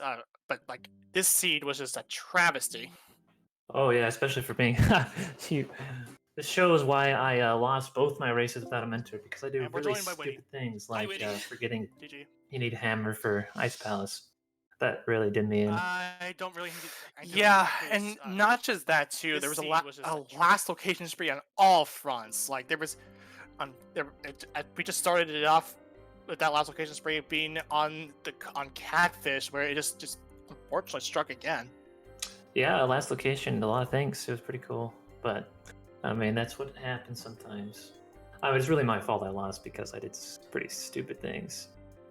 but like this seed was just a travesty. Oh yeah, especially for me. See, this shows why I lost both my races without a mentor, because I do And we're really joined by Whitty. stupid things Hi, like Whitty. forgetting GG. you need hammer for Ice Palace. That really did me in. I don't really need to yeah, and not just that too. There was a last location spree on all fronts. Like there was, we just started it off with that last location spree being on Catfish, where it just unfortunately struck again. Yeah, last location, a lot of things. It was pretty cool, but I mean that's what happens sometimes. I mean, it's really my fault I lost because I did pretty stupid things,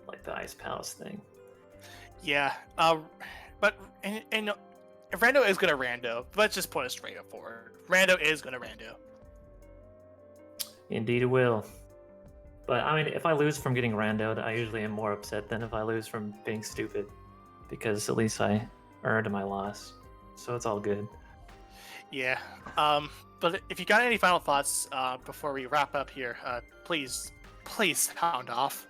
like the Ice Palace thing. Yeah, but and Rando is gonna Rando. Let's just put it straight up forward. Rando is gonna Rando. Indeed, it will. But I mean, if I lose from getting randoed, I usually am more upset than if I lose from being stupid, because at least I earned my loss, so it's all good. Yeah. But if you got any final thoughts before we wrap up here, please sound off.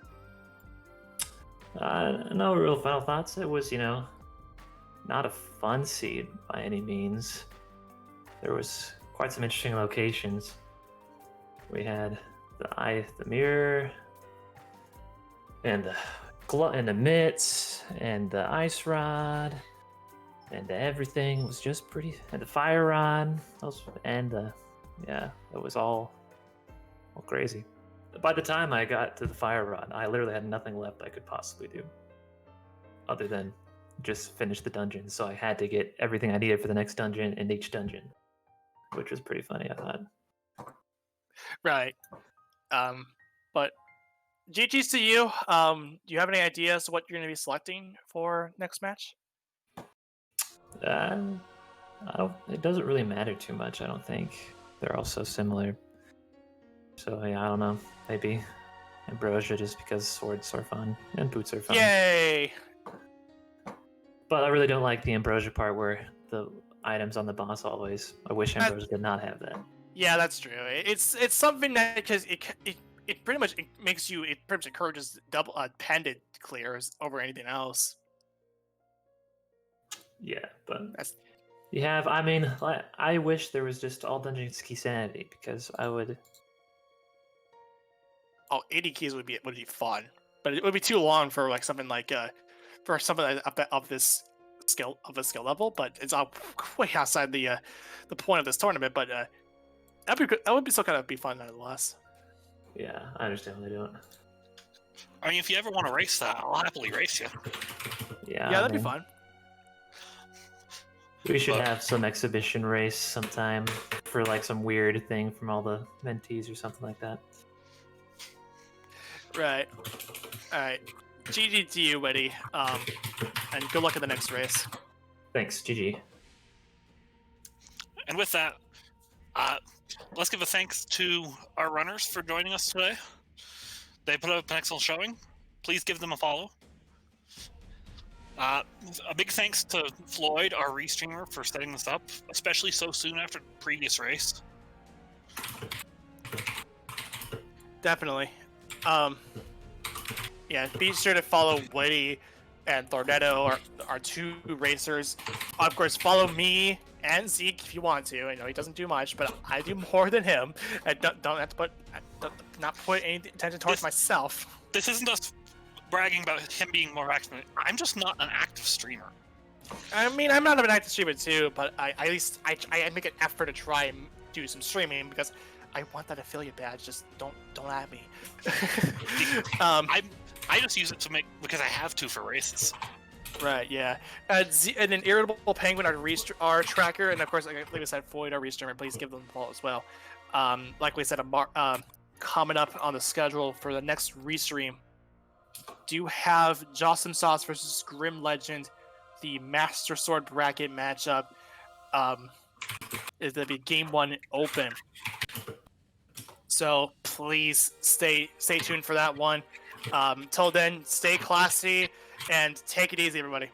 No real final thoughts. It was, not a fun seed by any means. There was quite some interesting locations. We had the mirror, and the mitts, and the ice rod, and everything was just pretty. And the fire rod, it was all crazy. By the time I got to the fire rod, I literally had nothing left I could possibly do, other than just finish the dungeon. So I had to get everything I needed for the next dungeon in each dungeon, which was pretty funny, I thought. Right. But GG's to you. Do you have any ideas what you're going to be selecting for next match? It doesn't really matter too much, I don't think. They're all so similar. So yeah, I don't know. Maybe Ambrosia, just because swords are fun and boots are fun. Yay! But I really don't like the Ambrosia part where the items on the boss always. I wish Ambrosia did not have that. Yeah, that's true. It's something that, because it pretty much encourages double pendant clears over anything else. Yeah, but I wish there was just all dungeons key sanity, because I would. Oh, 80 keys would be fun, but it would be too long for like something like for something of this skill level. But it's all way outside the point of this tournament. But that would be still kind of be fun nonetheless. Yeah, I understand why they don't. I mean, if you ever want to race that, I'll happily race you. Yeah, that'd be fun. We should have some exhibition race sometime for like some weird thing from all the mentees or something like that. Right. All right. GG to you, Whitty. And good luck at the next race. Thanks, GG. And with that, let's give a thanks to our runners for joining us today. They put up an excellent showing. Please give them a follow. A big thanks to Floyd, our restreamer, for setting this up, especially so soon after the previous race. Definitely. Yeah, be sure to follow Whitty and Thorneto, our two racers. Of course, follow me and Zeke if you want to. I know he doesn't do much, but I do more than him. And don't have to put not put any attention towards myself. This isn't us bragging about him being more active. I'm just not an active streamer. I mean, I'm not an active streamer too, but at least I make an effort to try and do some streaming because I want that affiliate badge. Just don't at me. I just use it to make because I have to for races. Right, yeah. And then IrritablePenguin, our tracker, and of course, like we said, Floyd, our restreamer. Please give them a follow as well. Like we said, coming up on the schedule for the next restream, do have Jocelyn Sauce versus Grim Legend, the Master Sword bracket matchup. Is gonna be Game 1 open. So please stay tuned for that one. Till then, stay classy and take it easy, everybody.